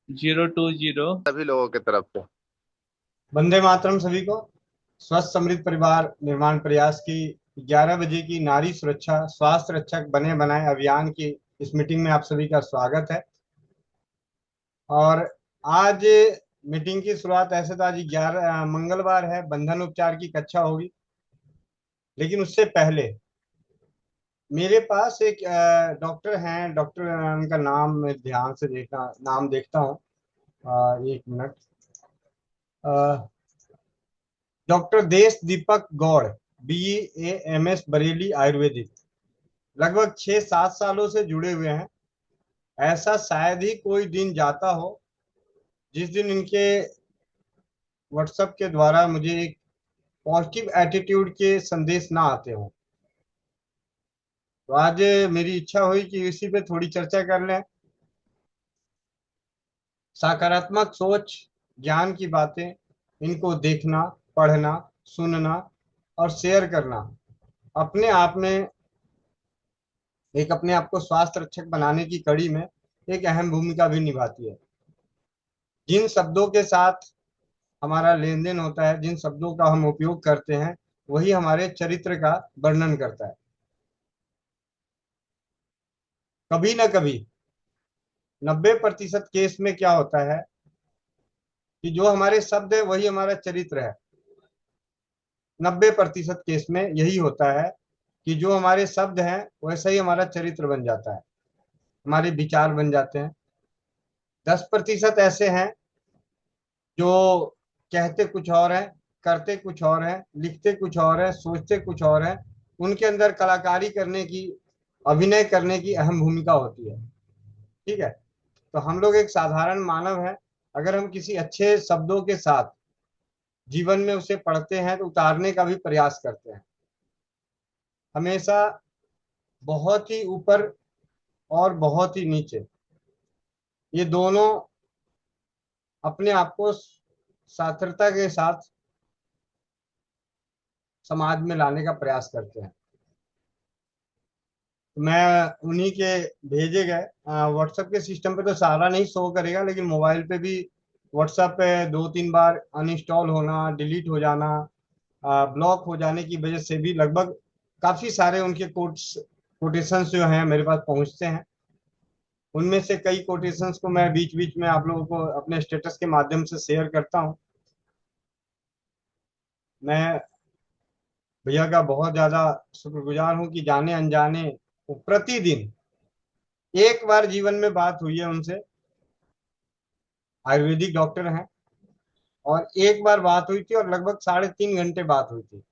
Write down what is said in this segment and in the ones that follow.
020। सभी लोगों की तरफ से। वंदे मातरम सभी को। स्वस्थ समृद्ध परिवार निर्माण प्रयास की 11 बजे की नारी सुरक्षा स्वास्थ्य रक्षक बने बनाए अभियान की इस मीटिंग में आप सभी का स्वागत है। और आज मीटिंग की शुरुआत, ऐसे तो आज 11 मंगलवार है, बंधन उपचार की कक्षा होगी, लेकिन उससे पहले मेरे पास एक डॉक्टर हैं। डॉक्टर, उनका नाम मैं ध्यान से नाम देखता हूँ। एक मिनट। डॉक्टर देश दीपक गौड़, BAMS बरेली आयुर्वेदिक, लगभग 6-7 सालों से जुड़े हुए हैं। ऐसा शायद ही कोई दिन जाता हो जिस दिन इनके व्हाट्सएप के द्वारा मुझे एक पॉजिटिव एटीट्यूड के संदेश ना आते हो। तो आज मेरी इच्छा हुई कि इसी पे थोड़ी चर्चा कर लें। सकारात्मक सोच, ज्ञान की बातें, इनको देखना, पढ़ना, सुनना और शेयर करना अपने आप में एक अपने आप को स्वास्थ्य रक्षक बनाने की कड़ी में एक अहम भूमिका भी निभाती है। जिन शब्दों के साथ हमारा लेन देन होता है, जिन शब्दों का हम उपयोग करते हैं, वही हमारे चरित्र का वर्णन करता है। कभी ना कभी 90% केस में क्या होता है कि जो हमारे शब्द है वही हमारा चरित्र है। 90% केस में यही होता है कि जो हमारे शब्द हैं वैसा ही हमारा चरित्र बन जाता है, हमारे विचार बन जाते हैं। 10% ऐसे हैं जो कहते कुछ और हैं, करते कुछ और हैं, लिखते कुछ और हैं, सोचते कुछ और हैं। उनके अंदर कलाकारी करने की, अभिनय करने की अहम भूमिका होती है। ठीक है। तो हम लोग एक साधारण मानव हैं। अगर हम किसी अच्छे शब्दों के साथ जीवन में उसे पढ़ते हैं तो उतारने का भी प्रयास करते हैं। हमेशा बहुत ही ऊपर और बहुत ही नीचे, ये दोनों अपने आप को सार्थकता के साथ समाज में लाने का प्रयास करते हैं। मैं उन्हीं के भेजे गए व्हाट्सएप के सिस्टम पे तो सारा नहीं शो करेगा, लेकिन मोबाइल पे भी व्हाट्सएप पे 2-3 बार अनइंस्टॉल होना, डिलीट हो जाना, ब्लॉक हो जाने की वजह से भी लगभग काफी सारे उनके कोटेशंस जो हैं मेरे पास पहुंचते हैं। उनमें से कई कोटेशंस को मैं बीच बीच में आप लोगों को अपने स्टेटस के माध्यम से शेयर करता हूं। मैं भैया का बहुत ज्यादा शुक्रगुजार हूं कि जाने अनजाने वो प्रतिदिन एक बार जीवन में बात हुई है उनसे। आयुर्वेदिक डॉक्टर हैं, और एक बार बात हुई थी और लगभग 3.5 घंटे बात हुई थी।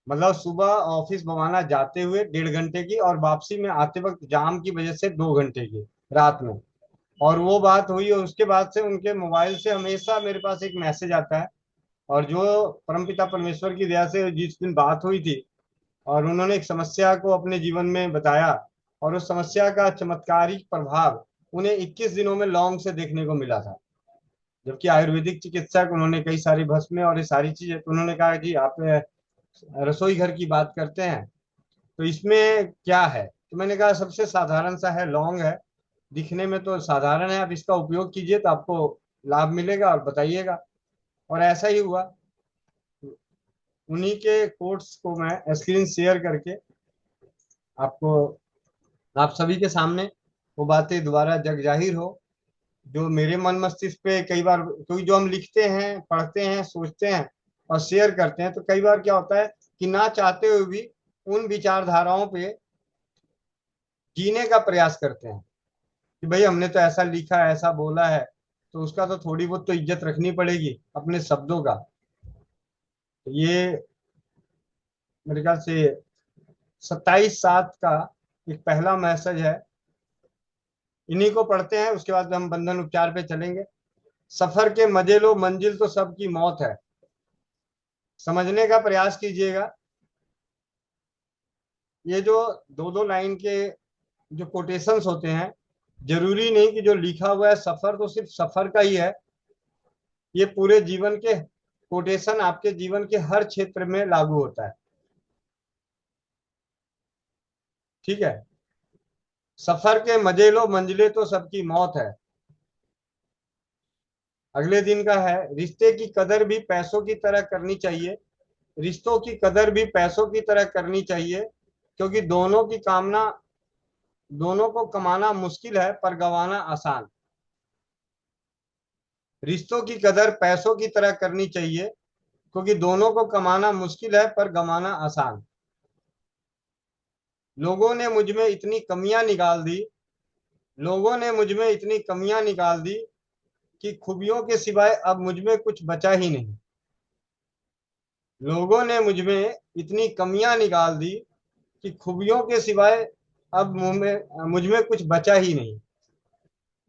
मतलब सुबह ऑफिस बवाना जाते हुए 1.5 घंटे की, और वापसी में आते वक्त जाम की वजह से 2 घंटे की रात में। और वो बात हुई और उसके बाद से उनके मोबाइल से हमेशा मेरे पास एक मैसेज आता है। और जो परमपिता परमेश्वर की दया से जिस दिन बात हुई थी और उन्होंने एक समस्या को अपने जीवन में बताया, और उस समस्या का चमत्कारिक प्रभाव उन्हें 21 दिनों में लौंग से देखने को मिला था। जबकि आयुर्वेदिक चिकित्सक, उन्होंने कई सारी भस्में और ये सारी चीजें, तो उन्होंने कहा कि आप रसोई घर की बात करते हैं तो इसमें क्या है। तो मैंने कहा सबसे साधारण सा है, लौंग है। दिखने में तो साधारण है, आप इसका उपयोग कीजिए तो आपको लाभ मिलेगा और बताइएगा। और ऐसा ही हुआ। उन्हीं के कोट्स को मैं स्क्रीन शेयर करके आपको, आप सभी के सामने वो बातें दोबारा जग जाहिर हो, जो मेरे मन मस्तिष्क पे कई बार, क्योंकि जो हम लिखते हैं, पढ़ते हैं, सोचते हैं और शेयर करते हैं, तो कई बार क्या होता है कि ना चाहते हुए भी उन विचारधाराओं पे जीने का प्रयास करते हैं कि भाई हमने तो ऐसा लिखा है, ऐसा बोला है, तो उसका तो थोड़ी बहुत तो इज्जत रखनी पड़ेगी अपने शब्दों का। तो ये मेरे ख्याल से 27/7 का एक पहला मैसेज है। इन्हीं को पढ़ते हैं, उसके बाद हम बंधन उपचार पे चलेंगे। सफर के मजे लो, मंजिल तो सबकी मौत है। समझने का प्रयास कीजिएगा। ये जो दो दो लाइन के जो कोटेशंस होते हैं, जरूरी नहीं कि जो लिखा हुआ है सफर तो सिर्फ सफर का ही है। ये पूरे जीवन के कोटेशन आपके जीवन के हर क्षेत्र में लागू होता है। ठीक है। सफर के मजे लो, मंजिलें तो सबकी मौत है। अगले दिन का है, रिश्ते की कदर भी पैसों की तरह करनी चाहिए। रिश्तों की कदर भी पैसों की तरह करनी चाहिए, क्योंकि दोनों को कमाना मुश्किल है पर गंवाना आसान। रिश्तों की कदर पैसों की तरह करनी चाहिए, क्योंकि दोनों को कमाना मुश्किल है पर गंवाना आसान। लोगों ने मुझ में इतनी कमियां निकाल दी लोगों ने मुझ में इतनी कमियां निकाल दी कि खूबियों के सिवाय अब मुझ में कुछ बचा ही नहीं। लोगों ने मुझ में इतनी कमियां निकाल दी कि खूबियों के सिवाय अब मुझ में कुछ बचा ही नहीं।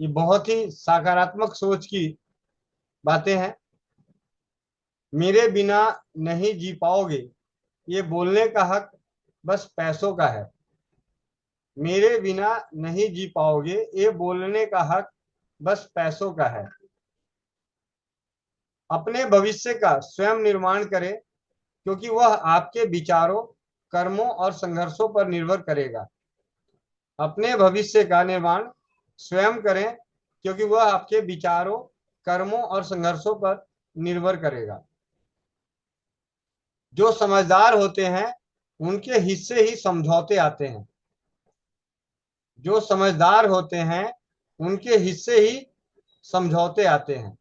ये बहुत ही सकारात्मक सोच की बातें हैं। मेरे बिना नहीं जी पाओगे, ये बोलने का हक बस पैसों का है। मेरे बिना नहीं जी पाओगे, ये बोलने का हक बस पैसों का है। अपने भविष्य का स्वयं निर्माण करें, क्योंकि वह आपके विचारों, कर्मों और संघर्षों पर निर्भर करेगा। अपने भविष्य का निर्माण स्वयं करें, क्योंकि वह आपके विचारों, कर्मों और संघर्षों पर निर्भर करेगा। जो समझदार होते हैं उनके हिस्से ही समझौते आते हैं। जो समझदार होते हैं उनके हिस्से ही समझौते आते हैं।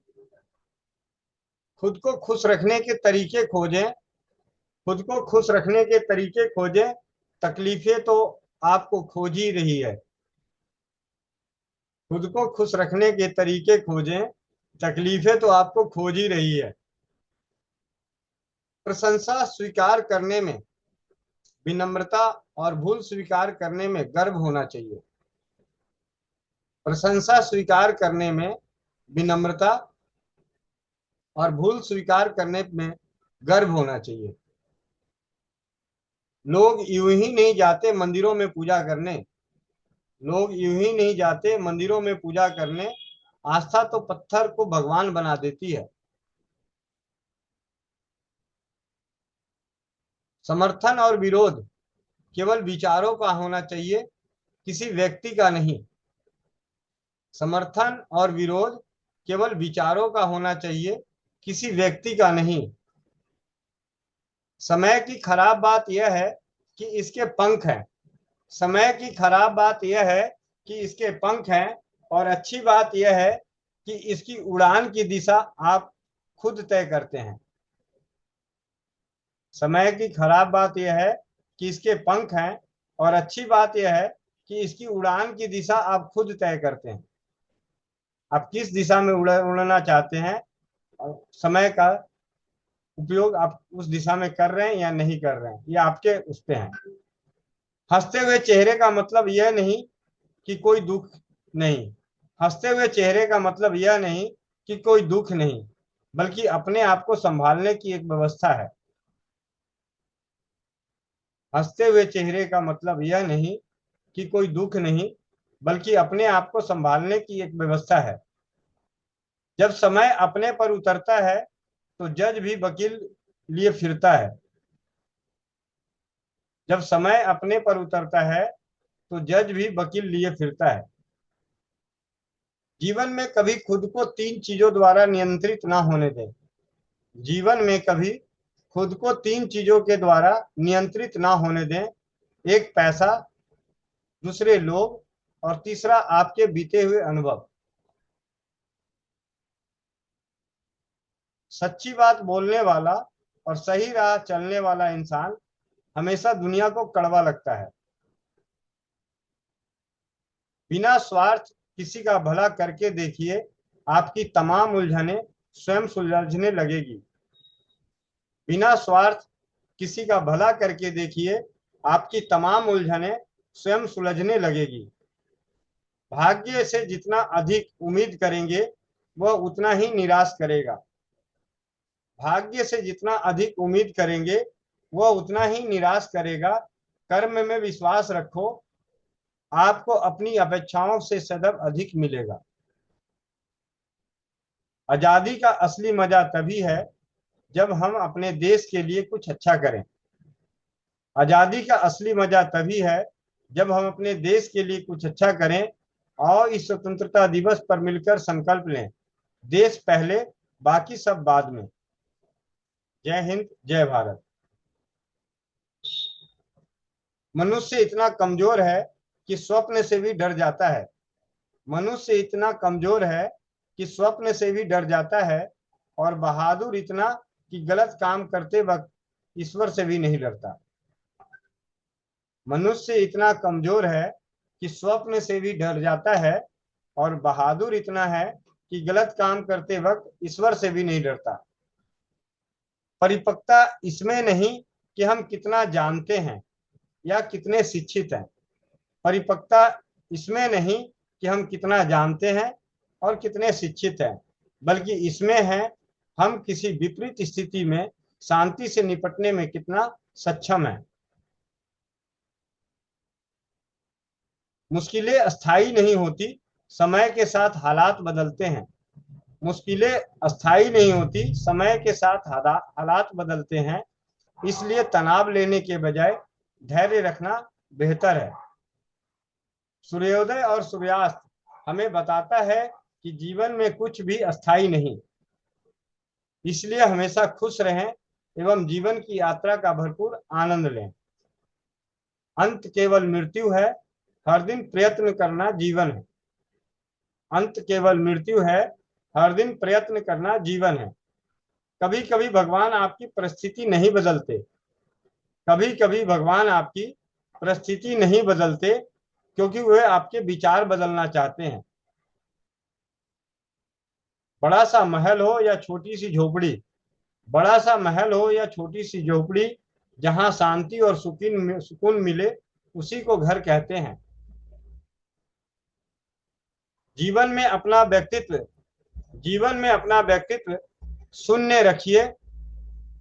खुद को खुश रखने के तरीके खोजें खुद को खुश रखने के तरीके खोजें, तकलीफें तो आपको खोज ही रही है। खुद को खुश रखने के तरीके खोजें, तकलीफें तो आपको खोज ही रही है। प्रशंसा स्वीकार करने में विनम्रता और भूल स्वीकार करने में गर्व होना चाहिए। प्रशंसा स्वीकार करने में विनम्रता और भूल स्वीकार करने में गर्व होना चाहिए। लोग यूं ही नहीं जाते मंदिरों में पूजा करने लोग यूं ही नहीं जाते मंदिरों में पूजा करने। आस्था तो पत्थर को भगवान बना देती है। समर्थन और विरोध केवल विचारों का होना चाहिए, किसी व्यक्ति का नहीं। समर्थन और विरोध केवल विचारों का होना चाहिए, किसी व्यक्ति का नहीं। समय की खराब बात यह है कि इसके पंख हैं। समय की खराब बात यह है कि इसके पंख हैं, और अच्छी बात यह है कि इसकी उड़ान की दिशा आप खुद तय करते हैं। समय की खराब बात यह है कि इसके पंख हैं, और अच्छी बात यह है कि इसकी उड़ान की दिशा आप खुद तय करते हैं। आप किस दिशा में उड़ना चाहते हैं, और समय का उपयोग आप उस दिशा में कर रहे हैं या नहीं कर रहे हैं, ये आपके उस पे है। हंसते हुए चेहरे का मतलब यह नहीं कि कोई दुख नहीं। हंसते हुए चेहरे का मतलब यह नहीं कि कोई दुख नहीं, बल्कि अपने आप को संभालने की एक व्यवस्था है। हंसते हुए चेहरे का मतलब यह नहीं कि कोई दुख नहीं, बल्कि अपने आप को संभालने की एक व्यवस्था है। जब समय अपने पर उतरता है तो जज भी वकील लिए फिरता है। जब समय अपने पर उतरता है तो जज भी वकील लिए फिरता है। जीवन में कभी खुद को तीन चीजों द्वारा नियंत्रित ना होने दें। जीवन में कभी खुद को तीन चीजों के द्वारा नियंत्रित ना होने दें। एक, पैसा; दूसरे, लोग; और तीसरा, आपके बीते हुए अनुभव। सच्ची बात बोलने वाला और सही राह चलने वाला इंसान हमेशा दुनिया को कड़वा लगता है। बिना स्वार्थ किसी का भला करके देखिए, आपकी तमाम उलझनें स्वयं सुलझने लगेगी। बिना स्वार्थ किसी का भला करके देखिए, आपकी तमाम उलझनें स्वयं सुलझने लगेगी। भाग्य से जितना अधिक उम्मीद करेंगे वह उतना ही निराश करेगा। भाग्य से जितना अधिक उम्मीद करेंगे वह उतना ही निराश करेगा। कर्म में विश्वास रखो, आपको अपनी अपेक्षाओं से सदैव अधिक मिलेगा। आजादी का असली मजा तभी है जब हम अपने देश के लिए कुछ अच्छा करें। आजादी का असली मजा तभी है जब हम अपने देश के लिए कुछ अच्छा करें। और इस स्वतंत्रता दिवस पर मिलकर संकल्प लें देश पहले, बाकी सब बाद में। जय हिंद, जय भारत। मनुष्य इतना कमजोर है कि स्वप्न से भी डर जाता है। मनुष्य इतना कमजोर है कि स्वप्न से भी डर जाता है, और बहादुर इतना कि गलत काम करते वक्त ईश्वर से भी नहीं डरता। मनुष्य इतना कमजोर है कि स्वप्न से भी डर जाता है, और बहादुर इतना है कि गलत काम करते वक्त ईश्वर से भी नहीं डरता। परिपक्वता इसमें नहीं कि हम कितना जानते हैं या कितने शिक्षित हैं। परिपक्वता इसमें नहीं कि हम कितना जानते हैं और कितने शिक्षित हैं, बल्कि इसमें है हम किसी विपरीत स्थिति में शांति से निपटने में कितना सक्षम है। मुश्किलें अस्थाई नहीं होती, समय के साथ हालात बदलते हैं। मुश्किलें अस्थाई नहीं होती, समय के साथ हालात बदलते हैं। इसलिए तनाव लेने के बजाय धैर्य रखना बेहतर है। सूर्योदय और सूर्यास्त हमें बताता है कि जीवन में कुछ भी अस्थाई नहीं। इसलिए हमेशा खुश रहें एवं जीवन की यात्रा का भरपूर आनंद लें। अंत केवल मृत्यु है, हर दिन प्रयत्न करना जीवन है। अंत केवल मृत्यु है, हर दिन प्रयत्न करना जीवन है। कभी कभी भगवान आपकी परिस्थिति नहीं बदलते। कभी कभी भगवान आपकी परिस्थिति नहीं बदलते क्योंकि वे आपके विचार बदलना चाहते हैं। बड़ा सा महल हो या छोटी सी झोपड़ी, बड़ा सा महल हो या छोटी सी झोपड़ी, जहां शांति और सुकून मिले, उसी को घर कहते हैं। जीवन में अपना व्यक्तित्व जीवन में अपना व्यक्तित्व शून्य रखिए।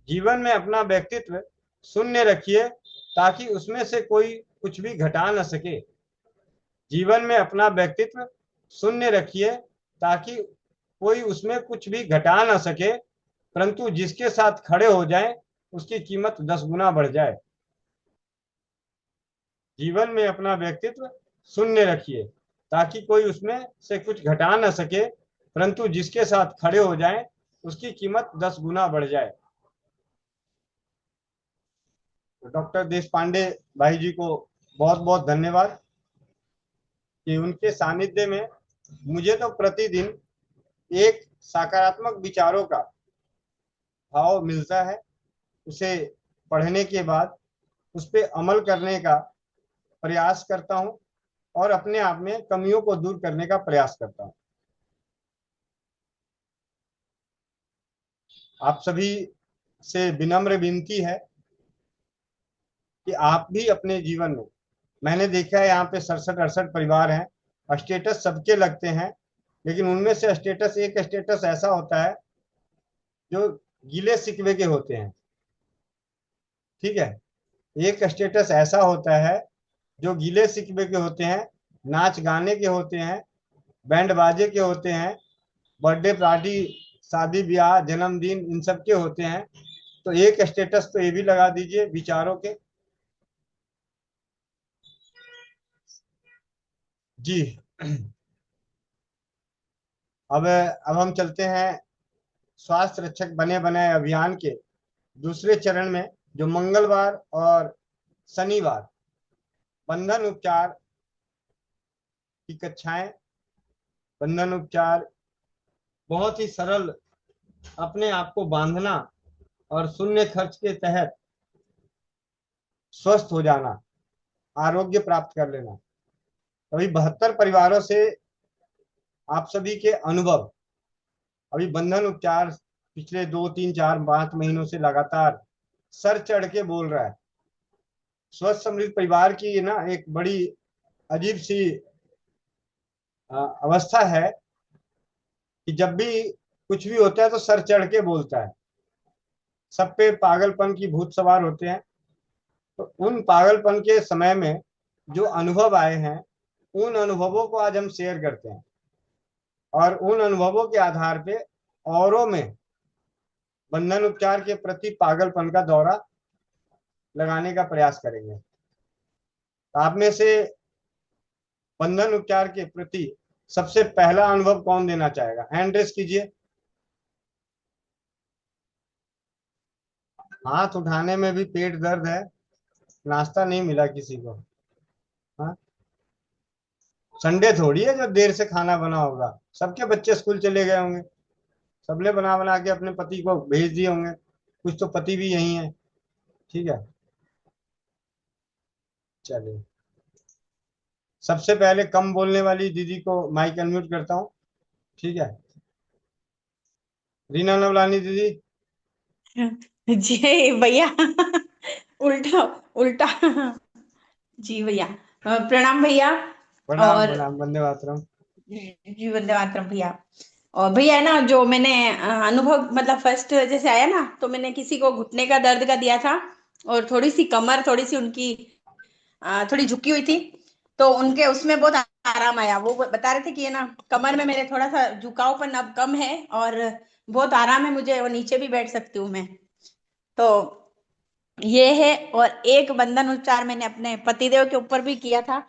जीवन में अपना व्यक्तित्व शून्य रखिए ताकि उसमें से कोई कुछ भी घटा न सके। जीवन में अपना व्यक्तित्व शून्य रखिए ताकि कोई उसमें कुछ भी घटा ना सके, परंतु जिसके साथ खड़े हो जाए उसकी कीमत 10 गुना बढ़ जाए। जीवन में अपना व्यक्तित्व शून्य रखिए ताकि कोई उसमें से कुछ घटा ना सके, परंतु जिसके साथ खड़े हो जाए उसकी कीमत 10 गुना बढ़ जाए। डॉक्टर देश पांडे भाई जी को बहुत बहुत धन्यवाद कि उनके सानिध्य में मुझे तो प्रतिदिन एक सकारात्मक विचारों का भाव मिलता है। उसे पढ़ने के बाद उस पर अमल करने का प्रयास करता हूं और अपने आप में कमियों को दूर करने का प्रयास करता हूं। आप सभी से विनम्र विनती है कि आप भी अपने जीवन में, मैंने देखा है यहाँ पे 67-68 परिवार हैं, स्टेटस सबके लगते हैं, लेकिन उनमें से स्टेटस एक स्टेटस ऐसा होता है जो गिले शिकवे के होते हैं। ठीक है, एक स्टेटस ऐसा होता है जो गीले शिकवे के होते हैं, नाच गाने के होते हैं, बैंड बाजे के होते हैं, बर्थडे पार्टी, शादी ब्याह, जन्मदिन, इन सब के होते हैं। तो एक स्टेटस तो ये भी लगा दीजिए विचारों के। जी। अब हम चलते हैं स्वास्थ्य रक्षक बने बनाए अभियान के दूसरे चरण में, जो मंगलवार और शनिवार बंधन उपचार की कक्षाएं। बंधन उपचार बहुत ही सरल, अपने आप को बांधना और शून्य खर्च के तहत स्वस्थ हो जाना, आरोग्य प्राप्त कर लेना। अभी 72 परिवारों से आप सभी के अनुभव, अभी बंधन उपचार पिछले 2 3 4 5 महीनों से लगातार सर चढ़ के बोल रहा है। स्वस्थ समृद्ध परिवार की ना एक बड़ी अजीब सी अवस्था है कि जब भी कुछ भी होता है तो सर चढ़ के बोलता है। सब पे पागलपन की भूत सवार होते हैं। तो उन पागलपन के समय में जो अनुभव आए हैं, उन अनुभवों को आज हम शेयर करते हैं और उन अनुभवों के आधार पे औरों में बंधन उपचार के प्रति पागलपन का दौरा लगाने का प्रयास करेंगे। आप में से बंधन उपचार के प्रति सबसे पहला अनुभव कौन देना चाहेगा? हैंड रेस कीजिए। हाथ उठाने में भी पेट दर्द है, नाश्ता नहीं मिला किसी को। हाँ, संडे थोड़ी है जो देर से खाना बना होगा। सबके बच्चे स्कूल चले गए होंगे, सबने बना बना के अपने पति को भेज दिए होंगे। कुछ तो पति भी यही है। ठीक है, चलिए। सबसे पहले कम बोलने वाली दीदी को माइक अनम्यूट करता हूँ। ठीक है, रीना नवलानी दीदी। जी भैया। उल्टा उल्टा। जी भैया। प्रणाम भैया। प्रणाम और प्रणाम, वंदे मातरम। जी वंदे मातरम भैया। और भैया है ना, जो मैंने अनुभव मतलब फर्स्ट जैसे आया ना, तो मैंने किसी को घुटने का दर्द का दिया था, और थोड़ी सी कमर थोड़ी सी उनकी थोड़ी झुकी हुई थी। तो उनके उसमें बहुत आराम आया। वो बता रहे थे कि ये ना कमर में मेरे थोड़ा सा झुकावपन अब कम है, और बहुत आराम है मुझे, और नीचे भी बैठ सकती हूँ मैं। तो ये है। और एक बंधन उपचार मैंने अपने पतिदेव के ऊपर भी किया था,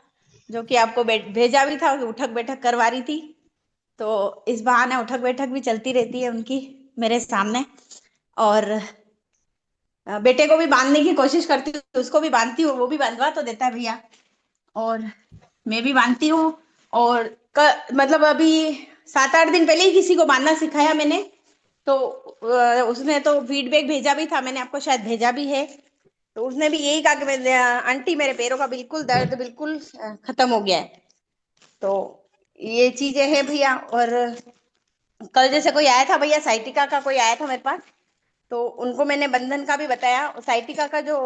जो कि आपको भेजा भी था, कि उठक बैठक करवा रही थी। तो इस बहाने उठक बैठक भी चलती रहती है उनकी मेरे सामने। और बेटे को भी बांधने की कोशिश करती हूँ, उसको भी बांधती हूँ, वो भी बंधवा तो देता है भैया। और मैं भी बांधती हूँ। और मतलब अभी 7-8 दिन पहले ही किसी को बांधना सिखाया मैंने। तो उसने तो फीडबैक भेजा भी था, मैंने आपको शायद भेजा भी है। तो उसने भी यही कहा कि आंटी मेरे पैरों का बिल्कुल दर्द बिल्कुल खत्म हो गया है। तो ये चीजें हैं भैया। और कल जैसे कोई आया था भैया, साइटिका का कोई आया था मेरे पास, तो उनको मैंने बंधन का भी बताया। साइटिका का जो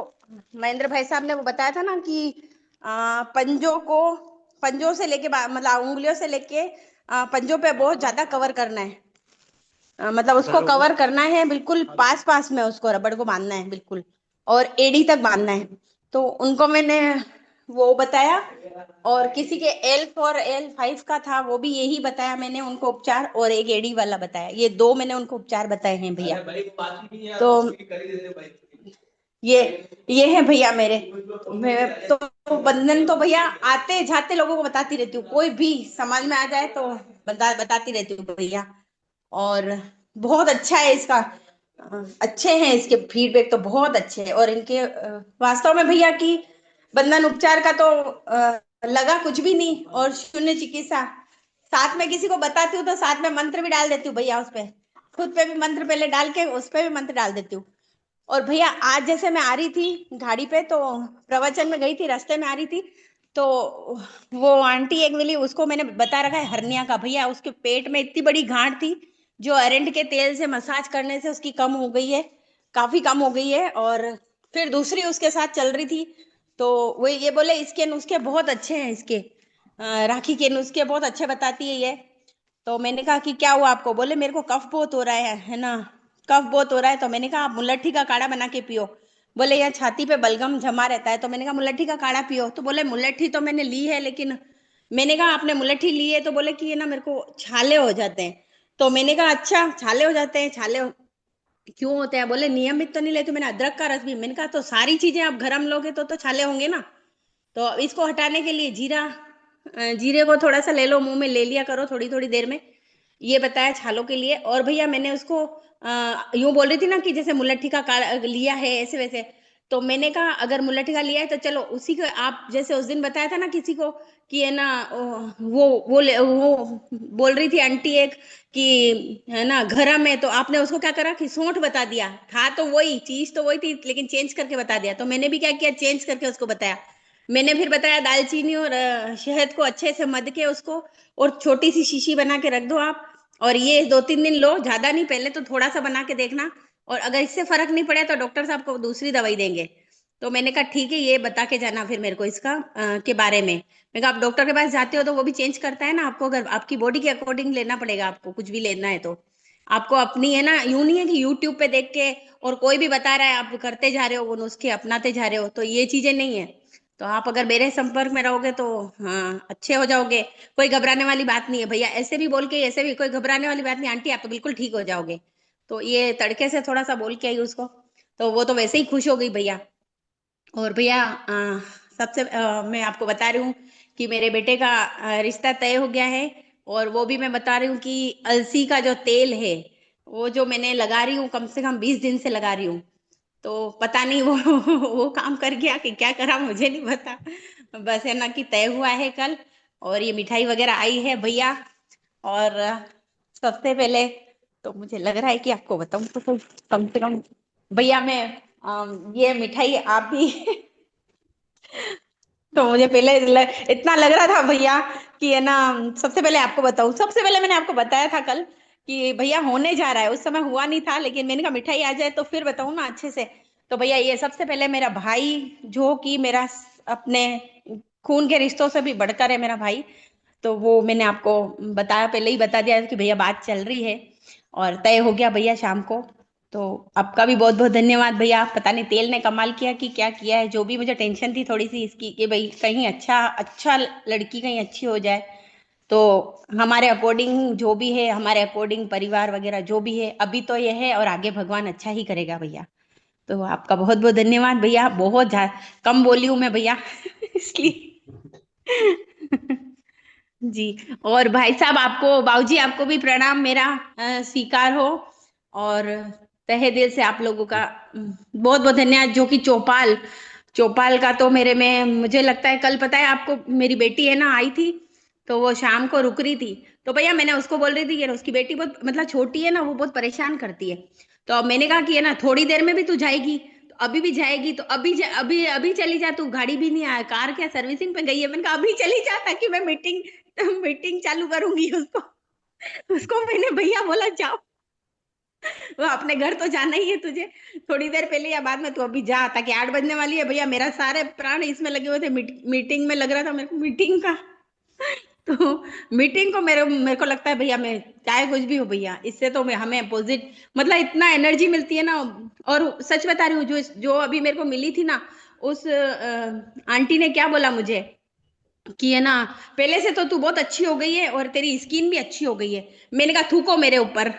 महेंद्र भाई साहब ने वो बताया था ना कि पंजों को, पंजों से लेके मतलब उंगलियों से लेके पंजों पे बहुत ज्यादा कवर करना है। मतलब उसको कवर करना है बिल्कुल, पास पास में उसको रबड़ को बांधना है बिल्कुल, और एड़ी तक बांधना है। तो उनको मैंने वो बताया। और किसी के L4 L5 का था, वो भी यही बताया मैंने उनको उपचार, और एक एड़ी वाला बताया। ये दो मैंने उनको उपचार बताए हैं भैया। तो ये ये है भैया मेरे। तो बंधन तो भैया आते जाते लोगों को बताती रहती हूँ, कोई भी समाज में आ जाए तो बताती रहती हूँ भैया। और बहुत अच्छा है इसका। अच्छे हैं इसके फीडबैक तो बहुत अच्छे हैं। और इनके वास्तव में भैया की बंधन उपचार का तो लगा कुछ भी नहीं, और शून्य चिकित्सा। साथ में किसी को बताती हूँ तो साथ में मंत्र भी डाल देती हूँ भैया उस पे। खुद पे भी मंत्र पहले डाल के उस पे भी मंत्र डाल देती हूँ। और भैया आज जैसे मैं आ रही थी गाड़ी पे, तो प्रवचन में गई थी, रास्ते में आ रही थी, तो वो आंटी एक मिली, उसको मैंने बता रखा है हर्निया का भैया। उसके पेट में इतनी बड़ी गांठ थी, जो अरंड के तेल से मसाज करने से उसकी कम हो गई है, काफी कम हो गई है। और फिर दूसरी उसके साथ चल रही थी, तो वो ये बोले इसके नुस्खे बहुत अच्छे हैं, इसके राखी के नुस्खे बहुत अच्छे बताती है ये। तो मैंने कहा कि क्या हुआ आपको? बोले मेरे को कफ बहुत हो रहा है ना, कफ बहुत हो रहा है। तो मैंने कहा आप मुलट्ठी का काढ़ा बना के पियो। बोले यहाँ छाती पे बलगम जमा रहता है। तो मैंने कहा मुलट्ठी का काढ़ा पियो। तो बोले मुलट्ठी तो मैंने ली है, लेकिन मैंने कहा आपने मुलट्ठी ली है? तो बोले कि ये ना मेरे को छाले हो जाते हैं। तो मैंने कहा अच्छा छाले हो जाते हैं, क्यों होते हैं? बोले नियमित तो नहीं लेती। मैंने अदरक का रस भी, मैंने कहा तो सारी चीजें आप गरम लोगे तो छाले होंगे ना। तो इसको हटाने के लिए जीरा, जीरे को थोड़ा सा ले लो, मुंह में ले लिया करो थोड़ी थोड़ी देर में, ये बताया छालों के लिए। और भैया मैंने उसको यूं बोल रही थी ना कि जैसे मुलट्ठी का काढ़ा लिया है ऐसे वैसे। तो मैंने कहा अगर मुलट्ठी का लिया है तो चलो उसी को आप, जैसे उस दिन बताया था ना किसी को कि है ना, वो बोल रही थी आंटी एक कि है ना गरम है, तो आपने उसको क्या करा कि सौंठ बता दिया था। तो वही चीज तो वही थी, लेकिन चेंज करके बता दिया। तो मैंने भी क्या किया, चेंज करके उसको बताया। मैंने फिर बताया दालचीनी और शहद को अच्छे से मध के उसको, और छोटी सी शीशी बना के रख दो आप। और ये 2-3 दिन लो, ज्यादा नहीं, पहले तो थोड़ा सा बना के देखना। और अगर इससे फर्क नहीं पड़े तो डॉक्टर साहब को दूसरी दवाई देंगे। तो मैंने कहा ठीक है, ये बता के जाना फिर मेरे को इसका के बारे में। मैं कहा आप डॉक्टर के पास जाते हो तो वो भी चेंज करता है ना आपको, अगर आपकी बॉडी के अकॉर्डिंग लेना पड़ेगा आपको, कुछ भी लेना है तो आपको अपनी है ना, यूं नहीं है कि यूट्यूब पे देख के और कोई भी बता रहा है आप करते जा रहे हो, वो नुस्खे अपनाते जा रहे हो, तो ये चीजें नहीं है। तो आप अगर मेरे संपर्क में रहोगे तो हाँ अच्छे हो जाओगे। कोई घबराने वाली बात नहीं है भैया, ऐसे भी बोल के, ऐसे भी कोई घबराने वाली बात नहीं आंटी, आप तो बिल्कुल ठीक हो जाओगे। तो ये तड़के से थोड़ा सा बोल के आई उसको, तो वो तो वैसे ही खुश हो गई भैया। और भैया सबसे मैं आपको बता रही हूँ कि मेरे बेटे का रिश्ता तय हो गया है। और वो भी मैं बता रही हूँ कि अलसी का जो तेल है वो जो मैंने लगा रही हूँ, कम से कम 20 दिन से लगा रही हूँ। तो पता नहीं वो वो काम कर गया कि क्या करा, मुझे नहीं पता। बस है ना कि तय हुआ है कल। और ये मिठाई वगैरह आई है भैया। और सबसे पहले तो मुझे लग रहा है कि आपको बताऊं तो कम से कम भैया मैं ये मिठाई आप भी तो मुझे पहले इतना लग रहा था भैया कि है ना, सबसे पहले आपको बताऊं, सबसे पहले मैंने आपको बताया था कल कि भैया होने जा रहा है, उस समय हुआ नहीं था, लेकिन मैंने कहा मिठाई आ जाए तो फिर बताऊं ना अच्छे से। तो भैया ये सबसे पहले मेरा भाई, जो कि मेरा अपने खून के रिश्तों से भी बढ़कर है मेरा भाई, तो वो मैंने आपको बताया, पहले ही बता दिया कि भैया बात चल रही है और तय हो गया भैया शाम को। तो आपका भी बहुत बहुत धन्यवाद भैया। पता नहीं तेल ने कमाल किया कि क्या किया है, जो भी मुझे टेंशन थी थोड़ी सी इसकी कि भाई कहीं अच्छा अच्छा लड़की कहीं अच्छी हो जाए, तो हमारे अकॉर्डिंग जो भी है, हमारे अकॉर्डिंग परिवार वगैरह जो भी है, अभी तो ये है और आगे भगवान अच्छा ही करेगा भैया। तो आपका बहुत बहुत धन्यवाद भैया। बहुत कम बोली हूँ मैं भैया इसलिए जी। और भाई साहब आपको, बाबूजी आपको भी प्रणाम मेरा स्वीकार हो। और तहे दिल से आप लोगों का बहुत बहुत धन्यवाद। जो कि चौपाल, चौपाल का तो मेरे में मुझे लगता है कल, पता है आपको, मेरी बेटी है ना आई थी, तो वो शाम को रुक रही थी। तो भैया मैंने उसको बोल रही थी कि उसकी बेटी बहुत मतलब छोटी है ना, वो बहुत परेशान करती है। तो अब मैंने कहा कि है ना थोड़ी देर में भी तू जाएगी, तो अभी भी जाएगी तो अभी अभी चली जा, तू गाड़ी भी नहीं आया, कार क्या सर्विसिंग पे गई है। मैंने कहा अभी चली जा ताकि मैं मीटिंग मीटिंग चालू करूंगी उसको। उसको मैंने भैया बोला जाओ, वो अपने घर तो जाना ही है तुझे, थोड़ी देर पहले या बाद में तू अभी जा, ताकि 8 बजने वाली है भैया। मेरा सारे प्राण इसमें लगे हुए थे, मीटिंग में लग रहा था मेरे को, मीटिंग का। तो मीटिंग को मेरे मेरे को लगता है भैया, मैं चाहे कुछ भी हो भैया, इससे तो मैं हमें पॉजिटिव मतलब इतना एनर्जी मिलती है ना। और सच बता रही हूँ, जो जो अभी मेरे को मिली थी ना, उस आंटी ने क्या बोला मुझे कि है ना, पहले से तो तू बहुत अच्छी हो गई है और तेरी स्किन भी अच्छी हो गई है। मैंने कहा थूको मेरे ऊपर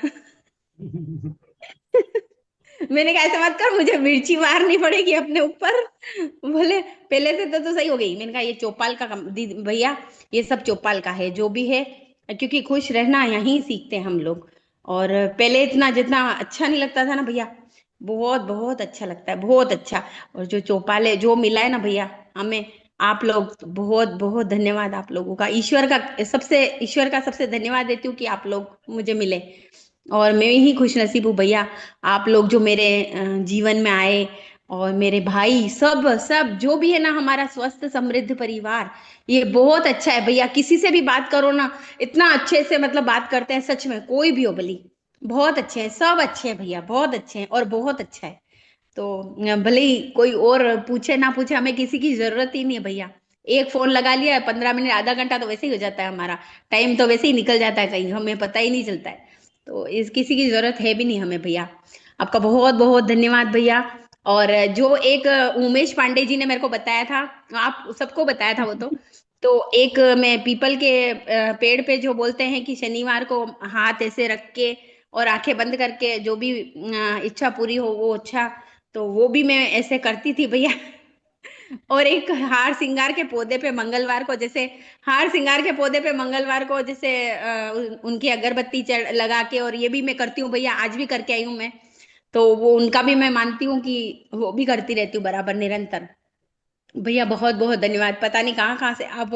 मैंने कहा ऐसा मत कर, मुझे मिर्ची मारनी पड़ेगी अपने ऊपर। बोले पहले से तो सही हो गई। मैंने कहा ये चौपाल का दीदी भैया, ये सब चौपाल का है जो भी है, क्योंकि खुश रहना यहीं सीखते हैं हम लोग। और पहले इतना जितना अच्छा नहीं लगता था ना भैया, बहुत बहुत अच्छा लगता है, बहुत अच्छा। और जो चौपाल है जो मिला है ना भैया हमें, आप लोग बहुत बहुत धन्यवाद आप लोगों का, ईश्वर का सबसे धन्यवाद देती हूँ कि आप लोग मुझे मिले। और मैं ही खुश नसीब हूँ भैया, आप लोग जो मेरे जीवन में आए, और मेरे भाई सब सब जो भी है ना, हमारा स्वस्थ समृद्ध परिवार, ये बहुत अच्छा है भैया। किसी से भी बात करो ना, इतना अच्छे से मतलब बात करते हैं, सच में कोई भी हो भली, बहुत अच्छे हैं, सब अच्छे हैं भैया, बहुत अच्छे हैं और बहुत अच्छा है। तो भले ही कोई और पूछे ना पूछे, हमें किसी की जरूरत ही नहीं है भैया। एक फोन लगा लिया, 15 मिनट आधा घंटा तो वैसे ही हो जाता है हमारा, टाइम तो वैसे ही निकल जाता है कहीं, हमें पता ही नहीं चलता है। तो इस किसी की जरूरत है भी नहीं हमें भैया। आपका बहुत बहुत धन्यवाद भैया। और जो एक उमेश पांडे जी ने मेरे को बताया था, आप सबको बताया था वो तो एक मैं पीपल के पेड़ पे जो बोलते हैं कि शनिवार को हाथ ऐसे रख के और आंखें बंद करके जो भी इच्छा पूरी हो वो अच्छा, तो वो भी मैं ऐसे करती थी भैया और एक हार सिंगार के पौधे पे मंगलवार को, जैसे हार सिंगार के पौधे पे मंगलवार को जैसे उनकी अगरबत्ती लगा के, और ये भी मैं करती हूँ भैया, आज भी करके आई हूँ मैं। तो वो उनका भी मैं मानती हूँ कि वो भी करती रहती हूँ बराबर निरंतर। भैया बहुत बहुत धन्यवाद। पता नहीं कहाँ कहाँ से आप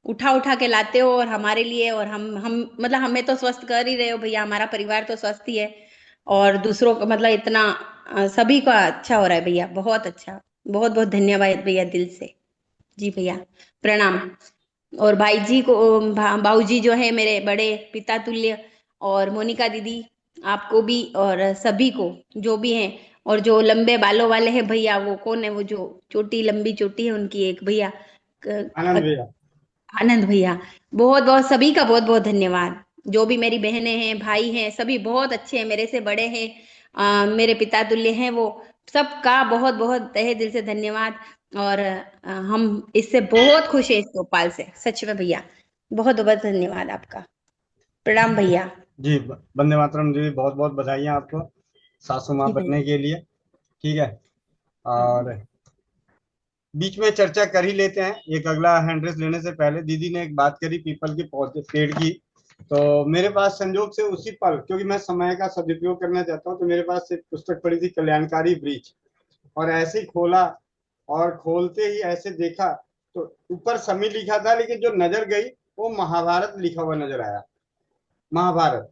उठा उठा के लाते हो और हमारे लिए, और हम मतलब हमें तो स्वस्थ कर ही रहे हो भैया, हमारा परिवार तो स्वस्थ ही है। और दूसरों को मतलब इतना सभी का अच्छा हो रहा है भैया, बहुत अच्छा। बहुत बहुत धन्यवाद भैया दिल से। जी भैया प्रणाम। और भाई जी को, बाबू जी जो है मेरे बड़े पिता तुल्य, और मोनिका दीदी आपको भी, और सभी को जो भी हैं। और जो लंबे बालों वाले हैं भैया, वो कौन है, वो जो चोटी लंबी चोटी है उनकी एक भैया, आनंद भैया। आनंद भैया, बहुत बहुत सभी का बहुत बहुत धन्यवाद। जो भी मेरी बहनें हैं भाई हैं सभी बहुत अच्छे हैं, मेरे से बड़े हैं, मेरे पिता तुल्य हैं वो, सबका बहुत बहुत तहे दिल से धन्यवाद। और हम इससे बहुत खुश हैं, इस भोपाल से, सच में भैया बहुत बहुत धन्यवाद आपका। प्रणाम भैया। जी, वंदे मातरम जी, बहुत बहुत बधाइयाँ आपको सासू माँ जी बनने भैया। के लिए। ठीक है। हाँ। और बीच में चर्चा कर ही लेते हैं, एक अगला हैंड रेस लेने से पहले दीदी ने एक बात करी पीपल के पौधे पेड़ की। तो मेरे पास संजोग से उसी पल, क्योंकि मैं समय का सदुपयोग करना चाहता हूँ, तो मेरे पास एक पुस्तक पड़ी थी, कल्याणकारी वृक्ष। और ऐसे ही खोला, और खोलते ही ऐसे देखा तो ऊपर समी लिखा था, लेकिन जो नजर गई वो महाभारत लिखा हुआ नजर आया। महाभारत।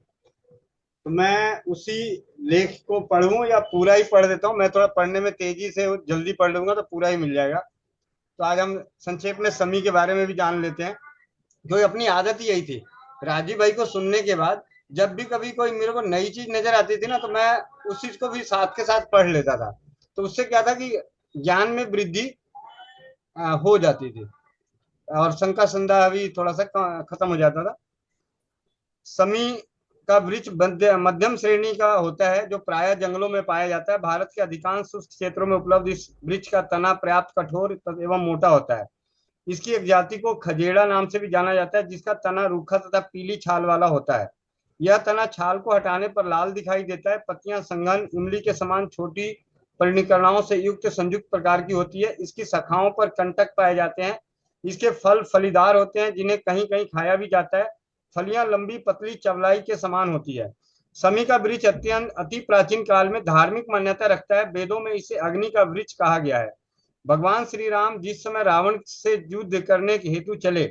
तो मैं उसी लेख को पढ़ूं या पूरा ही पढ़ देता हूँ। मैं थोड़ा पढ़ने में तेजी से जल्दी पढ़ लूंगा तो पूरा ही मिल जाएगा। तो आज हम संक्षेप में समी के बारे में भी जान लेते हैं। जो अपनी आदत ही यही थी, राजीव भाई को सुनने के बाद जब भी कभी कोई मेरे को नई चीज नजर आती थी ना, तो मैं उस चीज को भी साथ के साथ पढ़ लेता था। तो उससे क्या था कि ज्ञान में वृद्धि हो जाती थी, और शंका संदेह भी थोड़ा सा खत्म हो जाता था। समी का वृक्ष मध्यम श्रेणी का होता है, जो प्राय जंगलों में पाया जाता है। भारत के अधिकांश शुष्क क्षेत्रों में उपलब्ध इस वृक्ष का तना पर्याप्त कठोर एवं मोटा होता है। इसकी एक जाति को खजेड़ा नाम से भी जाना जाता है, जिसका तना रूखा तथा पीली छाल वाला होता है। यह तना छाल को हटाने पर लाल दिखाई देता है। पत्तियां संघन इमली के समान छोटी परिणकणाओं से युक्त संयुक्त प्रकार की होती है। इसकी शाखाओं पर कंटक पाए जाते हैं। इसके फल फलीदार होते हैं, जिन्हें कहीं कहीं खाया भी जाता है। फलियां लंबी पतली चवलाई के समान होती है। समी का वृक्ष अत्यंत अति प्राचीन काल में धार्मिक मान्यता रखता है। वेदों में इसे अग्नि का वृक्ष कहा गया है। भगवान श्री राम जिस समय रावण से युद्ध करने के हेतु चले,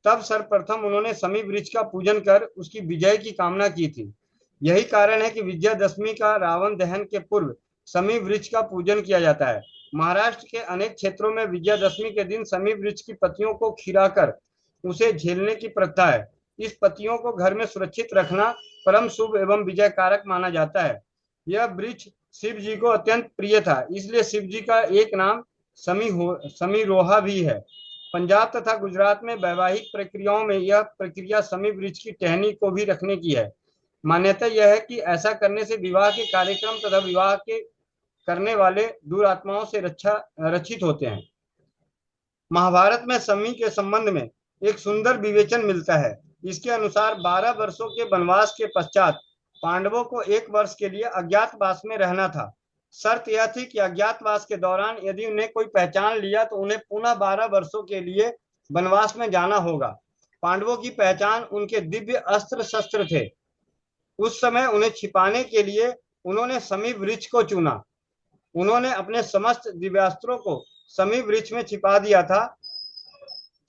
तब सर्वप्रथम उन्होंने समी वृक्ष का पूजन कर उसकी विजय की कामना की थी। यही कारण है कि विजयादशमी का रावण दहन के पूर्व समी वृक्ष का पूजन किया जाता है। महाराष्ट्र के अनेक क्षेत्रों में विजयादशमी के दिन समी वृक्ष की पत्तियों को खिलाकर उसे झेलने की प्रथा है। इस पत्तियों को घर में सुरक्षित रखना परम शुभ एवं विजय कारक माना जाता है। यह वृक्ष शिव जी को अत्यंत प्रिय था, इसलिए शिव जी का एक नाम समीरोहा भी है। पंजाब तथा गुजरात में वैवाहिक प्रक्रियाओं में यह प्रक्रिया समी वृक्ष की टहनी को भी रखने की है। मान्यता यह है कि ऐसा करने से विवाह के कार्यक्रम तथा विवाह के करने वाले दुरात्माओं से रक्षित होते हैं। महाभारत में समी के संबंध में एक सुंदर विवेचन मिलता है। इसके अनुसार 12 वर्षों के वनवास के पश्चात पांडवों को एक वर्ष के लिए अज्ञातवास में रहना था। शर्त यह थी कि अज्ञातवास के दौरान यदि उन्हें कोई पहचान लिया तो उन्हें पुनः 12 वर्षों के लिए वनवास में जाना होगा। पांडवों की पहचान उनके दिव्य अस्त्र शस्त्र थे। उस समय उन्हें छिपाने के लिए उन्होंने समी वृक्ष को चुना। उन्होंने अपने समस्त दिव्यास्त्रों को समी वृक्ष में छिपा दिया था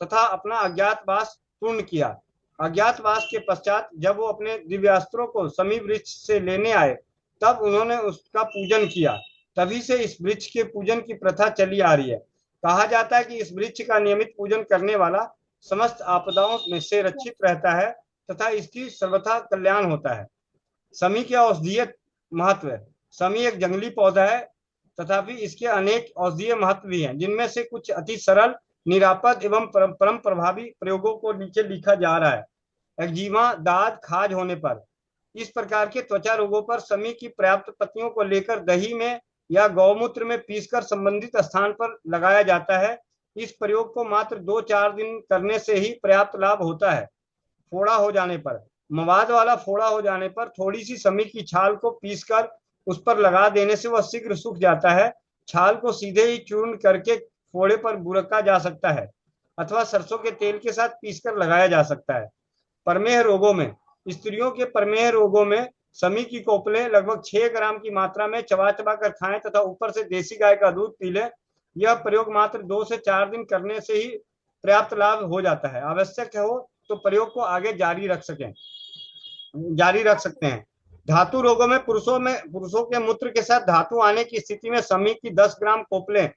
तथा अपना अज्ञातवास पूर्ण किया। अज्ञातवास के पश्चात जब वो अपने दिव्यास्त्रों को समी वृक्ष से लेने आए, तब उन्होंने उसका पूजन किया। तभी से इस वृक्ष के पूजन की प्रथा चली आ रही है। कहा जाता है कि इस वृक्ष का नियमित पूजन करने वाला समस्त आपदाओं में से रक्षित रहता है तथा इसकी सर्वथा कल्याण होता है। समी के औषधीय महत्व। समी एक जंगली पौधा है, तथापि इसके अनेक औषधीय महत्व भी हैं, जिनमें से कुछ अति सरल, निरापद एवं परम प्रभावी प्रयोगों को नीचे लिखा जा रहा है। एक्जिमा, दाद, खाज होने पर, इस प्रकार के त्वचा रोगों पर समी की पर्याप्त पत्तियों को लेकर दही में या गौमूत्र में पीसकर संबंधित स्थान पर लगाया जाता है। इस प्रयोग को मात्र 2-4 दिन करने से ही पर्याप्त लाभ होता है। फोड़ा हो जाने पर, मवाद वाला फोड़ा हो जाने पर थोड़ी सी समी की छाल को पीसकर उस पर लगा देने से वह शीघ्र सूख जाता है। छाल को सीधे ही चूर्ण करके फोड़े पर बुरका जा सकता है अथवा सरसों के तेल के साथ पीसकर लगाया जा सकता है। प्रमेह रोगों में, स्त्रियों के प्रमेह रोगों में समी की कोपलें लगभग 6 ग्राम की मात्रा में चबा चबा कर खाएं तथा ऊपर से देसी गाय का दूध पी लें। यह प्रयोग मात्र 2 से 4 दिन करने से ही पर्याप्त लाभ हो जाता है। आवश्यक हो तो प्रयोग को आगे जारी रख सकते हैं। धातु रोगों में पुरुषों के मूत्र के साथ धातु आने की स्थिति में समी की 10 ग्राम कोपलें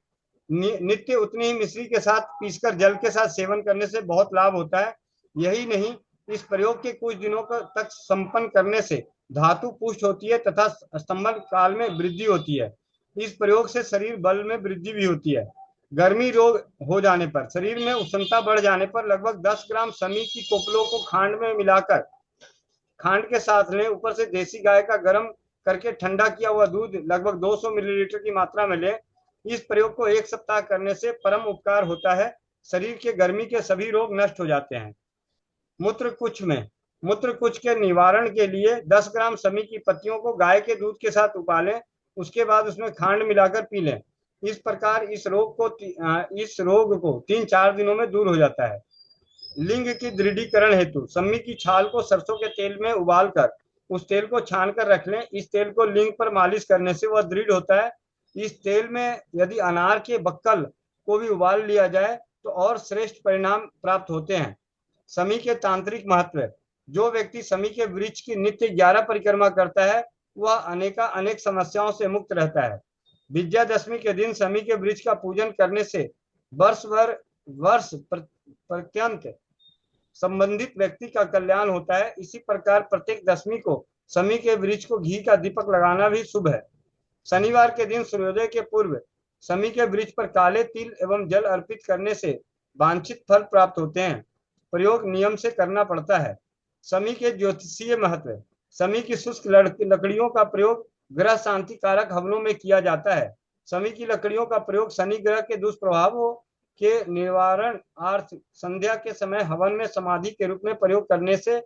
नित्य उतनी ही मिश्री के साथ पीसकर जल के साथ सेवन करने से बहुत लाभ होता है। यही नहीं, इस प्रयोग के कुछ दिनों तक संपन्न करने से धातु पुष्ट होती है तथा स्तंभन काल में वृद्धि होती है। इस प्रयोग से शरीर बल में वृद्धि भी होती है। गर्मी रोग हो जाने पर, शरीर में उष्णता बढ़ जाने पर लगभग 10 ग्राम समी की कोपलों को खांड में मिलाकर खांड के साथ लें। ऊपर से देसी गाय का गर्म करके ठंडा किया हुआ दूध लगभग 200 मिलीलीटर की मात्रा में लें। इस प्रयोग को 1 सप्ताह करने से परम उपकार होता है। शरीर के गर्मी के सभी रोग नष्ट हो जाते हैं। मूत्र कुछ के निवारण के लिए 10 ग्राम समी की पत्तियों को गाय के दूध के साथ उबालें। उसके बाद उसमें खांड मिलाकर पी लें। इस प्रकार इस रोग को 3-4 दिनों में दूर हो जाता है। लिंग की दृढ़ीकरण हेतु सम्मी की छाल को सरसों के तेल में उबालकर उस तेल को छान कर रख लें। इस तेल को लिंग पर मालिश करने से वह दृढ़ होता है। इस तेल में यदि अनार के बक्कल को भी उबाल लिया जाए तो और श्रेष्ठ परिणाम प्राप्त होते हैं। शमी के तांत्रिक महत्व। जो व्यक्ति शमी के वृक्ष की नित्य 11 परिक्रमा करता है वह अनेक समस्याओं से मुक्त रहता है। विजयादशमी के दिन शमी के वृक्ष का पूजन करने से वर्ष भर वर्ष पर्यंत संबंधित व्यक्ति का कल्याण होता है। इसी प्रकार प्रत्येक दशमी को शमी के वृक्ष को घी का दीपक लगाना भी शुभ है। शनिवार के दिन सूर्योदय के पूर्व शमी के वृक्ष पर काले तिल एवं जल अर्पित करने से वांछित फल प्राप्त होते हैं। प्रयोग नियम से करना पड़ता है। शमी के ज्योतिषीय महत्व। शमी की शुष्क लकड़ियों का प्रयोग ग्रह शांति कारक हवनों में किया जाता है। शमी की लकड़ियों का प्रयोग शनि ग्रह के दुष्प्रभावों के निवारण अर्थ संध्या के समय हवन में समाधि के रूप में प्रयोग करने से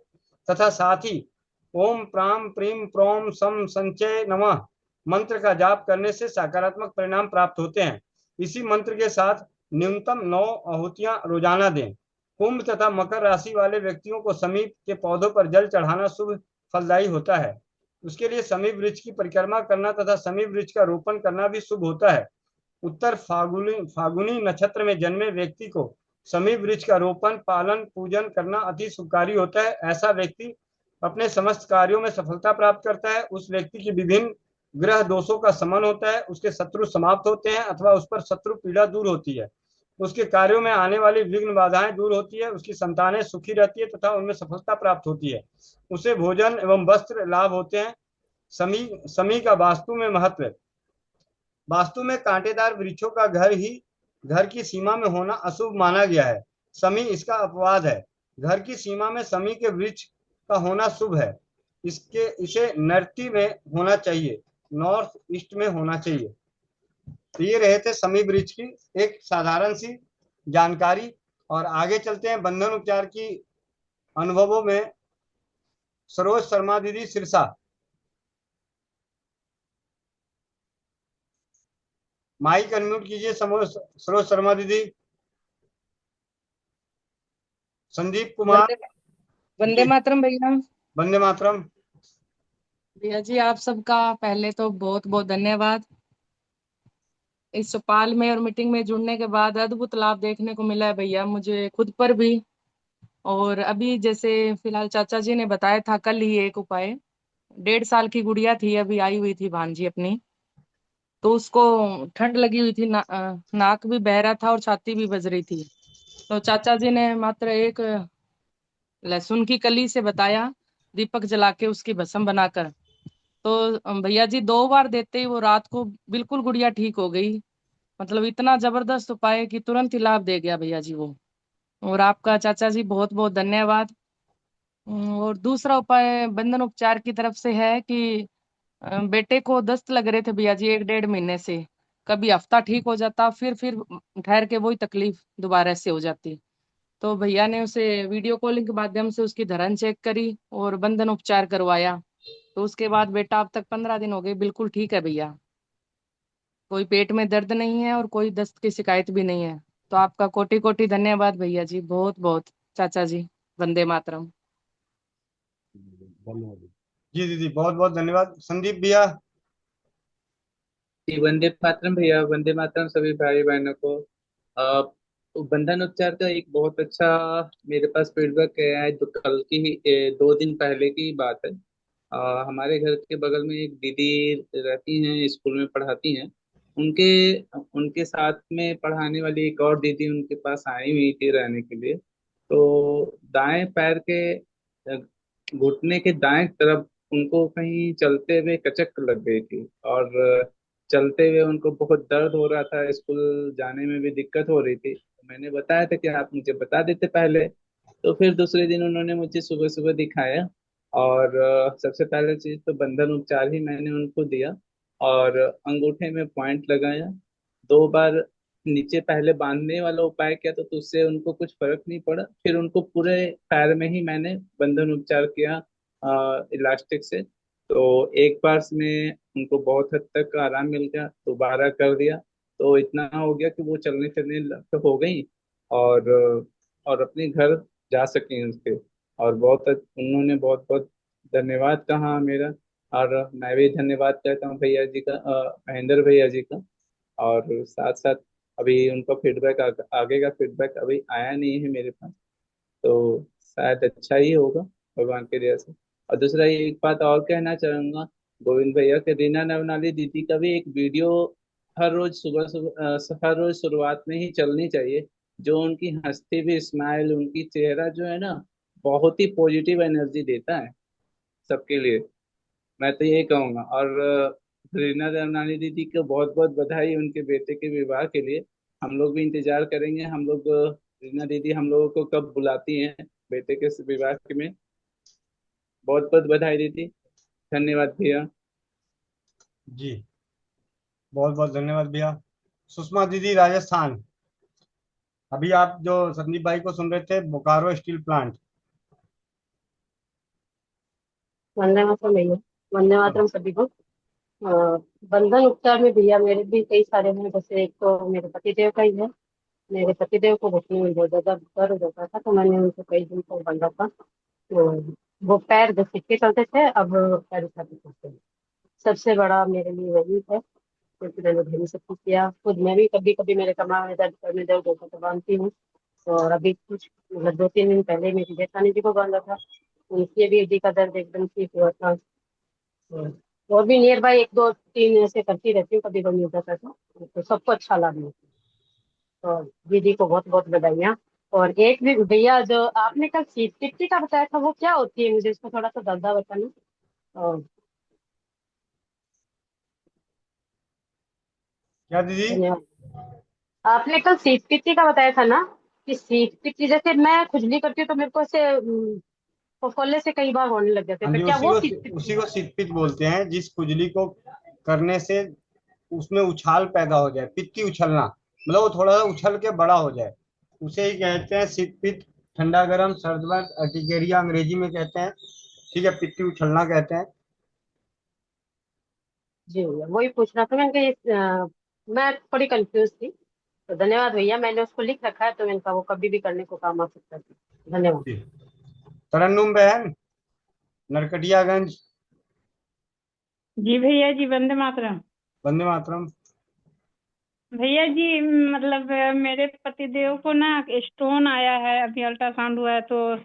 तथा साथ ही ओम प्राम प्रीम प्रोम सम संचय नमः मंत्र का जाप करने से सकारात्मक परिणाम प्राप्त होते हैं। इसी मंत्र के साथ न्यूनतम 9 आहुतियां रोजाना दें। कुंभ तथा मकर राशि वाले व्यक्तियों को समीप के पौधों पर जल चढ़ाना शुभ फलदायी होता है। उसके लिए समीप वृक्ष की परिक्रमा करना तथा समीप वृक्ष का रोपण करना भी शुभ होता है। उत्तर फागुनी नक्षत्र में जन्मे व्यक्ति को समीप वृक्ष का रोपण पालन पूजन करना अति शुभकारी होता है। ऐसा व्यक्ति अपने समस्त कार्यों में सफलता प्राप्त करता है। उस व्यक्ति की विभिन्न ग्रह दोषों का शमन होता है। उसके शत्रु समाप्त होते हैं अथवा उस पर शत्रु पीड़ा दूर होती है। उसके कार्यों में आने वाली विघ्न बाधाएं दूर होती है। उसकी संतानें सुखी रहती है तथा उनमें सफलता प्राप्त होती है। उसे भोजन एवं वस्त्र लाभ होते हैं। समी समी का वास्तु में महत्व। वास्तु में कांटेदार वृक्षों का घर की सीमा में होना अशुभ माना गया है। शमी इसका अपवाद है। घर की सीमा में शमी के वृक्ष का होना शुभ है। इसे नर्ती में होना चाहिए, नॉर्थ ईस्ट में होना चाहिए। तो ये रहे थे शमी वृक्ष की एक साधारण सी जानकारी। और आगे चलते हैं बंधन उपचार की अनुभवों में। सरोज शर्मा दीदी सिरसा, माइक अनम्यूट कीजिए। सरोज शर्मा दीदी। संदीप कुमार वंदे वंदे जी, मातरम भैया। वंदे मातरम। भैया जी आप सबका पहले तो बहुत बहुत धन्यवाद। इस चौपाल में और मीटिंग में जुड़ने के बाद अद्भुत लाभ देखने को मिला है भैया, मुझे खुद पर भी। और अभी जैसे फिलहाल चाचा जी ने बताया था कल ही एक उपाय। 1.5 साल की गुड़िया थी, अभी आई हुई थी भांजी अपनी। तो उसको ठंड लगी हुई थी, नाक भी बह रहा था और छाती भी बज रही थी। तो चाचा जी ने मात्र एक लहसुन की कली से बताया, दीपक जला के उसकी भस्म बनाकर। तो भैया जी 2 बार देते ही वो रात को बिल्कुल गुड़िया ठीक हो गई। मतलब इतना जबरदस्त उपाय कि तुरंत ही लाभ दे गया भैया जी वो। और आपका चाचा जी बहुत बहुत धन्यवाद। और दूसरा उपाय बंधन उपचार की तरफ से है कि बेटे को दस्त लग रहे थे भैया जी 1 डेढ़ महीने से। कभी हफ्ता ठीक हो जाता, फिर ठहर के वही तकलीफ दोबारा से हो जाती। तो भैया ने उसे वीडियो कॉलिंग के माध्यम से उसकी धड़न चेक करी और बंधन उपचार करवाया। तो उसके बाद बेटा अब तक 15 दिन हो गए, बिल्कुल ठीक है भैया। कोई पेट में दर्द नहीं है और कोई दस्त की शिकायत भी नहीं है। तो आपका कोटि कोटि धन्यवाद भैया जी, बहुत बहुत। चाचा जी, वंदे मातरम। धन्यवाद जी दीदी, बहुत बहुत धन्यवाद। संदीप भैया। जी वंदे मातरम भैया, वंदे मातरम सभी भाई बहनों को। अ, बंधन उपचार का एक बहुत अच्छा मेरे पास फीडबैक है। जो कल की ही 2 दिन पहले की बात है। हमारे घर के बगल में एक दीदी रहती हैं, स्कूल में पढ़ाती हैं। उनके उनके साथ में पढ़ाने वाली एक और दीदी उनके पास आई हुई थी रहने के लिए। तो दाएं पैर के घुटने के दाएं तरफ उनको कहीं चलते हुए कचक लग गई थी। और चलते हुए उनको बहुत दर्द हो रहा था, स्कूल जाने में भी दिक्कत हो रही थी। तो मैंने बताया था कि आप मुझे बता देते पहले। तो फिर दूसरे दिन उन्होंने मुझे सुबह सुबह दिखाया। और सबसे पहले चीज तो बंधन उपचार ही मैंने उनको दिया। और अंगूठे में पॉइंट लगाया 2 बार। नीचे पहले बांधने वाला उपाय किया तो उससे उनको कुछ फर्क नहीं पड़ा। फिर उनको पूरे पैर में ही मैंने बंधन उपचार किया इलास्टिक से। तो एक बार में उनको बहुत हद तक आराम मिल गया, दोबारा कर दिया तो इतना हो गया कि वो चलने फिरने हो गई। और और अपने घर जा सकें उसके। और बहुत उन्होंने बहुत बहुत धन्यवाद कहा मेरा। और मैं भी धन्यवाद कहता हूँ भैया जी का, महेंद्र भैया जी का। और साथ साथ अभी उनका फीडबैक, आगे का फीडबैक अभी आया नहीं है मेरे पास, तो शायद अच्छा ही होगा भगवान के दया से। और दूसरा ये एक बात और कहना चाहूंगा, गोविंद भैया के रीना नवनाली दीदी का भी एक वीडियो हर रोज सुबह सुबह, हर रोज शुरुआत में ही चलनी चाहिए। जो उनकी हंसती हुई स्माइल, उनकी चेहरा जो है ना, बहुत ही पॉजिटिव एनर्जी देता है सबके लिए। मैं तो यही कहूंगा। और रीना देवनानी दीदी को बहुत बहुत बधाई उनके बेटे के विवाह के लिए। हम लोग भी इंतजार करेंगे। हम लोग रीना दीदी हम लोगों को कब बुलाती हैं बेटे के विवाह में। बहुत बहुत बधाई दीदी। धन्यवाद भैया। जी, बहुत बहुत धन्यवाद भैया। सुषमा दीदी राजस्थान, अभी आप जो संदीप भाई को सुन रहे थे, बोकारो स्टील प्लांट। वंदे मातरम भैया। वंदे मातरम सभी को। अ, बंधन उपचार में भैया मेरे भी कई सारे हैं। जैसे एक तो मेरे पतिदेव का ही है। मेरे पतिदेव को घुटने में बहुत ज्यादा दर्द होता था, तो मैंने उनको कई दिन को बांधा था। तो वो पैर जब सिक्के चलते थे, अब पैर उठाते चलते हैं। सबसे बड़ा मेरे लिए वही है, क्योंकि मैंने भाई सब कुछ किया खुद। मैं भी कभी कभी मेरे कमर में दर्द, पैर में दर्द होता तो बांधती हूँ। और अभी कुछ मतलब 2-3 दिन पहले मेरी जेठानी जी को बांधा था, उनकी भी हड्डी का दर्द एकदम ठीक हुआ था। और भी नियर बाय 1-2-3 ऐसे करती रहती हूँ, कभी कभी हो जाता है तो सबको अच्छा लगा। तो दीदी को बहुत बहुत बधाइयाँ। और एक भी भैया, जो आपने कल सीट किट्टी का बताया था, वो क्या होती है? मुझे इसको थोड़ा सा ज्यादा बताना। और क्या दीदी? धन्यवाद। आपने कल सीट किट्टी का बताया था ना, कि सीट किट्टी जैसे मैं खुजली करती हूँ तो मेरे को ऐसे फफोले से कई बार होने लग जाते हैं, हाँ तो जी, क्या उसी वो को सीट किट्टी? उसी को सिरपिच बोलते हैं, जिस खुजली को करने से उसमें उछाल पैदा हो जाए, पित्ती उछलना, मतलब वो थोड़ा सा उछल के बड़ा हो जाए, उसे ही कहते हैं सिरपिच। ठंडा गर्म सर्द बर्द अर्टिकेरिया अंग्रेजी में कहते हैं। ठीक है, पित्ती उछलना कहते हैं। जी भैया, वही पूछना था मैंने कहा मैं थोड़ी कंफ्यूज थी। तो धन्यवाद भैया, मैंने उसको लिख रखा है, तो मैंने कहा वो कभी भी करने को काम आ सकता है। धन्यवाद। जी। तरन्नुम बहन, नरकटियागंज। जी भैया जी, वंदे मातरम। वंदे मातरम। भैया जी, मतलब मेरे पतिदेव को ना स्टोन आया है, अभी अल्ट्रासाउंड हुआ है, तो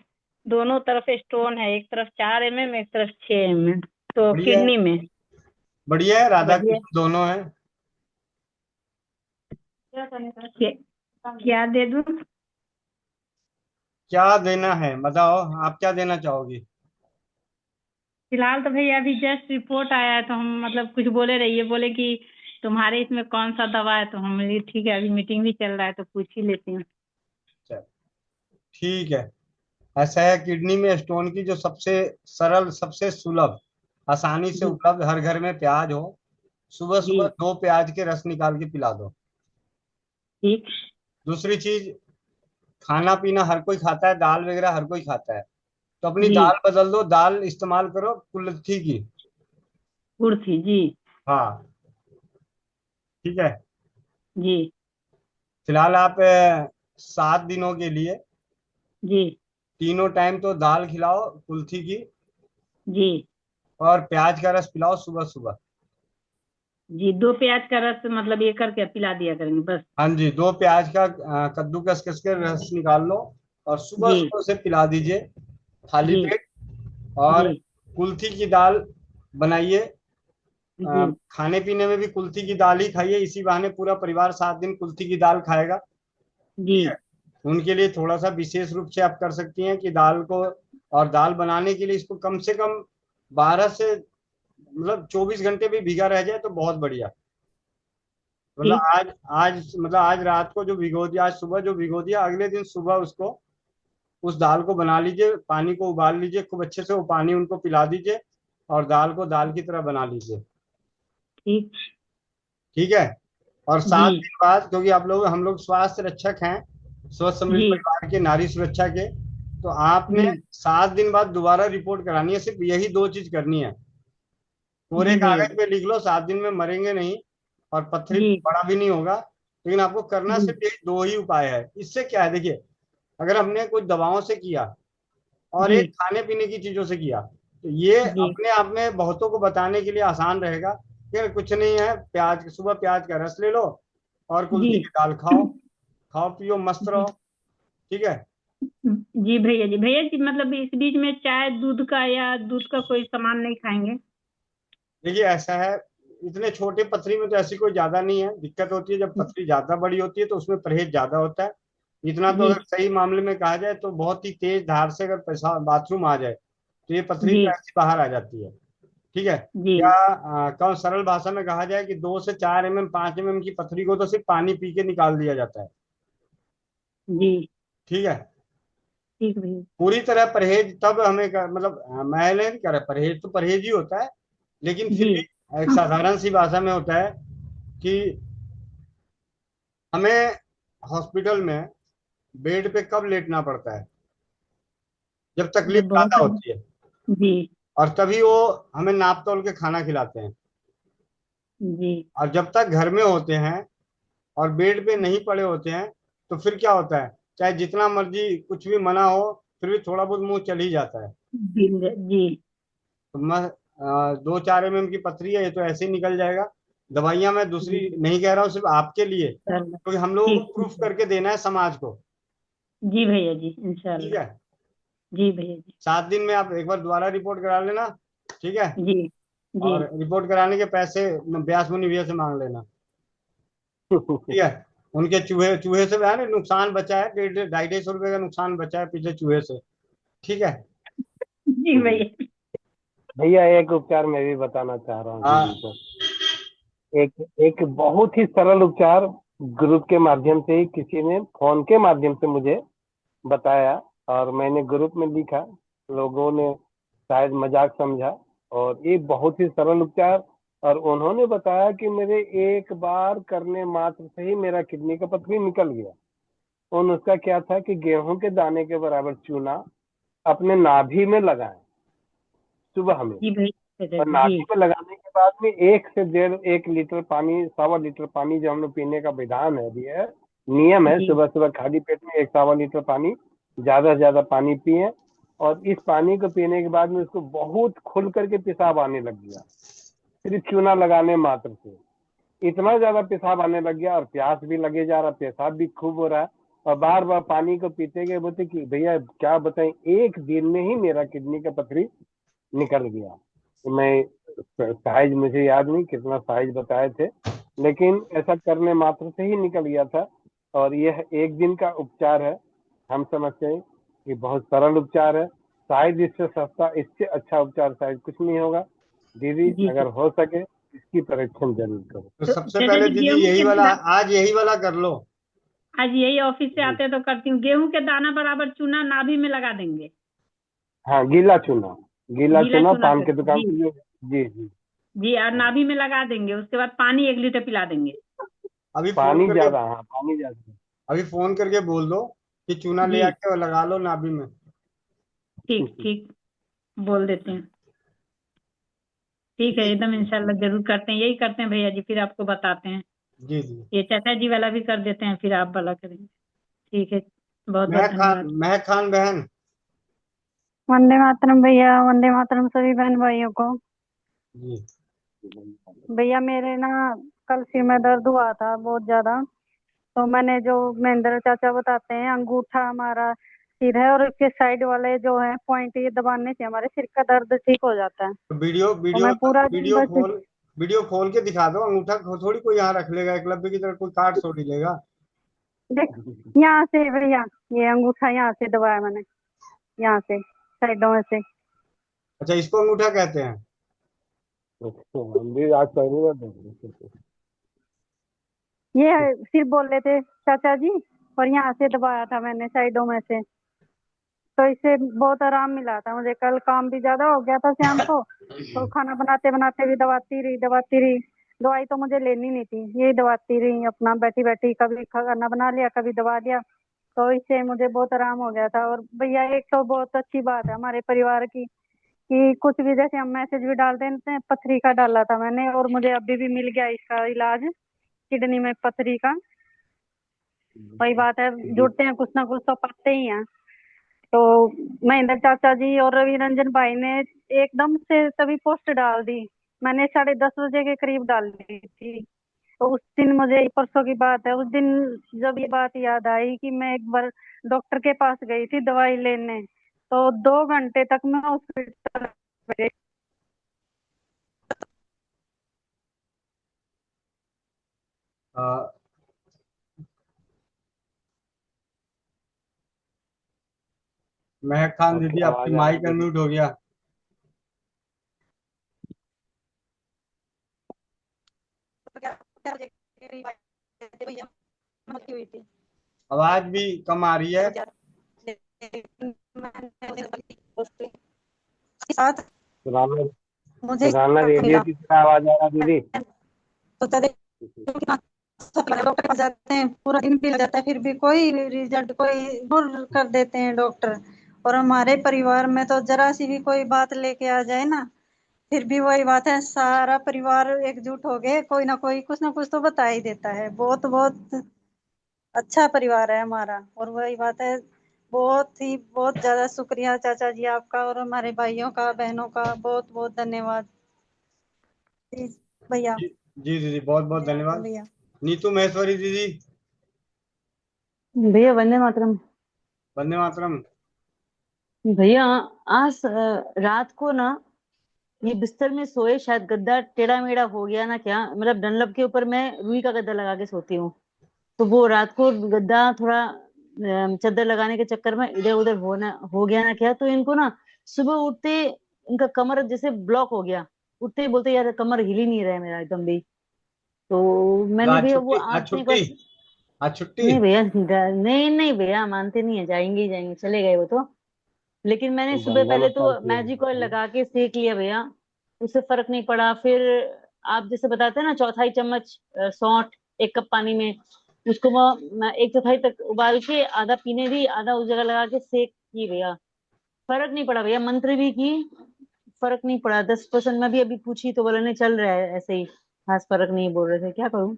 दोनों तरफ स्टोन है। एक तरफ 4 mm, एक तरफ 6 mm, तो बढ़िया है, किडनी में। बढ़िया है, राधा बढ़िया। कृष्ण दोनों है। क्या दे दूं? क्या देना है बताओ, आप क्या देना चाहोगी? फिलहाल तो भैया अभी जस्ट रिपोर्ट आया है, तो हम मतलब कुछ बोले रहिए, बोले कि तुम्हारे इसमें कौन सा दवा है, तो हम बोले ठीक है, अभी मीटिंग भी चल रहा है तो पूछ ही लेती हूँ। चल, ठीक है। ऐसा है, किडनी में स्टोन की जो सबसे सरल, सबसे सुलभ, आसानी से जी उपलब्ध हर घर में प्याज हो। सुबह जी। सुबह 2 प्याज के रस निकाल के पिला दो। ठीक। दूसरी चीज, खाना पीना हर कोई खाता है, दाल वगैरह हर कोई खाता है, तो अपनी जी। दाल बदल दो, दाल इस्तेमाल करो कुल्थी की। कुर्सी जी। हाँ, ठीक है। जी। फिलहाल आप 7 दिनों के लिए जी। तीनों टाइम तो दाल खिलाओ कुल्थी की, जी। और प्याज का रस पिलाओ सुबह सुबह। जी, 2 प्याज का रस मतलब ये करके पिला दिया करेंगे बस। हाँ जी, 2 प्याज का कद्दूकस करके रस निकाल लो, और सुबह जी। सुबह उसे पिला दीजिए खाली जी। पेट। जी। और कुल्थी की दाल बनाइए। जी। खाने पीने में भी कुल्थी की दाल ही खाइए, इसी बहाने पूरा परिवार 7 दिन कुल्थी की दाल खाएगा। जी। ठीक है। उनके लिए थोड़ा सा विशेष रूप से आप कर सकती हैं कि दाल को, और दाल बनाने के लिए इसको कम से कम 12 से मतलब 24 घंटे भी भीगा रह जाए तो बहुत बढ़िया। मतलब ठीक। आज आज मतलब आज रात को जो भिगो दिया, आज सुबह जो भिगो दिया, अगले दिन सुबह उसको, उस दाल को बना लीजिए, पानी को उबाल लीजिए खूब अच्छे से, वो पानी उनको पिला दीजिए, और दाल को दाल की तरह बना लीजिए। ठीक। ठीक है। और जी। 7 दिन बाद, क्योंकि आप लोग, हम लोग स्वास्थ्य रक्षक हैं, स्वस्थ समृद्ध जी। परिवार के, नारी सुरक्षा के, तो आपने जी। 7 दिन बाद दोबारा रिपोर्ट करानी है। सिर्फ यही 2 चीज करनी है। पूरे जी भैया। कागज पे लिख लो, 7 दिन में मरेंगे नहीं, और पथरी जी। बड़ा भी नहीं होगा। लेकिन आपको करना जी। सिर्फ यही 2 ही उपाय है। इससे क्या है देखिए, अगर हमने कुछ दवाओं से किया और जी एक खाने पीने की चीजों से किया, तो ये जी अपने आप में बहुतों को बताने के लिए आसान रहेगा कि कुछ नहीं है, प्याज सुबह प्याज का रस ले लो और जी कुल्थी की दाल खाओ, खाओ पियो मस्त रहो। जी ठीक है। जी भैया जी। भैया जी मतलब इस बीच में चाय दूध का या दूध का कोई सामान नहीं खाएंगे? देखिए ऐसा है, इतने छोटे पथरी में तो ऐसी कोई ज्यादा नहीं है, दिक्कत होती है जब पथरी ज्यादा बड़ी होती है तो उसमें परहेज ज्यादा होता है। इतना तो जी अगर सही मामले में कहा जाए तो बहुत ही तेज धार से अगर पेशाब बाथरूम आ जाए तो ये पथरी जी तो ऐसी बाहर आ जाती है। ठीक है। जी या कम सरल भाषा में कहा जाए कि 2 से 4 mm 5 mm की पथरी को तो सिर्फ पानी पी के निकाल दिया जाता है। जी ठीक है। ठीक भैया। पूरी तरह परहेज तब हमें मतलब मैं नहीं कर रहा, परहेज तो परहेज ही होता है, लेकिन फिर जी भी एक साधारण सी भाषा में होता है कि हमें हॉस्पिटल में बेड पे कब लेटना पड़ता है, जब तकलीफ जब बहुत ज्यादा होती है, जी और तभी वो हमें नाप तोल के खाना खिलाते हैं। जी और जब तक घर में होते हैं और बेड पे नहीं पड़े होते हैं तो फिर क्या होता है, चाहे जितना मर्जी कुछ भी मना हो फिर भी थोड़ा बहुत मुंह चल ही जाता है। जी 2-4 mm की पथरी है, ये तो ऐसे ही निकल जाएगा। दवाइयां मैं दूसरी जी नहीं कह रहा हूँ, सिर्फ आपके लिए, चलो क्योंकि हम लोगों को ठीक प्रूफ ठीक है। करके देना है समाज को। जी भैया जी ठीक इंशाल्लाह। है। जी भैया जी। 7 दिन में आप एक बार दोबारा रिपोर्ट करा लेना। ठीक है। जी जी और रिपोर्ट कराने के पैसे व्यास मुनि भैया से मांग लेना। ठीक है। उनके चूहे चूहे से है ना नुकसान बचा है, 150-250 रुपए का नुकसान बचा है पिछले चूहे से। ठीक है। जी भैया। भैया एक उपचार मैं भी बताना चाह रहा हूँ दीदी हाँ। को। एक एक बहुत ही सरल उपचार ग्रुप के माध्यम से ही किसी ने फोन के माध्यम से मुझे बताया, और मैंने ग्रुप में लिखा, लोगों ने शायद मजाक समझा, और ये बहुत ही सरल उपचार। और उन्होंने बताया कि मेरे एक बार करने मात्र से ही मेरा किडनी का पथरी निकल गया। और उसका क्या था कि गेहूं के दाने के बराबर चूना अपने नाभि में लगाएं सुबह में, जी भैया और जी। नाभि में लगाने के बाद में 1 से 1.5 लीटर पानी, 1.25 लीटर पानी जो हम लोग पीने का विधान है, अभी है नियम है, जी सुबह सुबह खाली पेट में 1 सवा लीटर पानी, ज्यादा से ज्यादा पानी पिए। और इस पानी को पीने के बाद में उसको बहुत खुल करके पेशाब आने लग गया, सिर्फ चूना लगाने मात्र से इतना ज्यादा पेशाब आने लग गया, और प्यास भी लगे जा रहा, पेशाब भी खूब हो रहा है, और बार बार पानी को पीते गए। बोलते कि भैया क्या बताएं, 1 दिन में ही मेरा किडनी का पथरी निकल गया। तो मैं साइज मुझे याद नहीं कितना साइज बताए थे, लेकिन ऐसा करने मात्र से ही निकल गया था। और यह 1 दिन का उपचार है। हम समझते हैं कि बहुत सरल उपचार है, शायद इससे सस्ता, इससे अच्छा उपचार शायद कुछ नहीं होगा। दीदी जी अगर हो सके इसकी परीक्षण जरूर करो। तो तो सबसे चाचा पहले जी दीदी गेहूं यही के वाला, आज यही वाला कर लो। आज यही ऑफिस से जी आते हैं तो करती हूँ। गेहूं के दाना बराबर चूना नाभि में लगा देंगे। हाँ, गीला चूना, गीला गीला चूना चूना पान कर की दुकान जी से जी जी। जी। और हाँ, नाभि में लगा देंगे, उसके बाद पानी 1 लीटर पिला देंगे। अभी फोन पानी करके, ज्यादा, हाँ पानी ज्यादा। अभी फोन करके बोल दो कि चूना ले जी आके और लगा लो नाभि में। ठीक ठीक बोल देते हैं। ठीक है एकदम इंशाल्लाह जरूर करते हैं, यही करते हैं भैया जी, फिर आपको बताते हैं। जी जी। ये चाचा जी वाला भी कर देते हैं, फिर आप वाला करेंगे। ठीक है बहुत बहुत महक खान, धन्यवाद। महक खान बहन। वंदे मातरम भैया, वंदे मातरम सभी बहन भाइयों को। जी। भैया मेरे ना कल सिर में दर्द हुआ था बहुत ज्यादा, तो मैंने जो महेंद्र चाचा बताते हैं, अंगूठा हमारा सिर है और इसके साइड वाले जो है पॉइंट, ये दबाने से हमारे सिर का दर्द ठीक हो जाता है। तो वीडियो तो वीडियो मैं पूरा दिन वीडियो बस खोल, वीडियो खोल के दिखा दो। अंगूठा थोड़ी कोई यहाँ रख लेगा, एकलव्य की तरह कोई काट थोड़ी लेगा। देख, यहाँ से भैया, ये अंगूठा यहाँ से दबाया मैंने, यहाँ से साइडों में से। अच्छा, इसको अंगूठा कहते हैं। हम भी आज पहली बार देख रहे थे। ये सिर बोल रहे थे चाचा जी, और यहाँ से दबाया था मैंने साइडों में से, तो इससे बहुत आराम मिला था मुझे। कल काम भी ज्यादा हो गया था शाम को, तो खाना बनाते बनाते भी दबाती रही। दवाई तो मुझे लेनी नहीं थी, यही दबाती रही अपना बैठी बैठी, कभी खाना बना लिया कभी दबा लिया, तो इससे मुझे बहुत आराम हो गया था। और भैया एक तो बहुत अच्छी बात है हमारे परिवार की, कि कुछ भी जैसे हम मैसेज भी डाल देते हैं, पथरी का डाला था मैंने और मुझे अभी भी मिल गया इसका इलाज, किडनी में पथरी का। वही बात है, जुड़ते हैं कुछ ना कुछ तो पाते ही हैं। तो महेंद्र चाचा जी और रवि रंजन भाई ने एकदम से तभी पोस्ट डाल दी। मैंने 10:30 बजे के करीब डाल दी थी। तो उस दिन मुझे, परसों की बात है, उस दिन जब ये बात याद आई कि मैं एक बार डॉक्टर के पास गई थी दवाई लेने, तो 2 घंटे तक मैं हॉस्पिटल में। अ, महक खान आपकी दीदी, आपकी आवाज आ माइक रही है। अनम्यूट हो गया। आवाज भी कम आ रही है। साथ पुराना मुझे पुराना रेडियो मिला की तरह आवाज आ रहा दीदी। तो कितना डॉक्टर के पास जाते हैं, पूरा दिन भी लग जाता है, फिर भी कोई रिजल्ट, कोई इग्नोर कर देते हैं डॉक्टर। और हमारे परिवार में तो जरा सी भी कोई बात लेके आ जाए ना, फिर भी वही बात है, सारा परिवार एकजुट हो गए, कोई ना कोई कुछ ना कुछ तो बता ही देता है। बहुत बहुत अच्छा परिवार है हमारा। और वही बात है, बहुत ज्यादा शुक्रिया चाचा जी आपका, और हमारे भाइयों का, बहनों का बहुत बहुत धन्यवाद जी भैया। जी जी दीदी, बहुत बहुत वंदे मातरम धन्यवाद। भैया। नीतू महेश्वरी दीदी, भैया वंदे मातरम। वंदे मातरम। भैया आज रात को ना, ये बिस्तर में सोए, शायद गद्दा टेढ़ा मेढ़ा हो गया ना क्या, मतलब डनलप के ऊपर मैं रुई का गद्दा लगा के सोती हूँ। तो वो रात को गद्दा थोड़ा चादर लगाने के चक्कर में इधर उधर हो गया ना क्या, तो इनको ना सुबह उठते इनका कमर जैसे ब्लॉक हो गया। उठते ही बोलते यार कमर हिल ही नहीं रहा है मेरा एकदम भी। तो तो मैंने आज भैया वो छुट्टी, आज आपसे एक छुट्टी, बार। आज छुट्टी। नहीं भैया, नहीं नहीं भैया, मानते नहीं है, जाएंगे ही जाएंगे, चले गए वो तो। लेकिन मैंने तो सुबह गंगा पहले में तो पड़ती है। मैजिक ऑयल लगा के सेक लिया भैया, उससे फर्क नहीं पड़ा। फिर आप जैसे बताते हैं ना, चौथाई चम्मच सौंठ 1 कप पानी में, उसको मैं 1/4 तक उबाल के आधा पीने दी, आधा उस जगह लगा के सेक की भैया। फर्क नहीं पड़ा भैया, मंत्र भी की, फर्क नहीं पड़ा। 10% में भी अभी पूछी तो बोले नहीं, चल रहा है ऐसे ही, खास फर्क नहीं, बोल रहे थे, क्या करूं।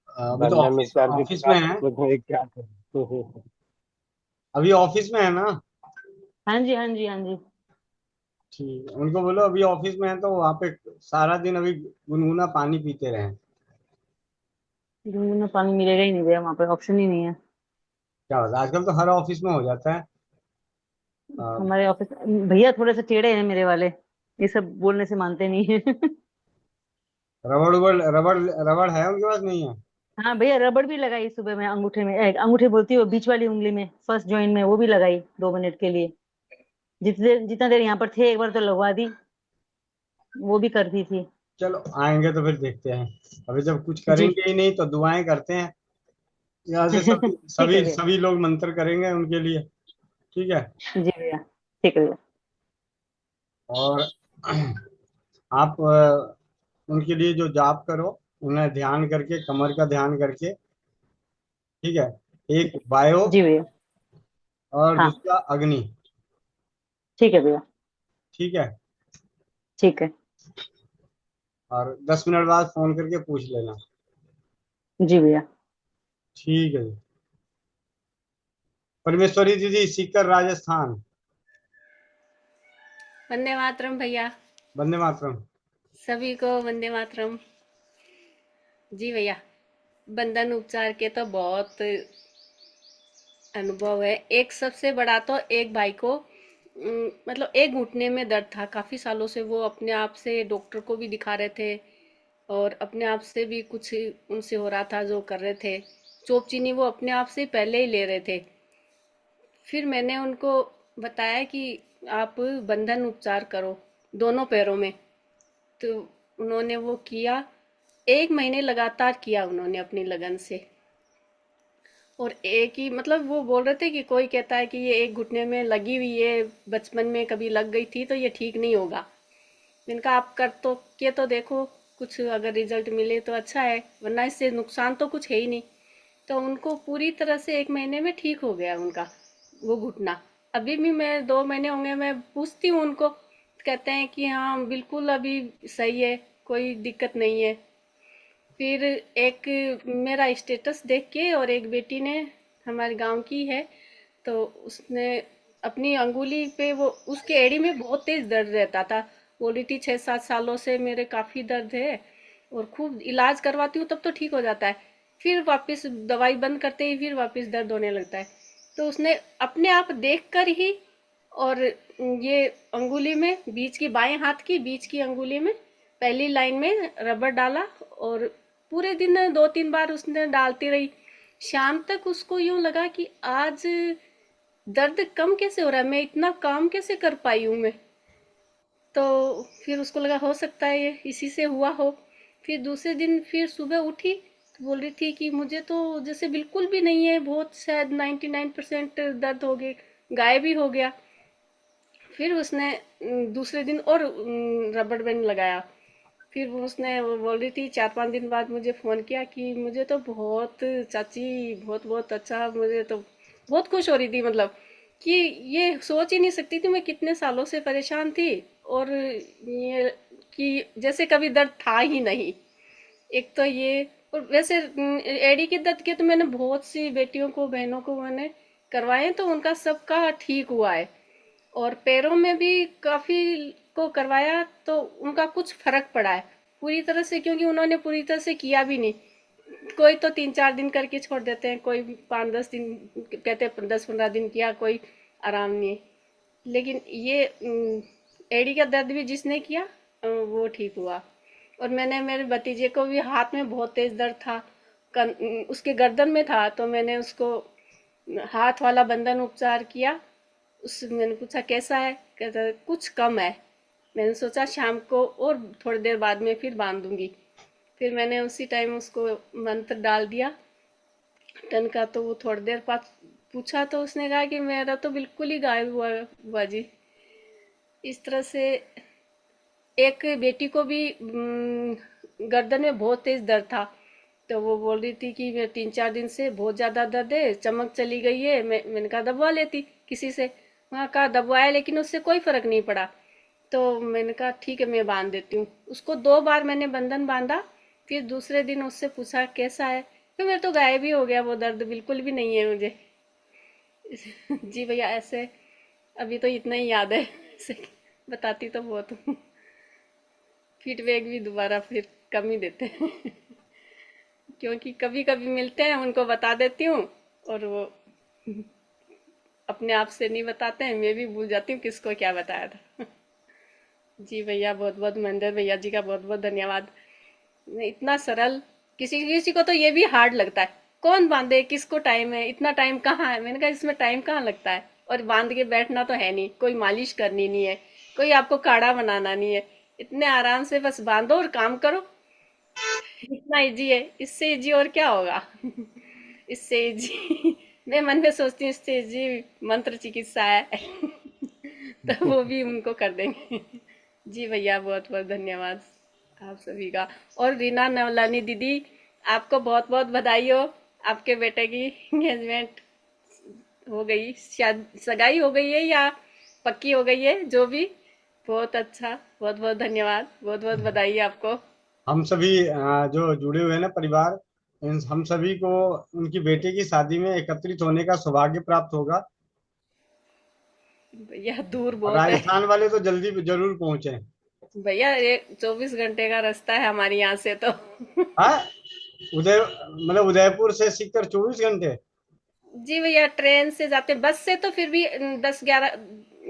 अभी तो बंधन ऑफिस उपचार की ऑफिस में तरह है। मुझे क्या करूं। अभी ऑफिस में है ना। हाँ जी, हाँ जी, हाँ जी। ठीक है, उनको बोलो अभी ऑफिस में है तो वहां पे सारा दिन अभी गुनगुना पानी पीते रहे। गुनगुना पानी मिलेगा ही नहीं भैया, वहां पे ऑप्शन ही नहीं है। क्या होता है, आजकल तो हर ऑफिस में हो जाता है। अ, हमारे ऑफिस भैया थोड़े से टेढ़े हैं मेरे वाले, ये सब बोलने से मानते नहीं है। रबड़ उबड़ रबड़ रबड़ है उनके पास, नहीं है? हाँ भैया, रबड़ भी लगाई सुबह में अंगूठे में, अंगूठे बोलती हूँ, बीच वाली उंगली में, फर्स्ट जॉइंट में, वो भी लगाई 2 मिनट के लिए। जितना देर यहाँ पर थे एक बार तो लगवा दी, वो भी कर दी थी। चलो आएंगे तो फिर देखते हैं। अभी जब कुछ जी। करेंगे ही नहीं तो दुआएं करते हैं। यहाँ से सभी ठीक है सभी भैया। सभी लोग मंत्र करेंगे उनके लिए। ठीक है। जी भैया, ठीक है भैया। और आप उनके लिए जो जाप करो, उन्हें ध्यान करके, कमर का ध्यान करके। ठीक है। एक वायु जी भैया। और हाँ, दूसरा अग्नि। ठीक है भैया। ठीक है। ठीक है। और 10 मिनट बाद फोन करके पूछ लेना। जी भैया। ठीक है जी। परमेश्वरी दीदी, सीकर राजस्थान। वंदे मातरम भैया। वंदे मातरम। सभी को वंदे मातरम। जी भैया, बंधन उपचार के तो बहुत अनुभव है। एक सबसे बड़ा तो, एक भाई को मतलब एक घुटने में दर्द था काफी सालों से, वो अपने आप से डॉक्टर को भी दिखा रहे थे और अपने आप से भी कुछ उनसे हो रहा था जो कर रहे थे। चोप चीनी वो अपने आप से पहले ही ले रहे थे। फिर मैंने उनको बताया कि आप बंधन उपचार करो दोनों पैरों में। तो उन्होंने वो किया, 1 महीने लगातार किया उन्होंने अपनी लगन से। और एक ही मतलब वो बोल रहे थे कि कोई कहता है कि ये एक घुटने में लगी हुई है, बचपन में कभी लग गई थी तो ये ठीक नहीं होगा। मैंने कहा आप कर तो के तो देखो, कुछ अगर रिजल्ट मिले तो अच्छा है, वरना इससे नुकसान तो कुछ है ही नहीं। तो उनको पूरी तरह से 1 महीने में ठीक हो गया उनका वो घुटना। अभी भी मैं 2 महीने होंगे, मैं पूछती हूँ उनको, कहते हैं कि हाँ बिल्कुल अभी सही है, कोई दिक्कत नहीं है। फिर एक मेरा स्टेटस देख के और एक बेटी ने, हमारे गांव की है, तो उसने अपनी अंगुली पे, वो उसके एड़ी में बहुत तेज दर्द रहता था, बोली थी 6-7 सालों से मेरे काफी दर्द है और खूब इलाज करवाती हूँ तब तो ठीक हो जाता है, फिर वापस दवाई बंद करते ही फिर वापस दर्द होने लगता है। तो उसने अपने आप देख कर ही, और ये अंगुली में बीच की, बाएं हाथ की बीच की अंगुली में पहली लाइन में रबर डाला, और पूरे दिन 2-3 बार उसने डालती रही। शाम तक उसको यूं लगा कि आज दर्द कम कैसे हो रहा है, मैं इतना काम कैसे कर पाई हूँ मैं। तो फिर उसको लगा हो सकता है ये इसी से हुआ हो। फिर दूसरे दिन फिर सुबह उठी तो बोल रही थी कि मुझे तो जैसे बिल्कुल भी नहीं है, बहुत शायद 99% दर्द हो गए, गायब ही हो गया। फिर उसने दूसरे दिन और रबड़ बैंड लगाया। फिर उसने, वो बोल रही थी 4-5 दिन बाद मुझे फ़ोन किया कि मुझे तो बहुत, चाची बहुत बहुत अच्छा, मुझे तो बहुत खुश हो रही थी, मतलब कि ये सोच ही नहीं सकती थी मैं कितने सालों से परेशान थी, और ये कि जैसे कभी दर्द था ही नहीं। एक तो ये, और वैसे एड़ी के दर्द के तो मैंने बहुत सी बेटियों को, बहनों को मैंने करवाए, तो उनका सबका ठीक हुआ है। और पैरों में भी काफी को करवाया तो उनका कुछ फर्क पड़ा है पूरी तरह से, क्योंकि उन्होंने पूरी तरह से किया भी नहीं। कोई तो 3-4 दिन करके छोड़ देते हैं, कोई 5-10 दिन कहते हैं, 10-15 दिन किया, कोई आराम नहीं है। लेकिन ये एड़ी का दर्द भी जिसने किया वो ठीक हुआ। और मैंने मेरे भतीजे को भी, हाथ में बहुत तेज दर्द था, उसके गर्दन में था, तो मैंने उसको हाथ वाला बंधन उपचार किया। उस मैंने पूछा कैसा है, कहता है कुछ कम है। मैंने सोचा शाम को और थोड़ी देर बाद में फिर बांध दूंगी। फिर मैंने उसी टाइम उसको मंत्र डाल दिया टन का, तो वो थोड़ी देर बाद पूछा तो उसने कहा कि मेरा तो बिल्कुल ही गायब हुआ हुआ जी। इस तरह से एक बेटी को भी गर्दन में बहुत तेज दर्द था, तो वो बोल रही थी कि मैं 3-4 दिन से बहुत ज़्यादा दर्द है, चमक चली गई है। मैंने कहा दबवा लेती किसी से, वहाँ कहा दबवाया, लेकिन उससे कोई फर्क नहीं पड़ा। तो मैंने कहा ठीक है मैं बांध देती हूँ। उसको 2 बार मैंने बंधन बांधा। फिर दूसरे दिन उससे पूछा कैसा है, फिर मेरे तो गायब ही हो गया, वो दर्द बिल्कुल भी नहीं है मुझे। जी भैया, ऐसे अभी तो इतना ही याद है, ऐसे बताती तो बहुत हूँ। फीडबैक भी दोबारा फिर कम ही देते हैं, क्योंकि कभी कभी मिलते हैं उनको बता देती हूँ, और वो अपने आप से नहीं बताते हैं, मैं भी भूल जाती हूँ किसको क्या बताया था। जी भैया, बहुत बहुत महेंद्र भैया जी का बहुत बहुत धन्यवाद। इतना सरल, किसी किसी को तो ये भी हार्ड लगता है, कौन बांधे, किसको टाइम है, इतना टाइम कहाँ है। मैंने कहा इसमें टाइम कहाँ लगता है, और बांध के बैठना तो है नहीं, कोई मालिश करनी नहीं है, कोई आपको काढ़ा बनाना नहीं है, इतने आराम से बस बांधो और काम करो। इतना इजी है, इससे इजी और क्या होगा। इससे इजी मैं मन में सोचती हूँ, इससे इजी मंत्र चिकित्सा है। तो वो भी उनको कर देंगे। जी भैया, बहुत बहुत धन्यवाद आप सभी का। और रीना नवलानी दीदी, आपको बहुत बहुत बधाई हो, आपके बेटे की एंगेजमेंट हो गई, शायद सगाई हो गई है या पक्की हो गई है, जो भी, बहुत अच्छा, बहुत बहुत धन्यवाद, बहुत बहुत बधाई आपको। हम सभी जो जुड़े हुए हैं ना परिवार, हम सभी को उनकी बेटी की शादी में एकत्रित होने का सौभाग्य प्राप्त होगा। भैया दूर और बहुत है राजस्थान वाले तो जल्दी जरूर पहुंचे। भैया, ये 24 घंटे का रास्ता है हमारे यहाँ से तो। हाँ, मतलब उदयपुर से सीकर 24 घंटे। जी भैया, ट्रेन से जाते, बस से तो फिर भी 10-11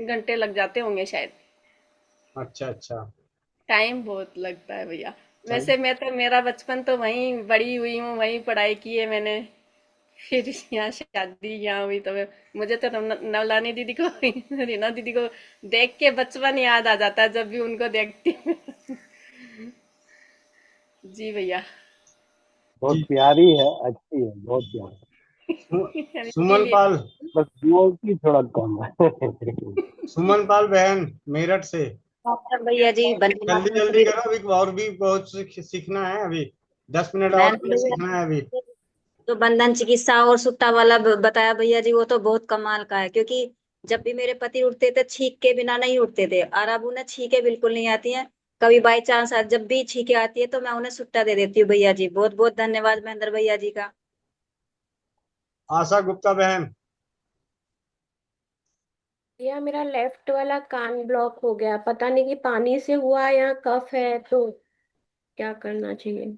घंटे लग जाते होंगे शायद। अच्छा अच्छा। टाइम बहुत लगता है भैया। चलिए, वैसे मैं तो, मेरा बचपन तो वहीं बड़ी हुई हूँ, वहीं पढ़ाई की है मैंने, फिर यहाँ शादी यहाँ हुई, तो मुझे तो नवलानी दीदी को, रीना दीदी को देख के बचपन याद आ जाता है जब भी उनको देखती हूँ। जी भैया। बहुत जी। प्यारी है, अच्छी है, बहुत प्यारी। सुमन इसीलिए पाल, बस वो की थोड़ा कम है। सुमन पाल बहन मेरठ से, नमस्कार भैया जी, वंदे जल्दी मातरम जल्दी सभी। करो, अभी और भी बहुत सीखना है। अभी 10 मिनट और मैंने हमें भैया सीखना है अभी। जो बंधन चिकित्सा और सुट्टा वाला बताया भैया जी, वो तो बहुत कमाल का है, क्योंकि जब भी मेरे पति उठते थे छींक के बिना नहीं उठते थे, और अब उन्हें छींके बिल्कुल नहीं आती हैं। कभी बाई चांस जब भी छींके आती है तो मैं उन्हें सुट्टा दे देती हूँ भैया जी। बहुत बहुत धन्यवाद महेंद्र भैया जी का। आशा गुप्ता बहन। भैया मेरा लेफ्ट वाला कान ब्लॉक हो गया, पता नहीं कि पानी से हुआ या कफ है, तो क्या करना चाहिए?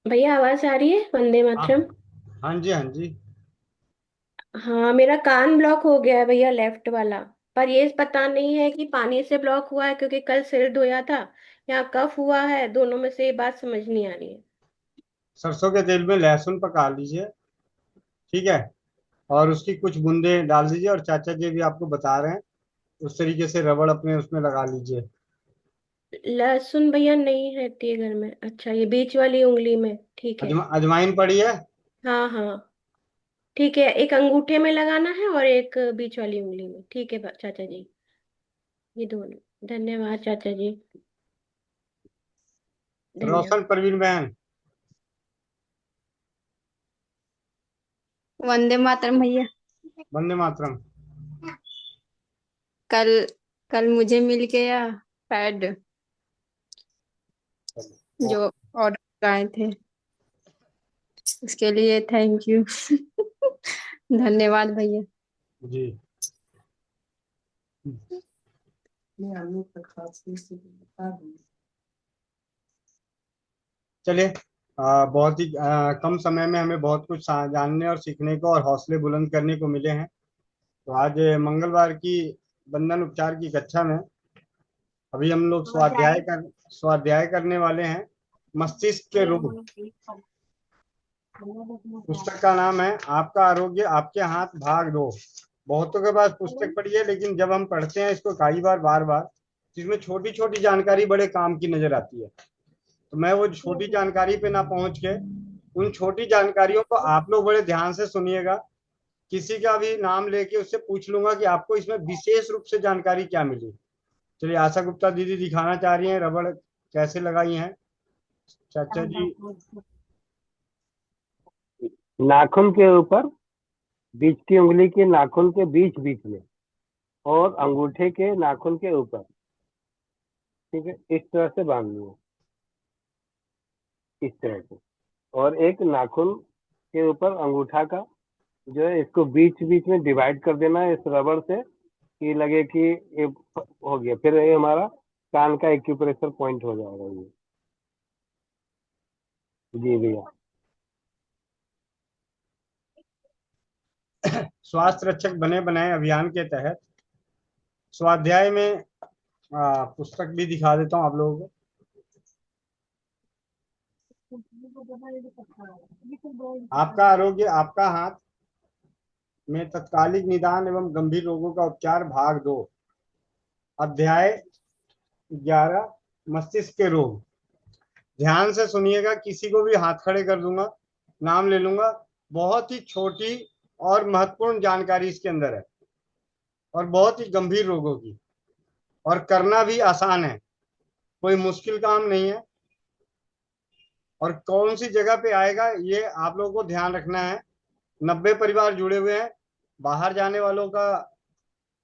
भैया आवाज आ रही है? वंदे हाँ मातरम। हाँ जी, हाँ जी। हाँ मेरा कान ब्लॉक हो गया है भैया, लेफ्ट वाला। पर ये पता नहीं है कि पानी से ब्लॉक हुआ है क्योंकि कल सिर धोया था, या कफ हुआ है, दोनों में से ये बात समझ नहीं आ रही है। सरसों के तेल में लहसुन पका लीजिए, ठीक है, और उसकी कुछ बूंदे डाल दीजिए, और चाचा जी भी आपको बता रहे हैं उस तरीके से रबड़ अपने उसमें लगा लीजिए। लहसुन भैया नहीं रहती है घर में। अच्छा, ये बीच वाली उंगली में, ठीक है। अजवाइन पड़ी है? हाँ हाँ ठीक है, एक अंगूठे में लगाना है और एक बीच वाली उंगली में, ठीक है चाचा जी। ये दोनों। धन्यवाद चाचा जी। धन्यवाद। रोशन परवीन बहन। वंदे मातरम भैया। वंदे मातरम। कल कल मुझे मिल गया पैड जो ऑर्डर कराए थे, उसके लिए थैंक यू। धन्यवाद भैया जी। चलिए, बहुत ही कम समय में हमें बहुत कुछ जानने और सीखने को और हौसले बुलंद करने को मिले हैं। तो आज मंगलवार की बंधन उपचार की कक्षा में अभी हम लोग स्वाध्याय करने वाले हैं, मस्तिष्क के रोग। पुस्तक का नाम है आपका आरोग्य आपके हाथ भाग 2। बहुतों के पास पुस्तक पढ़ी है, लेकिन जब हम पढ़ते हैं इसको कई बार बार बार, तो इसमें छोटी छोटी जानकारी बड़े काम की नजर आती है। तो मैं वो छोटी जानकारी पे ना पहुंच के उन छोटी जानकारियों को आप लोग बड़े ध्यान से सुनिएगा। किसी का भी नाम लेके उससे पूछ लूंगा कि आपको इसमें विशेष रूप से जानकारी क्या मिली। चलिए, आशा गुप्ता दीदी दिखाना चाह रही हैं रबड़ कैसे लगाई हैं। चाचा जी। नाखून के ऊपर, बीच की उंगली के नाखून के बीच बीच में, और अंगूठे के नाखून के ऊपर, ठीक है, इस तरह से बांध लिया, इस तरह से। और एक नाखून के ऊपर अंगूठा का जो है, इसको बीच बीच में डिवाइड कर देना है इस रबड़ से, कि लगे कि ये हो गया। फिर ये हमारा कान का एक्यूप्रेशर पॉइंट हो जाएगा ये। जी भैया। स्वास्थ्य रक्षक बने बनाए अभियान के तहत स्वाध्याय में पुस्तक भी दिखा देता हूँ आप लोगों को। आपका आरोग्य आपका हाथ में तत्कालिक निदान एवं गंभीर रोगों का उपचार भाग 2, अध्याय 11, मस्तिष्क के रोग। ध्यान से सुनिएगा, किसी को भी हाथ खड़े कर दूंगा, नाम ले लूंगा। बहुत ही छोटी और महत्वपूर्ण जानकारी इसके अंदर है, और बहुत ही गंभीर रोगों की, और करना भी आसान है, कोई मुश्किल काम नहीं है। और कौन सी जगह पे आएगा ये आप लोगों को ध्यान रखना है। 90 परिवार जुड़े हुए हैं। बाहर जाने वालों का,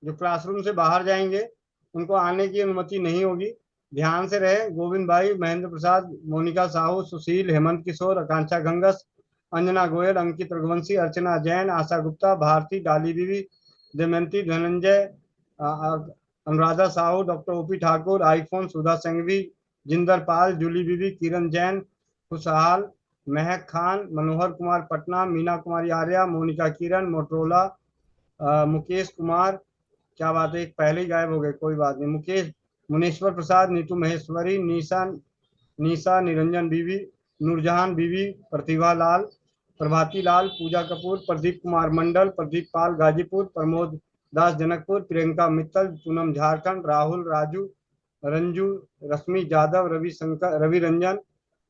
जो क्लासरूम से बाहर जाएंगे, उनको आने की अनुमति नहीं होगी। ध्यान से रहे। गोविंद भाई, महेंद्र प्रसाद, मोनिका साहू, सुशील, हेमंत किशोर, आकांक्षा गंगस, अंजना गोयल, अंकित रघुवंशी, अर्चना जैन, आशा Gupta, Bharti, Dali Bibi, Damayanti, Dhananjay, Anuradha Sahu, doctor OP Thakur, iPhone, Sudha Sanghvi, Jinder Pal, Julie Bibi, Kiran Jain, Khushhal, Mahak Khan, Manohar Kumar Patna, Meena Kumari Arya, Monica Kiran, Motorola, Mukesh Kumar, क्या बात है, एक पहले ही गायब हो गए, कोई बात नहीं। मुकेश, मुनेश्वर प्रसाद, नीतू महेश्वरी, निशा निरंजन बीवी, नूरजहान बीवी, प्रतिभा लाल, प्रभाती लाल, पूजा कपूर, प्रदीप कुमार मंडल, प्रदीप पाल गाजीपुर, प्रमोद दास जनकपुर, प्रियंका मित्तल, पूनम झारखंड, राहुल राजू, रंजू, रश्मि यादव, रवि शंकर, रवि रंजन,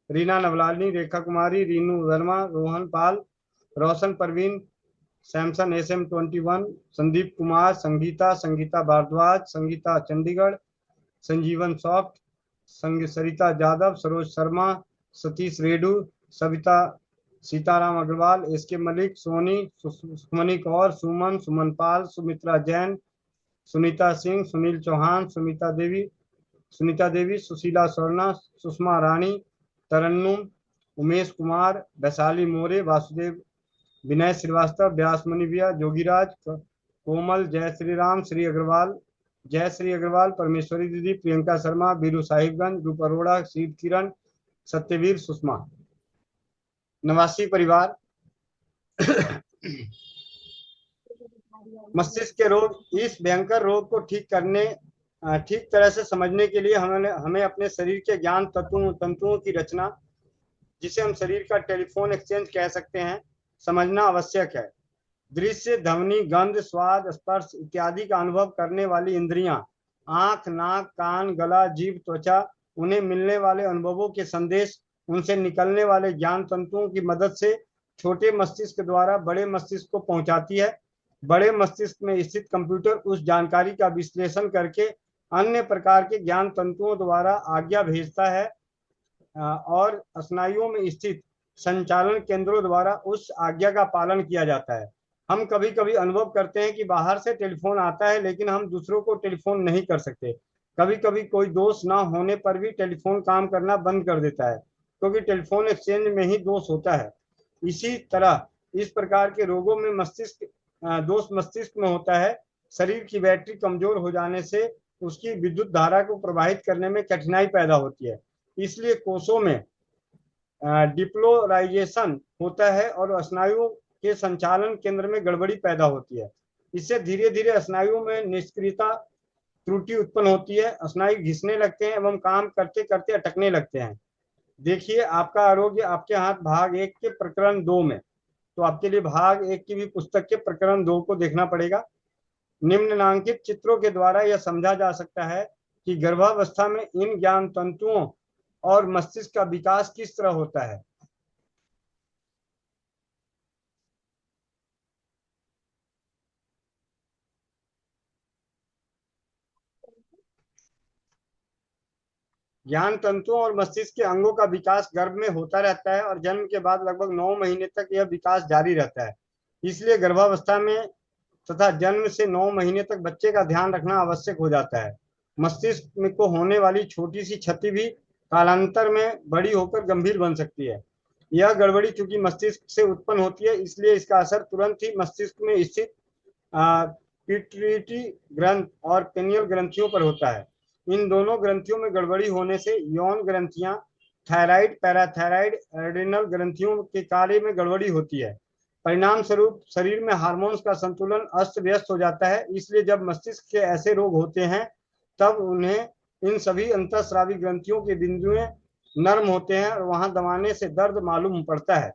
रीना नवलानी, रेखा कुमारी, रीनू वर्मा, रोहन पाल, रोशन परवीन, सैमसन SM21, संदीप कुमार, संगीता भारद्वाज, संगीता चंडीगढ़, संजीवन सॉफ्ट, सरिता यादव, सरोज शर्मा, सतीश रेडू, सविता सीताराम अग्रवाल, एसके मलिक, सोनी, सुमनी कौर, सुमन, सुमन पाल, सुमित्रा जैन, सुनीता सिंह, सुनील चौहान, सुनीता देवी, सुशीला स्वर्णा, सुषमा रानी, तरन्नुम, उमेश कुमार, वैशाली मोरे, वासुदेव, विनय श्रीवास्तव, व्यास मुनिविया, जोगीराज, कोमल, जय श्री राम, जय श्री अग्रवाल, परमेश्वरी दीदी, प्रियंका शर्मा, बीरू साहिबगंज, रूप अरोड़ा, शीत किरण, सत्यवीर, सुषमा। नवासी परिवार। मस्तिष्क के रोग, इस भयंकर रोग को ठीक तरह से समझने के लिए हमें अपने शरीर के ज्ञान तंतुओं की रचना, जिसे हम शरीर का टेलीफोन एक्सचेंज कह सकते हैं, समझना आवश्यक है। दृश्य, ध्वनि, गंध, स्वाद, स्पर्श इत्यादि का अनुभव करने वाली इंद्रियां, आंख, नाक, कान, गला, जीभ, त्वचा, उन्हें मिलने वाले अनुभवों के संदेश उनसे निकलने वाले ज्ञान तंतुओं की मदद से छोटे मस्तिष्क द्वारा बड़े मस्तिष्क को पहुंचाती है। बड़े मस्तिष्क में स्थित कंप्यूटर उस जानकारी का विश्लेषण करके अन्य प्रकार के ज्ञान तंतुओं द्वारा आज्ञा भेजता है और स्नायुओं में स्थित संचालन केंद्रों द्वारा उस आज्ञा का पालन किया जाता है। हम कभी कभी अनुभव करते हैं कि बाहर से टेलीफोन आता है, लेकिन हम दूसरों को टेलीफोन नहीं कर सकते। कभी कभी कोई दोष ना होने पर भी टेलीफोन काम करना बंद कर देता है, क्योंकि टेलीफोन एक्सचेंज में ही दोष होता है। इसी तरह इस प्रकार के रोगों में दोष मस्तिष्क में होता है। शरीर की बैटरी कमजोर हो जाने से उसकी विद्युत धारा को प्रवाहित करने में कठिनाई पैदा होती है, इसलिए कोषों में डिपोलराइजेशन होता है और स्नायुओं के संचालन केंद्र में गड़बड़ी पैदा होती है। इससे धीरे धीरे स्नायुओं में निष्क्रियता त्रुटि उत्पन्न होती है, स्नायु घिसने लगते हैं एवं काम करते करते अटकने लगते हैं। देखिए, आपका आरोग्य आपके हाथ भाग 1 के प्रकरण 2 में, तो आपके लिए भाग 1 की भी पुस्तक के प्रकरण 2 को देखना पड़ेगा। निम्नलिखित चित्रों के द्वारा यह समझा जा सकता है कि गर्भावस्था में इन ज्ञान तंतुओं और मस्तिष्क का विकास किस तरह होता है। ज्ञान तंतुओं और मस्तिष्क के अंगों का विकास गर्भ में होता रहता है और जन्म के बाद लगभग 9 महीने तक यह विकास जारी रहता है। इसलिए गर्भावस्था में तथा जन्म से 9 महीने तक बच्चे का ध्यान रखना आवश्यक हो जाता है। मस्तिष्क में को होने वाली छोटी सी क्षति भी कालांतर में बड़ी होकर गंभीर बन सकती है। यह गड़बड़ी चूंकि मस्तिष्क से उत्पन्न होती है, इसलिए इसका असर तुरंत ही मस्तिष्क में स्थित पिट्यूटरी ग्रंथ और पेनियल ग्रंथियों पर होता है। इन दोनों ग्रंथियों में गड़बड़ी होने से यौन ग्रंथियां, थायराइड, पैराथायराइड, एड्रिनल ग्रंथियों के कार्य में गड़बड़ी होती है। परिणाम स्वरूप शरीर में हार्मोन्स का संतुलन अस्त व्यस्त हो जाता है। इसलिए जब मस्तिष्क के ऐसे रोग होते हैं तब उन्हें इन सभी अंतःस्रावी ग्रंथियों के बिंदुएं नर्म होते हैं और वहां दबाने से दर्द मालूम पड़ता है।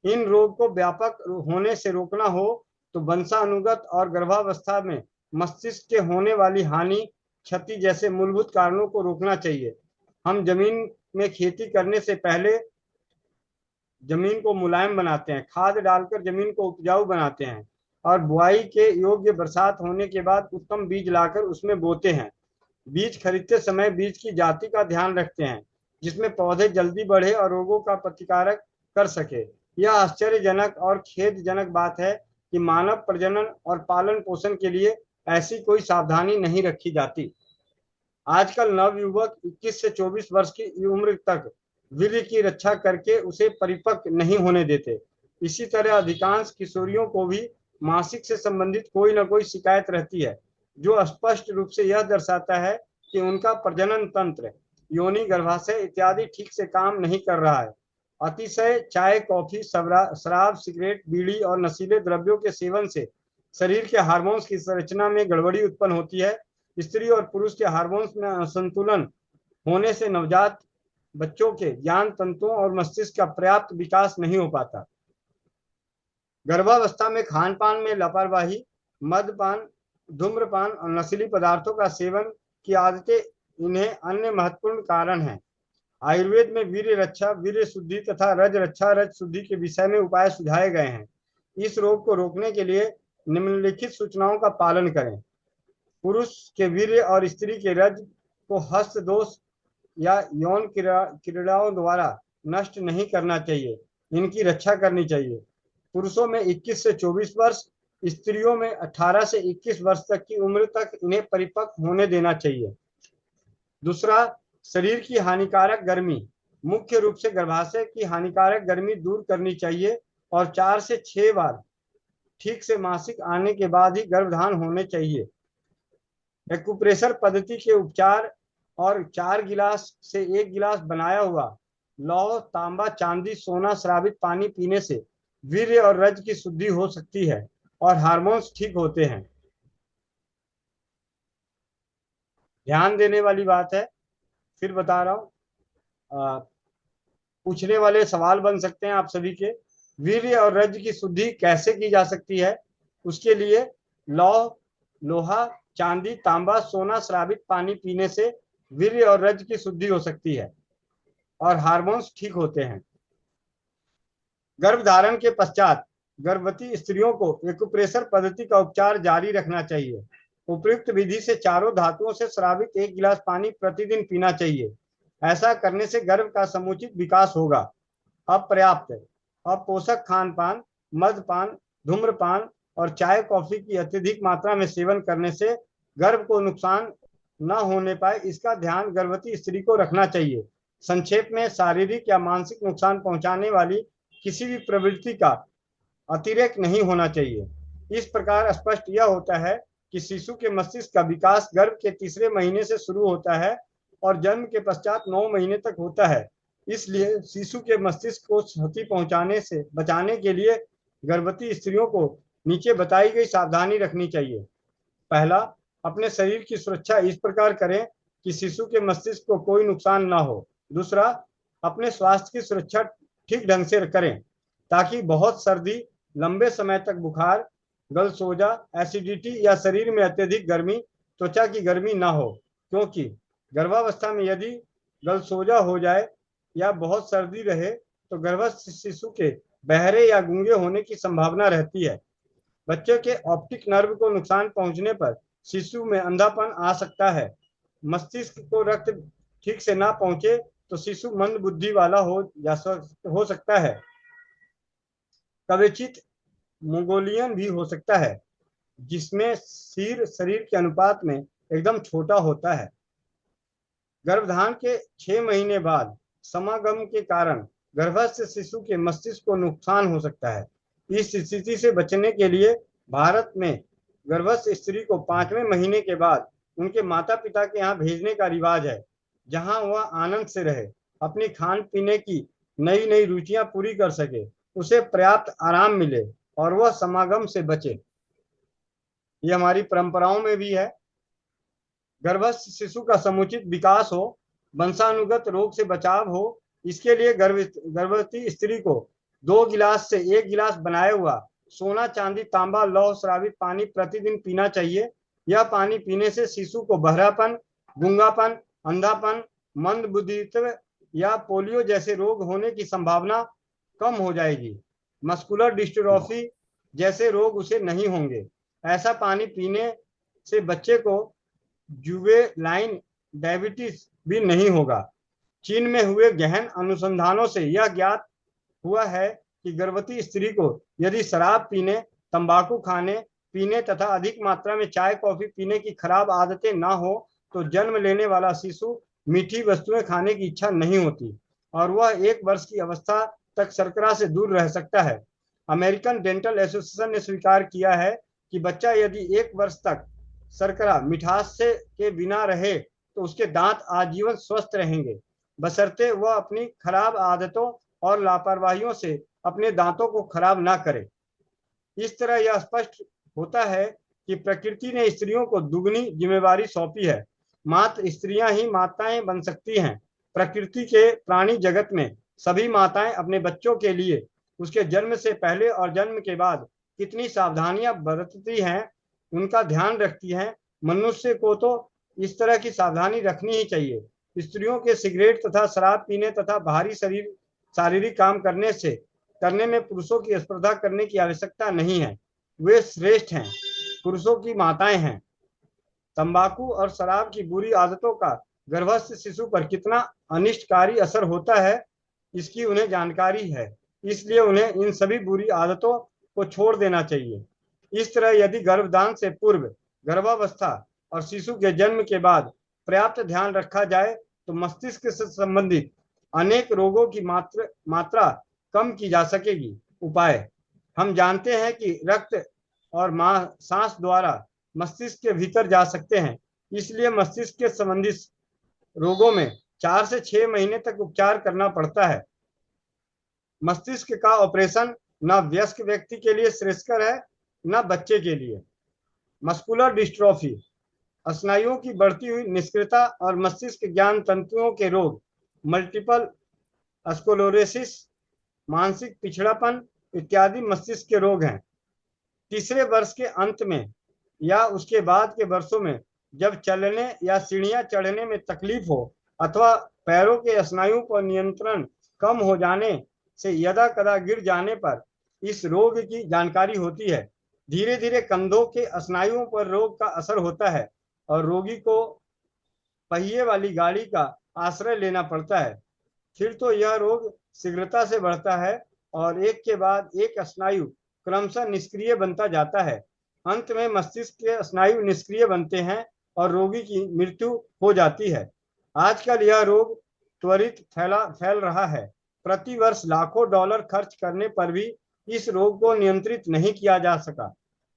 इन रोग को व्यापक होने से रोकना हो तो वंशानुगत और गर्भावस्था में मस्तिष्क के होने वाली हानि, क्षति जैसे मूलभूत कारणों को रोकना चाहिए। हम जमीन में खेती करने से पहले जमीन को मुलायम बनाते हैं, खाद डालकर जमीन को उपजाऊ बनाते हैं और बुआई के योग्य बरसात होने के बाद उत्तम बीज लाकर उसमें बोते हैं। बीज खरीदते समय बीज की जाति का ध्यान रखते हैं जिसमें पौधे जल्दी बढ़े और रोगों का प्रतिकारक कर सके। यह आश्चर्यजनक और खेदजनक बात है कि मानव प्रजनन और पालन पोषण के लिए ऐसी कोई सावधानी नहीं रखी जाती। आजकल नवयुवक 21 से 24 वर्ष की उम्र तक वीर्य की रक्षा करके उसे परिपक्व नहीं होने देते। इसी तरह अधिकांश किशोरियों को भी मासिक से संबंधित कोई न कोई शिकायत रहती है, जो स्पष्ट रूप से यह दर्शाता है कि उनका प्रजनन तंत्र, योनि, गर्भाशय इत्यादि ठीक से काम नहीं कर रहा है। अतिशय चाय, कॉफी, शराब, सिगरेट, बीड़ी और नशीले द्रव्यों के सेवन से शरीर के हार्मोन्स की संरचना में गड़बड़ी उत्पन्न होती है। स्त्री और पुरुष के हार्मोन्स में असंतुलन होने से नवजात बच्चों के ज्ञान तंतुओं और मस्तिष्क का पर्याप्त विकास नहीं हो पाता। गर्भावस्था में खान पान में लापरवाही, मद्यपान, धूम्रपान और नशीली पदार्थों का सेवन की आदतें इन्हें अन्य महत्वपूर्ण कारण हैं। आयुर्वेद में वीर्य रक्षा, वीर्य शुद्धि तथा रज रक्षा, रज शुद्धि के विषय में उपाय सुझाए गए हैं। इस रोग को रोकने के लिए निम्नलिखित सूचनाओं का पालन करें। पुरुष के वीर्य और स्त्री के रज को हस्त दोष या यौन क्रीड़ाओं द्वारा नष्ट नहीं करना चाहिए। इनकी रक्षा करनी चाहिए। पुरुषों में 21 से 24 वर्ष, स्त्रियों में 18 से 21 वर्ष तक की उम्र तक इन्हें परिपक्व होने देना चाहिए। दूसरा, शरीर की हानिकारक गर्मी, मुख्य रूप से गर्भाशय की हानिकारक गर्मी दूर करनी चाहिए और 4 से 6 बार ठीक से मासिक आने के बाद ही गर्भधान होने चाहिए। एक्यूप्रेशर पद्धति के उपचार और 4 गिलास से 1 गिलास बनाया हुआ लौह, तांबा, चांदी, सोना श्रावित पानी पीने से वीर्य और रज की शुद्धि हो सकती है और हार्मोन्स ठीक होते हैं। ध्यान देने वाली बात है, फिर बता रहा हूं, पूछने वाले सवाल बन सकते हैं आप सभी के। वीर्य और रज की शुद्धि कैसे की जा सकती है? उसके लिए लौह, लोहा, चांदी, तांबा, सोना श्रावित पानी पीने से वीर्य और रज की शुद्धि हो सकती है और हार्मोन्स ठीक होते हैं। गर्भधारण के पश्चात गर्भवती स्त्रियों को एक्यूप्रेशर पद्धति का उपचार जारी रखना चाहिए। उपयुक्त विधि से चारों धातुओं से श्रावित 1 गिलास पानी प्रतिदिन पीना चाहिए। ऐसा करने से गर्भ का समुचित विकास होगा। अपर्याप्त, अपोषक खान पान, मद्यपान, धूम्रपान और चाय कॉफी की अत्यधिक मात्रा में सेवन करने से गर्भ को नुकसान न होने पाए, इसका ध्यान गर्भवती स्त्री को रखना चाहिए। संक्षेप में, शारीरिक या मानसिक नुकसान पहुंचाने वाली किसी भी प्रवृत्ति का अतिरेक नहीं होना चाहिए। इस प्रकार स्पष्ट यह होता है कि शिशु के मस्तिष्क का विकास गर्भ के तीसरे महीने से शुरू होता है और जन्म के पश्चात 9 महीने तक होता है। इसलिए शिशु के मस्तिष्क को क्षति पहुंचाने से बचाने के लिए गर्भवती स्त्रियों को नीचे बताई गई सावधानी रखनी चाहिए। पहला, अपने शरीर की सुरक्षा इस प्रकार करें कि शिशु के मस्तिष्क को कोई नुकसान ना हो। दूसरा, अपने स्वास्थ्य की सुरक्षा ठीक ढंग से करें ताकि बहुत सर्दी, लंबे समय तक बुखार, गलसोजा, एसिडिटी या शरीर में अत्यधिक गर्मी, त्वचा की गर्मी ना हो, क्योंकि गर्भावस्था में यदि गलसोजा हो जाए या बहुत सर्दी रहे तो गर्भस्थ शिशु के बहरे या गूंगे होने की संभावना रहती है। बच्चे के ऑप्टिक नर्व को नुकसान पहुंचने पर शिशु में अंधापन आ सकता है। मस्तिष्क को रक्त ठीक से ना पहुंचे तो शिशु मंद बुद्धि वाला हो सकता है। कवचित मंगोलियन भी हो सकता है, जिसमें सिर शरीर के अनुपात में एकदम छोटा होता है। गर्भधान के 6 महीने बाद समागम के कारण गर्भस्थ शिशु के मस्तिष्क को नुकसान हो सकता है। इस स्थिति से बचने के लिए भारत में गर्भस्थ स्त्री को 5वें महीने के बाद उनके माता पिता के यहाँ भेजने का रिवाज है, जहां वह आनंद से रहे, अपनी खान पीने की नई नई रुचियां पूरी कर सके, उसे पर्याप्त आराम मिले और वह समागम से बचे। ये हमारी परंपराओं में भी है। गर्भस्थ शिशु का समुचित विकास हो, वंशानुगत रोग से बचाव हो, इसके लिए गर्भवती स्त्री को 2 गिलास से 1 गिलास बनाया हुआ सोना, चांदी, तांबा, लौह श्रावित पानी प्रतिदिन पीना चाहिए। यह पानी पीने से शिशु को बहरापन, गूंगापन, अंधापन, मंद बुद्धित्व या पोलियो जैसे रोग होने की संभावना कम हो जाएगी। मस्कुलर डिस्ट्रोफी जैसे रोग उसे नहीं होंगे। ऐसा पानी पीने से बच्चे को जुवेनाइल डायबिटीज भी नहीं होगा। चीन में हुए गहन अनुसंधानों से यह ज्ञात हुआ है कि गर्भवती स्त्री को यदि शराब पीने, तंबाकू खाने पीने तथा अधिक मात्रा में चाय कॉफी पीने की खराब आदतें ना हो तो जन्म लेने वाला शिशु मीठी वस्तुएं खाने की इच्छा नहीं होती और वह 1 वर्ष की अवस्था तक शर्करा से दूर रह सकता है। अमेरिकन डेंटल एसोसिएशन ने स्वीकार किया है कि बच्चा यदि 1 वर्ष तक शर्करा, मिठास से के बिना रहे तो उसके दांत आजीवन स्वस्थ रहेंगे, बशर्ते वह अपनी खराब आदतों और लापरवाहियों से अपने दांतों को खराब ना करे। इस तरह यह स्पष्ट होता है कि प्रकृति ने स्त्रियों को दुगनी जिम्मेवारी सौंपी है। मात्र स्त्रियां ही माताएं बन सकती हैं। प्रकृति के प्राणी जगत में सभी माताएं अपने बच्चों के लिए उसके जन्म से पहले और जन्म के बाद कितनी सावधानियां बरतती हैं, उनका ध्यान रखती हैं। मनुष्य को तो इस तरह की सावधानी रखनी ही चाहिए। स्त्रियों के सिगरेट तथा शराब पीने तथा भारी शारीरिक काम करने में पुरुषों की स्पर्धा करने की आवश्यकता नहीं है। वे श्रेष्ठ हैं, पुरुषों की माताएं हैं। तंबाकू और शराब की बुरी आदतों का गर्भस्थ शिशु पर कितना अनिष्टकारी असर होता है, इसकी उन्हें जानकारी है। इसलिए उन्हें इन सभी बुरी आदतों को छोड़ देना चाहिए। इस तरह यदि गर्भधान से पूर्व, गर्भावस्था और शिशु के जन्म के बाद पर्याप्त ध्यान रखा जाए तो मस्तिष्क से संबंधित अनेक रोगों की मात्रा कम की जा सकेगी। उपाय: हम जानते हैं कि रक्त और सांस द्वारा मस्तिष्क के भीतर जा सकते हैं, इसलिए मस्तिष्क के संबंधित रोगों में 4 से 6 महीने तक उपचार करना पड़ता है। मस्तिष्क का ऑपरेशन न वयस्क व्यक्ति के लिए श्रेयस्कर है न बच्चे के लिए। मस्कुलर डिस्ट्रॉफी, स्नायुओं की बढ़ती हुई निष्क्रियता और मस्तिष्क ज्ञान तंतुओं के रोग, मल्टीपल स्क्लेरोसिस, मानसिक पिछड़ापन इत्यादि मस्तिष्क के रोग हैं। तीसरे वर्ष के अंत में या उसके बाद के वर्षों में जब चलने या सीढ़ियां चढ़ने में तकलीफ हो अथवा पैरों के स्नायुओं पर नियंत्रण कम हो जाने से यदा कदा गिर जाने पर इस रोग की जानकारी होती है। धीरे धीरे कंधों के स्नायुओं पर रोग का असर होता है और रोगी को पहिए वाली गाड़ी का आश्रय लेना पड़ता है। फिर तो यह रोग शीघ्रता से बढ़ता है और एक के बाद एक स्नायु क्रमशः निष्क्रिय बनता जाता है। अंत में मस्तिष्क के स्नायु निष्क्रिय बनते हैं और रोगी की मृत्यु हो जाती है। आजकल यह रोग त्वरित फैल रहा है। प्रति वर्ष लाखों डॉलर खर्च करने पर भी इस रोग को नियंत्रित नहीं किया जा सका।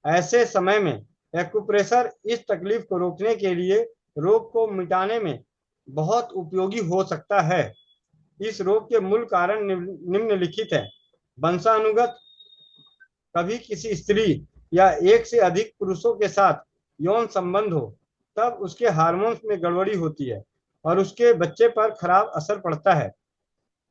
ऐसे समय में एक्यूप्रेशर इस तकलीफ को रोकने के लिए रोग को मिटाने में बहुत उपयोगी हो सकता है। इस रोग के मूल कारण निम्नलिखित है: वंशानुगत, कभी किसी स्त्री या एक से अधिक पुरुषों के साथ यौन संबंध हो तब उसके हार्मोन्स में गड़बड़ी होती है और उसके बच्चे पर खराब असर पड़ता है।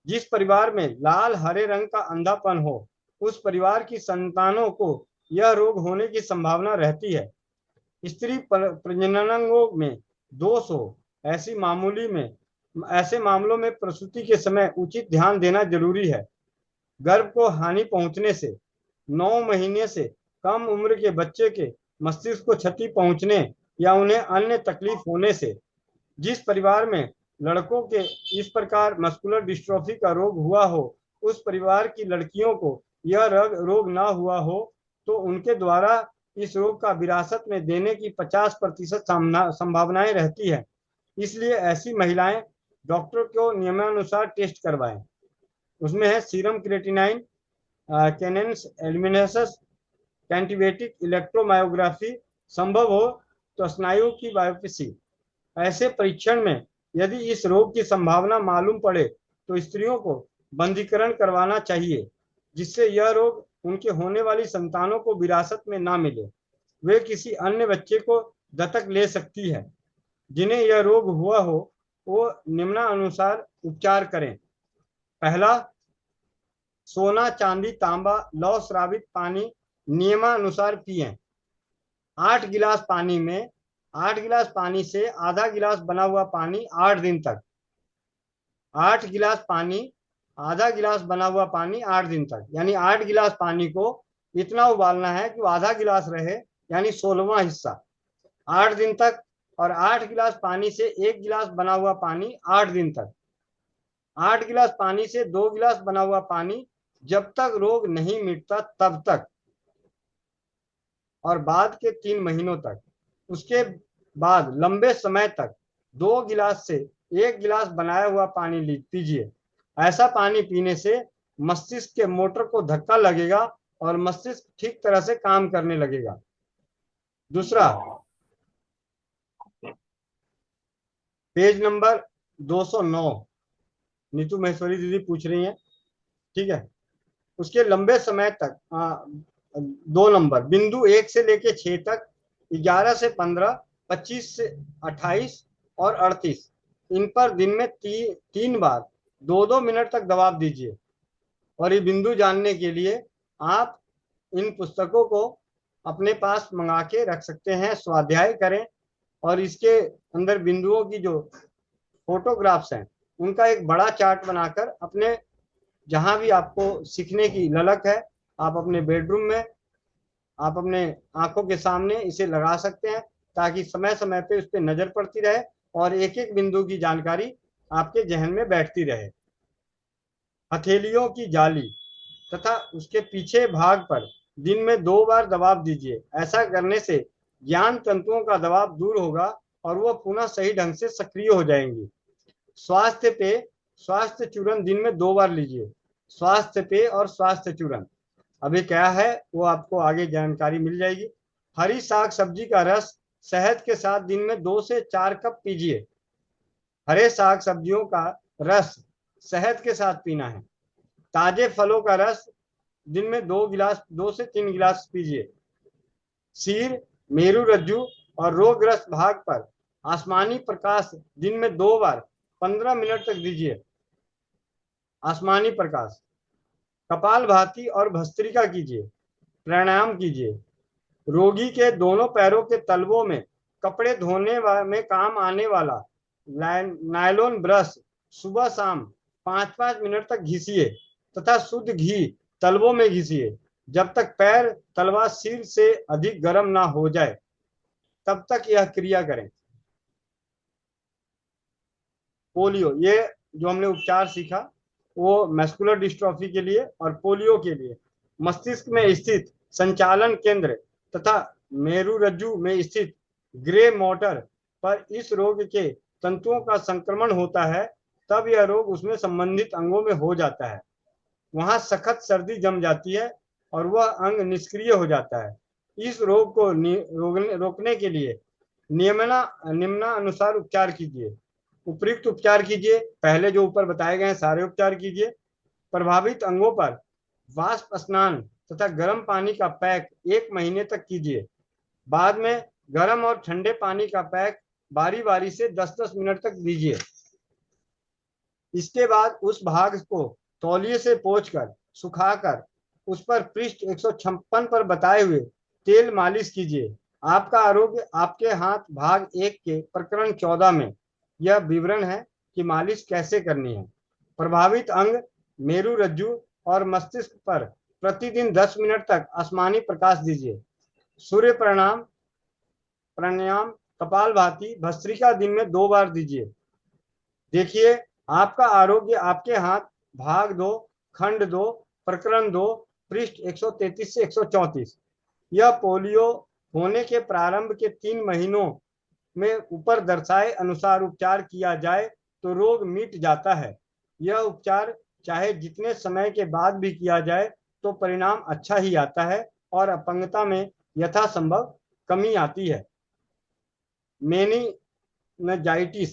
जिस परिवार में लाल हरे रंग का अंधापन हो उस परिवार की संतानों को यह रोग होने की संभावना रहती है। स्त्री प्रजननांगों में दोष हो ऐसे मामलों में प्रसूति के समय उचित ध्यान देना जरूरी है। गर्भ को हानि पहुंचने से, 9 महीने से कम उम्र के बच्चे के मस्तिष्क को क्षति पहुंचने या उन्हें अन्य तकलीफ होने से, जिस परिवार में लड़कों के इस प्रकार मस्कुलर डिस्ट्रॉफी का रोग हुआ हो उस परिवार की लड़कियों को यह रोग ना हुआ हो तो उनके द्वारा इस रोग का विरासत में देने की 50% संभावनाएं रहती है। इसलिए ऐसी महिलाएं डॉक्टर को नियमानुसार टेस्ट करवाएं। उसमें है सीरम क्रिएटिनाइन, कैनेंस एलिमिनेसस, कैंटिवेटिक इलेक्ट्रोमायोग्राफी, संभव हो तो स्नायु की बायोप्सी। ऐसे परीक्षण में यदि इस रोग की संभावना मालूम पड़े तो स्त्रियों को बंधीकरण करवाना चाहिए, जिससे यह रोग उनके होने वाली संतानों को विरासत में ना मिले। वे किसी अन्य बच्चे को दत्तक ले सकती है। जिन्हें यह रोग हुआ हो वो निम्नानुसार उपचार करें। पहला, सोना, चांदी, तांबा, लौह स्रावित पानी नियमानुसार पिएं। 8 गिलास पानी से आधा गिलास बना हुआ पानी 8 दिन तक। 8 गिलास पानी, आधा गिलास बना हुआ पानी 8 दिन तक, यानी 8 गिलास पानी को इतना उबालना है कि वो आधा गिलास रहे, यानी 16वां हिस्सा 8 दिन तक। और 8 गिलास पानी से 1 गिलास बना हुआ पानी 8 दिन तक। 8 गिलास पानी से 2 गिलास बना हुआ पानी जब तक रोग नहीं मिटता तब तक और बाद के 3 महीनों तक। उसके बाद लंबे समय तक 2 गिलास से 1 गिलास बनाया हुआ पानी पीजिए। ऐसा पानी पीने से मस्तिष्क के मोटर को धक्का लगेगा और मस्तिष्क ठीक तरह से काम करने लगेगा। दूसरा, पेज नंबर 209, नीतू महेश्वरी दीदी पूछ रही हैं, ठीक है। उसके लंबे समय तक 2 नंबर, बिंदु 1 से लेके 6 तक, 11 से 15, 25 से 28 और 38, इन पर दिन में 3 बार 2-2 मिनट तक दबाव दीजिए। और ये बिंदु जानने के लिए आप इन पुस्तकों को अपने पास मंगा के रख सकते हैं, स्वाध्याय करें और इसके अंदर बिंदुओं की जो फोटोग्राफ्स हैं उनका एक बड़ा चार्ट बनाकर अपने जहां भी आपको सीखने की ललक है आप अपने बेडरूम में, आप अपने आंखों के सामने इसे लगा सकते हैं ताकि समय समय पे उस पर नजर पड़ती रहे और एक एक बिंदु की जानकारी आपके जहन में बैठती रहे। हथेलियों की जाली, तथा उसके पीछे भाग पर दिन में 2 बार दबाव दीजिए। ऐसा करने से ज्ञान तंतुओं का दबाव दूर होगा और वह पुनः सही ढंग से सक्रिय हो जाएंगी। स्वास्थ्य पेय, स्वास्थ्य चूर्ण दिन में 2 बार लीजिए। स्वास्थ्य पेय और स्वास्थ्य चूर्ण अभी क्या है वो आपको आगे जानकारी मिल जाएगी। हरी साग सब्जी का रस शहद के साथ दिन में 2 से 4 कप पीजिए। हरे साग सब्जियों का रस शहद के साथ पीना है। ताजे फलों का रस दिन में 2 से 3 गिलास पीजिए। सिर, मेरु रज्जु और रोगग्रस्त भाग पर आसमानी प्रकाश दिन में 2 बार 15 मिनट तक दीजिए। आसमानी प्रकाश। कपालभाति और भस्त्रिका कीजिए। प्राणायाम कीजिए। रोगी के दोनों पैरों के तलवों में कपड़े धोने में काम आने वाला नायलॉन ब्रश सुबह शाम 5-5 मिनट तक घिसिए तथा शुद्ध घी तलवों में घिसिए जब तक पैर तलवा सिर से अधिक गर्म ना हो जाए, तब तक यह क्रिया करें। पोलियो, ये जो हमने उपचार सीखा वो मस्कुलर डिस्ट्रॉफी के लिए और पोलियो के लिए मस्तिष्क में स्थित संचालन केंद्र तथा मेरुरज्जु में स्थित ग्रे मोटर पर इस रोग के तंतुओं का संक्रमण होता है, तब यह रोग उसमें संबंधित अंगों में हो जाता है। वहां सखत सर्दी जम जाती है और वह अंग निष्क्रिय हो जाता है। इस रोग को रोकने के लिए निम्नानुसार उपचार कीजिए। उपयुक्त उपचार कीजिए। पहले जो ऊपर बताए गए हैं सारे उपचार कीजिए। प्रभावित अंगों पर वाष्प स्नान तथा गर्म पानी का पैक 1 महीने तक कीजिए। बाद में गर्म और ठंडे पानी का पैक बारी बारी से 10-10 मिनट तक दीजिए। इसके बाद उस भाग को तौलिए से पोंछकर सुखाकर उस पर पृष्ठ 156 पर बताए हुए तेल मालिश कीजिए। आपका आरोग्य आपके हाथ भाग 1 के प्रकरण 14 में यह विवरण है कि मालिश कैसे करनी है। प्रभावित अंग मेरु रज्जु और मस्तिष्क पर प्रतिदिन 10 मिनट तक आसमानी प्रकाश दीजिए। सूर्य प्राणायाम, कपालभाति, भस्त्रिका दिन में 2 बार दीजिए। देखिए आपका आरोग्य आपके हाथ भाग 2 खंड 2 प्रकरण 2 पृष्ठ 133 से 134। यह पोलियो होने के प्रारंभ के 3 महीनों में ऊपर दर्शाए अनुसार उपचार किया जाए तो रोग मिट जाता है। यह उपचार चाहे जितने समय के बाद भी किया जाए तो परिणाम अच्छा ही आता है और अपंगता में यथासंभव कमी आती है। मेनिंजाइटिस,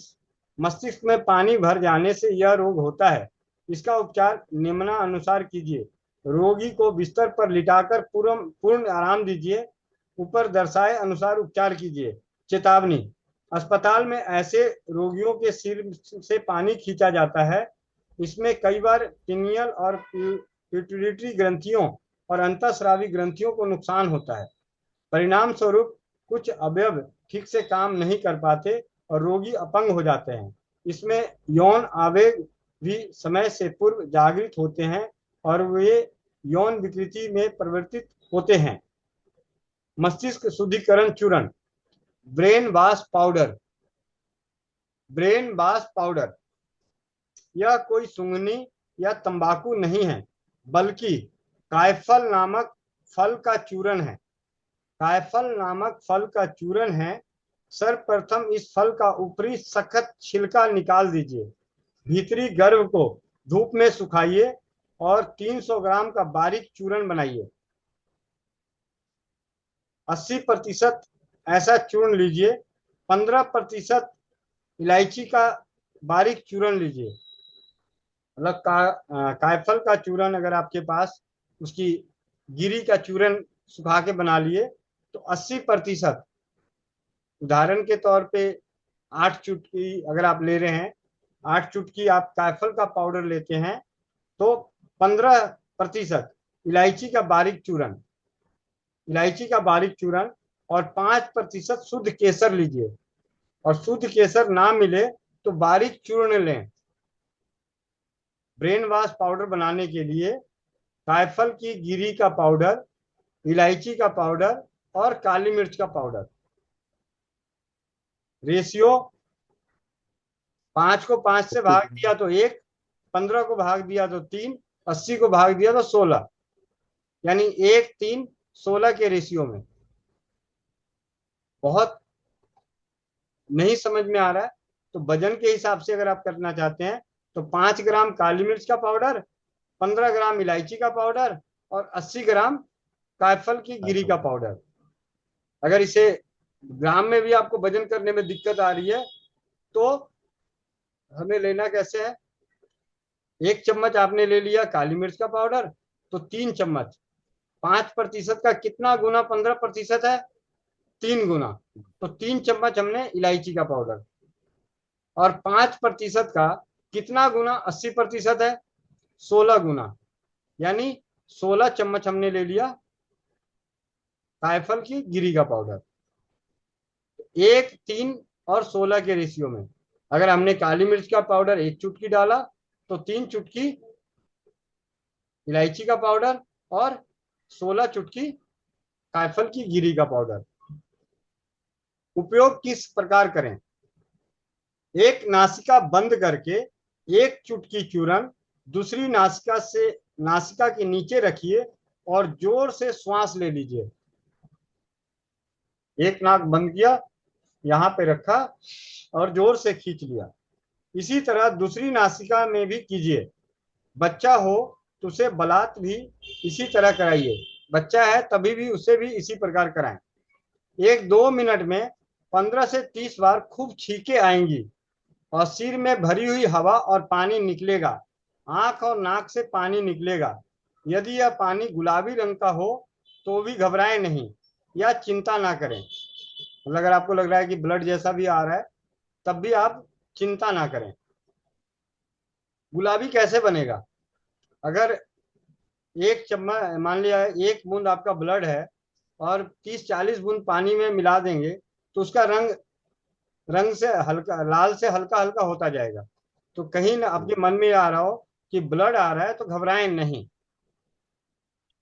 मस्तिष्क में पानी भर जाने से यह रोग होता है। इसका उपचार निम्नानुसार कीजिए। रोगी को बिस्तर पर लिटाकर पूर्ण आराम दीजिए। ऊपर दर्शाए अनुसार उपचार कीजिए। चेतावनी, अस्पताल में ऐसे रोगियों के सिर से पानी खींचा जाता है। इसमें कई बार पिनियल और पिट्यूटरी ग्रंथियों और अंतःस्रावी ग्रंथियों को नुकसान होता है। परिणाम स्वरूप कुछ अवयव ठीक से काम नहीं कर पाते और रोगी अपंग हो जाते हैं। इसमें यौन आवेग भी समय से पूर्व जागृत होते हैं और वे यौन विकृति में परिवर्तित होते हैं। मस्तिष्क शुद्धिकरण चूर्ण, brain wash powder. Brain wash powder यह कोई सूंघनी या तंबाकू नहीं है, बल्कि कायफल नामक फल का चूर्ण है। कायफल नामक फल का चूर्ण है। सर्वप्रथम इस फल का ऊपरी सख्त छिलका निकाल दीजिए। भीतरी गर्भ को धूप में सुखाइए और 300 ग्राम का बारीक चूर्ण बनाइए। 80% ऐसा चूर्ण लीजिए। 15% इलायची का बारीक चूर्ण लीजिए। मतलब कायफल का चूर्ण अगर आपके पास उसकी गिरी का चूर्ण सुखा के बना लिए तो 80%, उदाहरण के तौर पे 8 चुटकी अगर आप ले रहे हैं, 8 चुटकी आप कायफल का पाउडर लेते हैं तो 15% इलायची का बारीक चूर्ण, और 5% शुद्ध केसर लीजिए। और शुद्ध केसर ना मिले तो बारीक चूर्ण लें। ब्रेन वॉश पाउडर बनाने के लिए कायफल की गिरी का पाउडर, इलायची का पाउडर और काली मिर्च का पाउडर। रेशियो 5 को 5 से भाग दिया तो 1, 15 को भाग दिया तो 3 80 को भाग दिया तो 16, यानी 1 3 16 के रेशियो में। बहुत नहीं समझ में आ रहा है तो वजन के हिसाब से अगर आप करना चाहते हैं तो 5 ग्राम काली मिर्च का पाउडर, 15 ग्राम इलायची का पाउडर और 80 ग्राम कायफल की गिरी का पाउडर। अगर इसे ग्राम में भी आपको वजन करने में दिक्कत आ रही है तो हमें लेना कैसे है, 1 चम्मच आपने ले लिया काली मिर्च का पाउडर तो 3 चम्मच, 5% का कितना गुना 15% है, 3 गुना, तो 3 चम्मच हमने इलायची का पाउडर, और 5% का कितना गुना 80% है, 16 गुना, यानी 16 चम्मच हमने ले लिया कायफल की गिरी का पाउडर। 1 3 और 16 के रेशियो में अगर हमने काली मिर्च का पाउडर 1 चुटकी डाला तो 3 चुटकी इलायची का पाउडर और 16 चुटकी कायफल की गिरी का पाउडर। उपयोग किस प्रकार करें, एक नासिका बंद करके 1 चुटकी चूर्ण दूसरी नासिका के नीचे रखिए और जोर से श्वास ले लीजिए। एक नाक बंद किया, यहाँ पे रखा और जोर से खींच लिया। इसी तरह दूसरी नासिका में भी कीजिए। बच्चा हो तो उसे बलात भी इसी तरह कराइए, बच्चा है तभी भी उसे भी इसी प्रकार कराएं। 1-2 मिनट में 15 से 30 बार खूब छींके आएंगी और सिर में भरी हुई हवा और पानी निकलेगा, आंख और नाक से पानी निकलेगा। यदि यह पानी गुलाबी रंग का हो तो भी घबराएं नहीं या चिंता ना करें। अगर आपको लग रहा है कि ब्लड जैसा भी आ रहा है तब भी आप चिंता ना करें। गुलाबी कैसे बनेगा, अगर 1 चम्मच मान लिया 1 बूंद आपका ब्लड है और 30-40 बूंद पानी में मिला देंगे तो उसका रंग से हल्का लाल से हल्का हल्का होता जाएगा। तो कहीं ना आपके मन में आ रहा हो कि ब्लड आ रहा है तो घबराएं नहीं।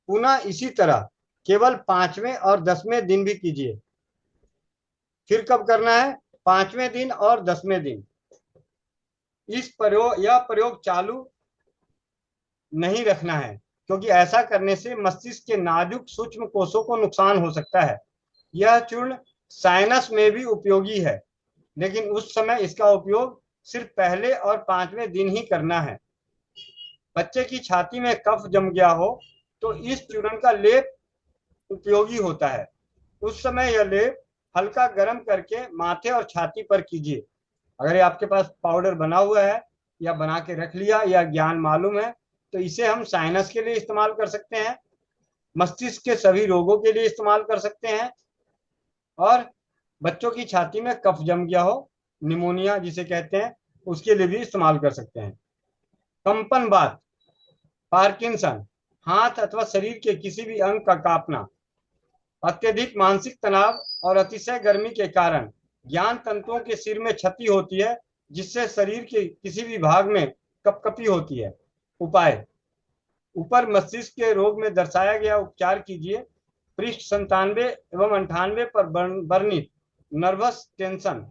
पुनः इसी तरह केवल 5वें और 10वें दिन भी कीजिए। फिर कब करना है, 5वें दिन और 10वें दिन। यह प्रयोग चालू नहीं रखना है क्योंकि ऐसा करने से मस्तिष्क के नाजुक सूक्ष्म कोषों को नुकसान हो सकता है। यह चूर्ण साइनस में भी उपयोगी है, लेकिन उस समय इसका उपयोग सिर्फ पहले और 5वें दिन ही करना है। बच्चे की छाती में कफ जम गया हो तो इस चूर्ण का लेप उपयोगी होता है। उस समय यह लेप हल्का गर्म करके माथे और छाती पर कीजिए। अगर ये आपके पास पाउडर बना हुआ है या बना के रख लिया या ज्ञान मालूम है तो इसे हम साइनस के लिए इस्तेमाल कर सकते हैं, मस्तिष्क के सभी रोगों के लिए इस्तेमाल कर सकते हैं, और बच्चों की छाती में कफ जम गया हो, निमोनिया जिसे कहते हैं, उसके लिए भी इस्तेमाल कर सकते हैं। कंपनवात, पार्किंसन, हाथ अथवा शरीर के किसी भी अंग का कांपना, अत्यधिक मानसिक तनाव और अतिशय गर्मी के कारण ज्ञान तंतुओं के सिर में क्षति होती है जिससे शरीर के किसी भी भाग में कपकपी होती है। उपाय, ऊपर मस्तिष्क के रोग में दर्शाया गया उपचार कीजिए। पृष्ठ 97 एवं 98 पर वर्णित नर्वस टेंशन,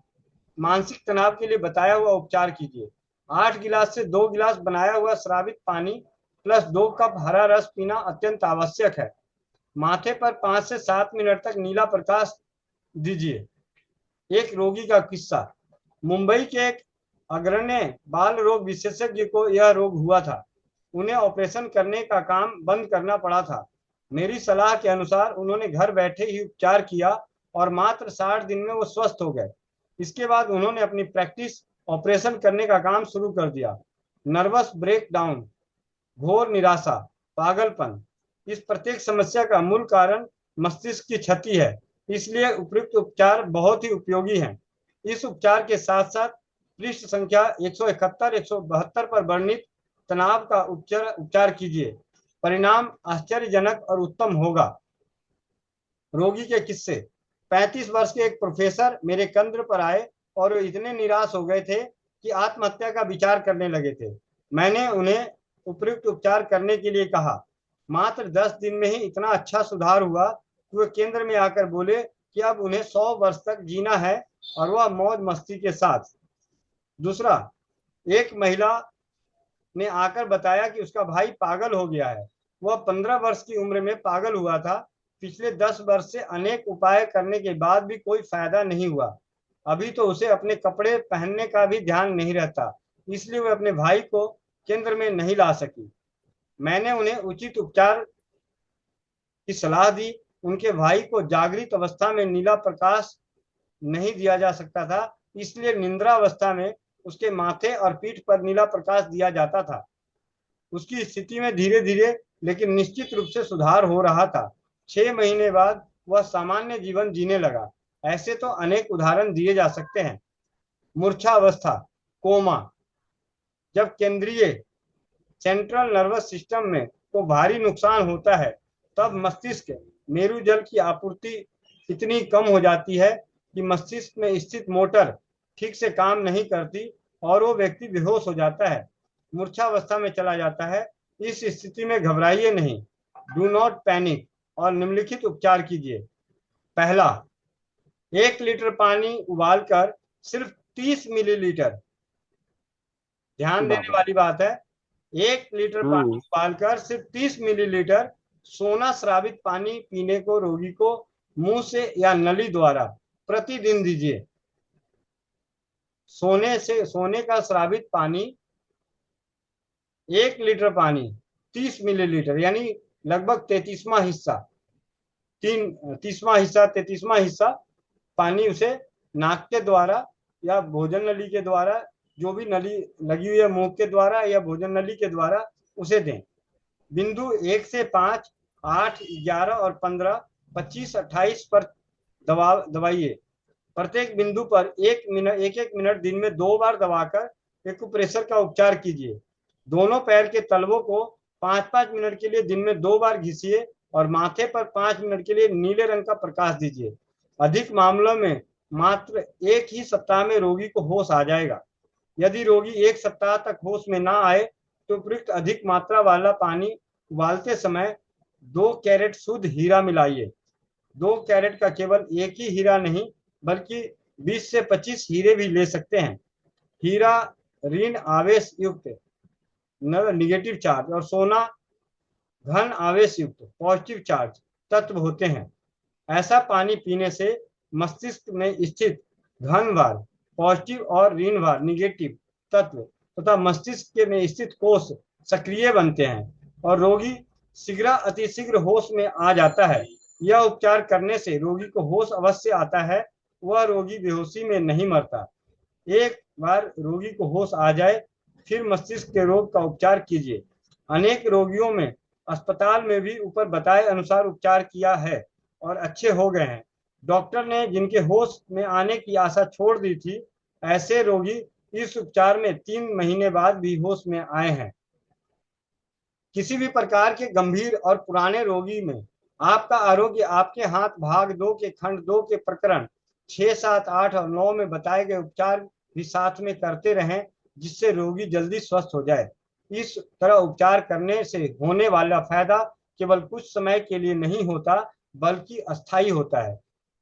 मानसिक तनाव के लिए बताया हुआ उपचार कीजिए। 8 गिलास से 2 गिलास बनाया हुआ श्रावित पानी प्लस 2 कप हरा रस पीना अत्यंत आवश्यक है। माथे पर 5 से 7 मिनट तक नीला प्रकाश दीजिए। एक रोगी का किस्सा, मुंबई के एक अग्रणी बाल रोग विशेषज्ञ को यह रोग हुआ था। उन्हें ऑपरेशन करने का काम बंद करना पड़ा था। मेरी सलाह के अनुसार उन्होंने घर बैठे ही उपचार किया और मात्र 60 दिन में वो स्वस्थ हो गए। इसके बाद उन्होंने अपनी प्रैक्टिस ऑपरेशन करने का काम शुरू कर दिया। नर्वस ब्रेकडाउन, घोर निराशा, पागलपन, इस प्रत्येक समस्या का मूल कारण मस्तिष्क की क्षति है, इसलिए उपयुक्त उपचार बहुत ही उपयोगी हैं। इस उपचार के साथ साथ पृष्ठ संख्या 171-172 पर वर्णित तनाव का उपचार कीजिए। परिणाम आश्चर्यजनक और उत्तम होगा। रोगी के किस्से, 35 वर्ष के एक प्रोफेसर मेरे केंद्र पर आए और वे इतने निराश हो गए थे कि आत्महत्या का विचार करने लगे थे। मैंने उन्हें उपयुक्त उपचार करने के लिए कहा। मात्र 10 दिन में ही इतना अच्छा सुधार हुआ कि वे केंद्र में आकर बोले कि अब उन्हें 100 वर्ष तक जीना है और वह मौज मस्ती के साथ। दूसरा, एक महिला ने आकर बताया कि उसका भाई पागल हो गया है। वह 15 वर्ष की उम्र में पागल हुआ था। पिछले 10 वर्ष से अनेक उपाय करने के बाद भी कोई फायदा नहीं हुआ। अभी तो उसे अपने कपड़े पहनने का भी ध्यान नहीं रहता, इसलिए वह अपने भाई को केंद्र में नहीं ला सकी। मैंने उन्हें उचित उपचार की सलाह दी। उनके भाई को जागृत अवस्था में नीला प्रकाश नहीं दिया जा सकता था, इसलिए निद्रा अवस्था में उसके माथे और पीठ पर नीला प्रकाश दिया जाता था। उसकी स्थिति में धीरे धीरे लेकिन निश्चित रूप से सुधार हो रहा था। 6 महीने बाद वह सामान्य जीवन जीने लगा। ऐसे तो अनेक उदाहरण दिए जा सकते हैं। मूर्छा अवस्था, कोमा, जब केंद्रीय सेंट्रल नर्वस सिस्टम में को भारी नुकसान होता है, तब मस्तिष्क मेरुजल की आपूर्ति इतनी कम हो जाती है कि मस्तिष्क में स्थित मोटर ठीक से काम नहीं करती और वो व्यक्ति बेहोश हो जाता है, मूर्छावस्था में चला जाता है। इस स्थिति में घबराइए नहीं, डू नॉट पैनिक और निम्नलिखित उपचार कीजिए। पहला, 1 लीटर पानी उबालकर सिर्फ 30 मिलीलीटर, ध्यान देने वाली बात है, 1 लीटर पानी उबालकर सिर्फ 30 मिलीलीटर सोना श्रावित पानी पीने को रोगी को मुंह से या नली द्वारा प्रतिदिन दीजिए। सोने का श्रावित पानी 1 लीटर पानी 30 मिलीलीटर यानी लगभग 33वां हिस्सा पानी उसे नाक के द्वारा या भोजन नली के द्वारा, जो भी नली लगी हुई है मुंह के द्वारा या भोजन नली के द्वारा, उसे दें। बिंदु 1 से 5, 8, 11 और 15, 25, 28 पर दबाइए। प्रत्येक बिंदु पर 1 मिनट दिन में 2 बार दबाकर एक्यूप्रेशर का उपचार कीजिए। दोनों पैर के तलवों को 5-5 मिनट के लिए दिन में 2 बार घिसिए और माथे पर 5 मिनट के लिए नीले रंग का प्रकाश दीजिए। अधिक मामलों में मात्र 1 ही सप्ताह में रोगी को होश आ जाएगा। यदि रोगी 1 सप्ताह तक होश में ना आए तो उपयुक्त अधिक मात्रा वाला पानी उबालते समय 2 कैरेट शुद्ध हीरा मिलाइए। 2 कैरेट का केवल एक ही हीरा नहीं बल्कि 20 से 25 हीरे भी ले सकते हैं। हीरा ऋण आवेश युक्त निगेटिव चार्ज और सोना घन आवेश युक्त पॉजिटिव चार्ज तत्व होते हैं। ऐसा पानी पीने से मस्तिष्क में स्थित घनवार पॉजिटिव और ऋणवार निगेटिव तत्व तथा मस्तिष्क में स्थित कोष सक्रिय बनते हैं और रोगी अतिशीघ्र होश में आ जाता है। यह उपचार करने से रोगी को होश अवश्य आता है, वह रोगी बेहोशी में नहीं मरता। एक बार रोगी को होश आ जाए फिर मस्तिष्क के रोग का उपचार कीजिए। अनेक रोगियों में अस्पताल में भी ऊपर बताए अनुसार उपचार किया है और अच्छे हो गए हैं। डॉक्टर ने जिनके होश में आने की आशा छोड़ दी थी, ऐसे रोगी इस उपचार में 3 महीने बाद भी होश में आए हैं। किसी भी प्रकार के गंभीर और पुराने रोगी में आपका आरोग्य आपके हाथ भाग 2 के खंड 2 के प्रकरण 6, 7, 8 और 9 में बताए गए उपचार भी साथ में करते रहें, जिससे रोगी जल्दी स्वस्थ हो जाए। इस तरह उपचार करने से होने वाला फायदा केवल कुछ समय के लिए नहीं होता बल्कि अस्थायी होता है।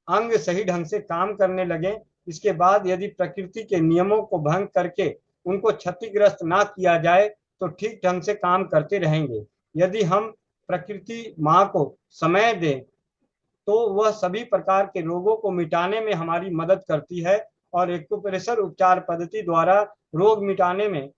अंग सही ढंग से काम करने लगे। इसके बाद यदि प्रकृति के नियमों को भंग करके उनको क्षतिग्रस्त ना किया जाए तो ठीक ढंग से काम करते रहेंगे। यदि हम प्रकृति माँ को समय दें तो वह सभी प्रकार के रोगों को मिटाने में हमारी मदद करती है और एक्यूप्रेशर उपचार पद्धति द्वारा रोग मिटाने में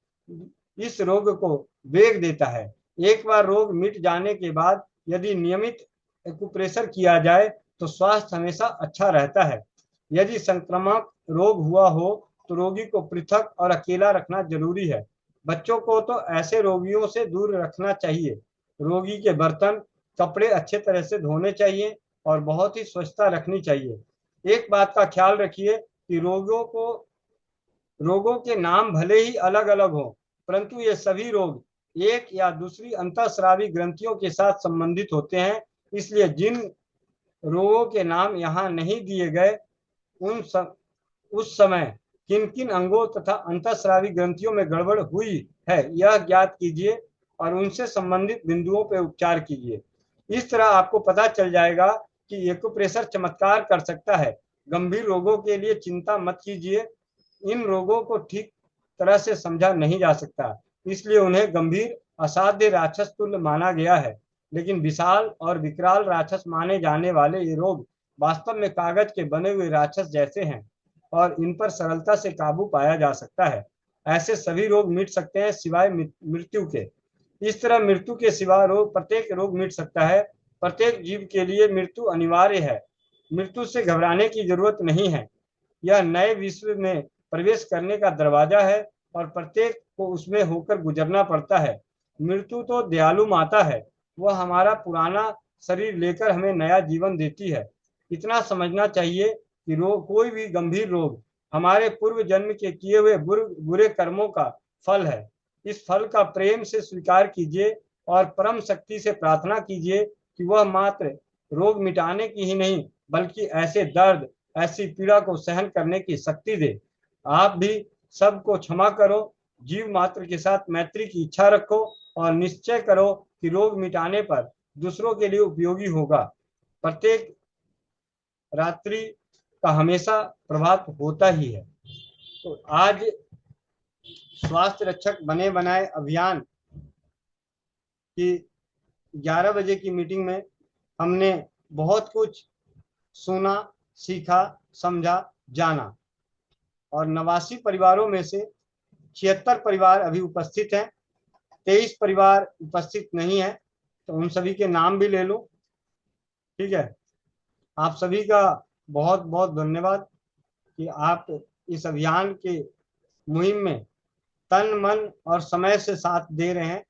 इस रोग को वेग देता है। एक बार रोग मिट जाने के बाद यदि नियमित एक्यूप्रेशर किया जाए तो स्वास्थ्य हमेशा अच्छा रहता है। यदि संक्रामक रोग हुआ हो तो रोगी को पृथक और अकेला रखना जरूरी है। बच्चों को तो ऐसे रोगियों से दूर रखना चाहिए। रोगी के बर्तन कपड़े अच्छे तरह से धोने चाहिए और बहुत ही स्वच्छता रखनी चाहिए। एक बात का ख्याल रखिए कि रोगों के नाम भले ही अलग अलग हों, परंतु ये सभी रोग एक या दूसरी अंतःस्रावी ग्रंथियों के साथ संबंधित होते हैं। इसलिए जिन रोगों के नाम यहाँ नहीं दिए गए उस समय किन किन अंगों तथा अंतःस्रावी ग्रंथियों में गड़बड़ हुई है यह ज्ञात कीजिए और उनसे संबंधित बिंदुओं पर उपचार कीजिए। इस तरह आपको पता चल जाएगा कि एक्यूप्रेशर चमत्कार कर सकता है। गंभीर रोगों के लिए चिंता मत कीजिए, इन रोगों को ठीक तरह से समझा नहीं जा सकता, इसलिए उन्हें गंभीर असाध्य राक्षस तुल्य माना गया है। लेकिन विशाल और विकराल राक्षस माने जाने वाले ये रोग वास्तव में कागज के बने हुए राक्षस जैसे हैं और इन पर सरलता से काबू पाया जा सकता है। ऐसे सभी रोग मिट सकते हैं सिवाय मृत्यु के। इस तरह मृत्यु के सिवा प्रत्येक रोग मिट सकता है। प्रत्येक जीव के लिए मृत्यु अनिवार्य है। मृत्यु से घबराने की जरूरत नहीं है। यह नए विश्व में प्रवेश करने का दरवाजा है और प्रत्येक को उसमें होकर गुजरना पड़ता है। मृत्यु तो दयालु माता है। वह हमारा पुराना शरीर लेकर हमें नया जीवन देती है। इतना समझना चाहिए कि कोई भी गंभीर रोग हमारे पूर्व जन्म के किए हुए बुरे कर्मों का फल है। इस फल का प्रेम से स्वीकार कीजिए और परम शक्ति से प्रार्थना कीजिए कि वह मात्र रोग मिटाने की ही नहीं बल्कि ऐसे दर्द, ऐसी पीड़ा को सहन करने की शक्ति दे। आप भी सबको क्षमा करो, जीव मात्र के साथ मैत्री की इच्छा रखो और निश्चय करो कि रोग मिटाने पर दूसरों के लिए उपयोगी होगा। प्रत्येक रात्रि का हमेशा प्रभात होता ही है। तो आज स्वास्थ्य रक्षक बने बनाए अभियान की 11 बजे की मीटिंग में हमने बहुत कुछ सुना, सीखा, समझा, जाना और 89 परिवारों में से 76 परिवार अभी उपस्थित हैं। 23 परिवार उपस्थित नहीं है, तो उन सभी के नाम भी ले लो। ठीक है, आप सभी का बहुत बहुत धन्यवाद कि आप इस अभियान के मुहिम में तन मन और समय से साथ दे रहे हैं।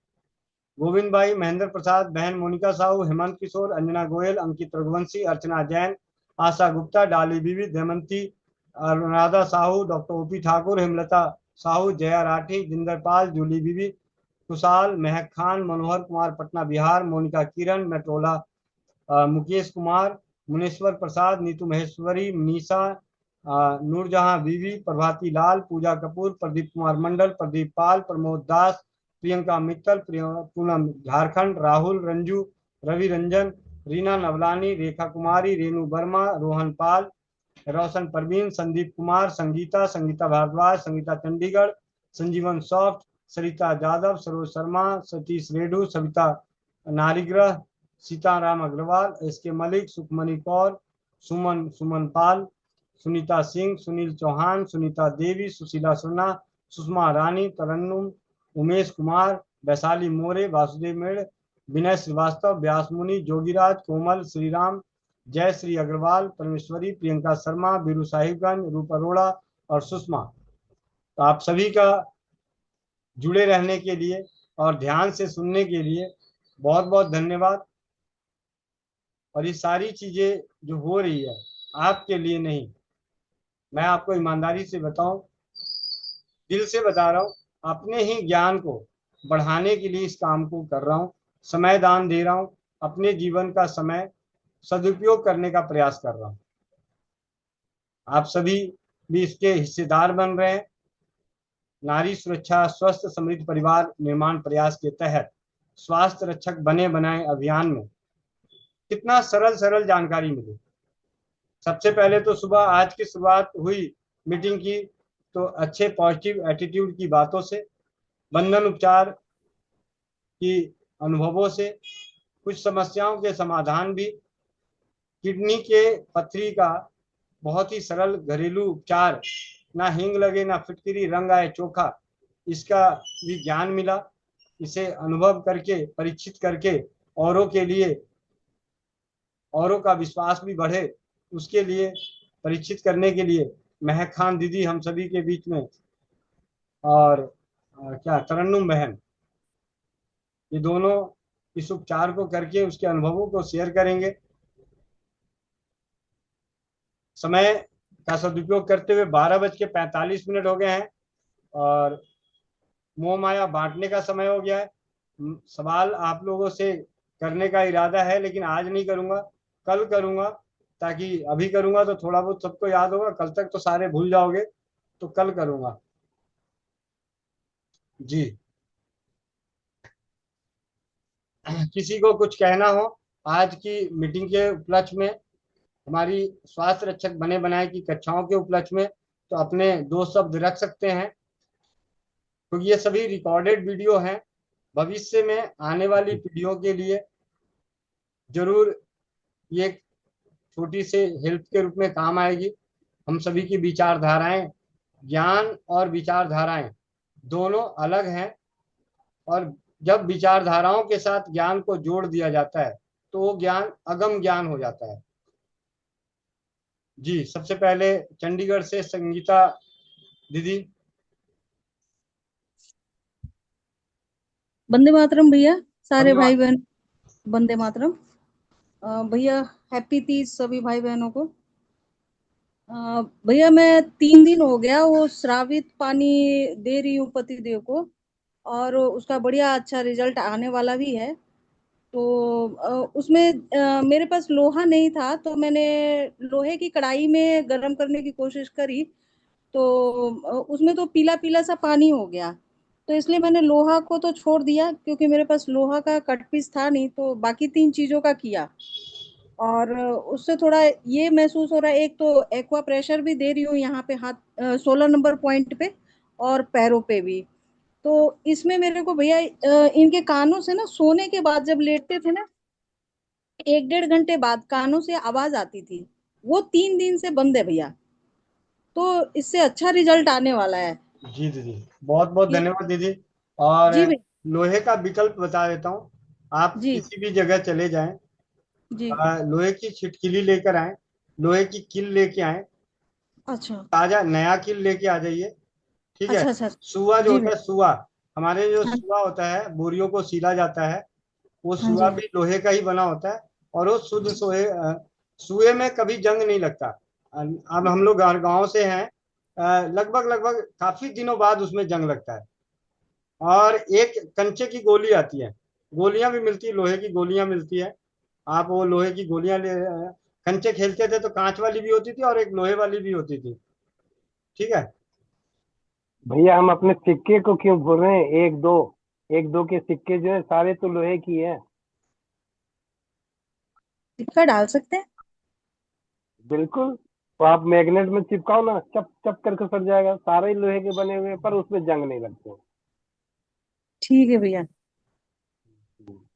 गोविंद भाई, महेंद्र प्रसाद, बहन मोनिका साहू, हेमंत किशोर, अंजना गोयल, अंकित रघुवंशी, अर्चना जैन, आशा गुप्ता, डाली बीवी, दमयंती, अनुराधा साहू, डॉक्टर ओपी ठाकुर, हेमलता साहू, जया राठी, जिंदरपाल, जूली बीबी, कुशाल, महक खान, मनोहर कुमार, पटना बिहार, मोनिका किरण, नटोला, मुकेश कुमार, मुनेश्वर प्रसाद, नीतू महेश्वरी, निशा, नूरजहां बीवी, प्रभाती लाल, पूजा कपूर, प्रदीप कुमार मंडल, प्रदीप पाल, प्रमोद दास, प्रियंका मित्तल, पूनम झारखंड, राहुल, रंजू, रवि रंजन, रीना नवलानी, रेखा कुमारी, रेणु वर्मा, रोहन पाल, रोशन परवीन, संदीप कुमार, संगीता भारद्वाज, संगीता चंडीगढ़, संजीवन सॉफ्ट, सरिता यादव, सरोज शर्मा, सतीश रेडू, सविता नारीग्रह, सीताराम अग्रवाल, एसके मलिक, सुखमणि कौर, सुमन पाल, सुनीता सिंह, सुनील चौहान, सुनीता देवी, सुशीला सुन्ना, सुषमा रानी, तरन्नुम, उमेश कुमार, वैशाली मोरे, वासुदेव मेड़, विनय श्रीवास्तव, व्यास मुनि, जोगीराज, कोमल, श्रीराम, जय श्री अग्रवाल, परमेश्वरी, प्रियंका शर्मा, बीरू साहिबगंज, रूप अरोड़ा और सुषमा। तो आप सभी का जुड़े रहने के लिए और ध्यान से सुनने के लिए बहुत बहुत धन्यवाद। और ये सारी चीजें जो हो रही है आपके लिए नहीं, मैं आपको ईमानदारी से बताऊं, दिल से बता रहा हूं, अपने ही ज्ञान को बढ़ाने के लिए इस काम को कर रहा हूं, समय दान दे रहा हूं, अपने जीवन का समय सदुपयोग करने का प्रयास कर रहा हूं। आप सभी भी इसके हिस्सेदार बन रहे हैं। नारी सुरक्षा स्वस्थ समृद्ध परिवार निर्माण प्रयास के तहत स्वास्थ्य रक्षक बने बनाए अभियान में कितना सरल जानकारी मिली। सबसे पहले तो सुबह आज की शुरुआत हुई मीटिंग की तो अच्छे पॉजिटिव एटीट्यूड की बातों से, बंधन उपचार की अनुभवों से, कुछ समस्याओं के समाधान भी, किडनी के पथरी का बहुत ही सरल घरेलू उपचार, ना हींग लगे ना फिटकरी, रंग आए चोखा, इसका भी ज्ञान मिला। इसे अनुभव करके, परीक्षित करके औरों के लिए, औरों का विश्वास भी बढ़े, उसके लिए परीक्षित करने के लिए महक खान दीदी हम सभी के बीच में और तरन्नुम बहन, ये दोनों इस उपचार को करके उसके अनुभवों को शेयर करेंगे। समय का सदुपयोग करते हुए 12:45 हो गए हैं और मोह माया बांटने का समय हो गया है। सवाल आप लोगों से करने का इरादा है, लेकिन आज नहीं करूंगा, कल करूंगा, ताकि अभी करूंगा तो थोड़ा बहुत सबको याद होगा, कल तक तो सारे भूल जाओगे, तो कल करूंगा। जी, किसी को कुछ कहना हो आज की मीटिंग के उपलक्ष्य में, हमारी स्वास्थ्य रक्षक बने बनाए की कक्षाओं के उपलक्ष्य में, तो अपने 2 शब्द रख सकते हैं। क्योंकि ये सभी रिकॉर्डेड वीडियो हैं, भविष्य में आने वाली पीढ़ियों के लिए जरूर ये एक छोटी से हेल्प के रूप में काम आएगी। हम सभी की विचारधाराएं, ज्ञान और विचारधाराएं दोनों अलग हैं, और जब विचारधाराओं के साथ ज्ञान को जोड़ दिया जाता है तो वो ज्ञान अगम ज्ञान हो जाता है। जी, सबसे पहले चंडीगढ़ से संगीता दीदी। वंदे मातरम भैया, सारे वंदे भाई मातरम। बहन वंदे मातरम। भैया हैप्पी तीज सभी भाई बहनों को। भैया मैं 3 दिन हो गया वो श्रावित पानी दे रही हूँ पति देव को, और उसका बढ़िया अच्छा रिजल्ट आने वाला भी है। तो उसमें मेरे पास लोहा नहीं था, तो मैंने लोहे की कढ़ाई में गर्म करने की कोशिश करी, तो उसमें तो पीला पीला सा पानी हो गया। तो इसलिए मैंने लोहा को तो छोड़ दिया, क्योंकि मेरे पास लोहा का कट पीस था नहीं, तो बाकी 3 चीजों का किया। और उससे थोड़ा ये महसूस हो रहा है, एक तो एक्वा प्रेशर भी दे रही हूँ यहाँ पे हाथ 16 नंबर पॉइंट पे, और पैरों पे भी। तो इसमें मेरे को भैया इनके कानों से ना सोने के बाद जब लेटते थे ना, 1-1.5 घंटे बाद कानों से आवाज आती थी, वो 3 दिन से बंद है भैया। तो इससे अच्छा रिजल्ट आने वाला है। जी दीदी, बहुत बहुत ये धन्यवाद दीदी। और जी भैया। लोहे का विकल्प बता देता हूँ। आप जी किसी भी जगह चले जाएं, जी। लोहे की छिटकिली लेकर आए, लोहे की किल लेके आए, अच्छा ताजा नया किल लेके आ जाइए। ठीक है। अच्छा अच्छा। सुआ जो जी होता भैया। है, सुआ, हमारे जो हाँ सुआ होता है, बोरियों को सीला जाता है, वो हाँ जी सुआ भी लोहे का ही बना होता है। और वो शुद्ध सुए में कभी जंग नहीं लगता। अब हम लोग गांव से हैं, लगभग लगभग काफी दिनों बाद उसमें जंग लगता है। और एक कंचे की गोली आती है, गोलियां भी मिलती है, लोहे की गोलियां मिलती है। आप वो लोहे की गोलियां ले, कंचे खेलते थे तो कांच वाली भी होती थी और एक लोहे वाली भी होती थी। ठीक है। भैया हम अपने सिक्के को क्यों भूल रहे हैं? एक दो के सिक्के जो है सारे तो लोहे की है। सिक्का डाल सकते हैं। बिल्कुल। तो आप मैग्नेट में चिपकाओ ना, चप चप करके सड़ जाएगा। सारे ही लोहे के बने हुए हैं, पर उसमें जंग नहीं लगते। ठीक है भैया।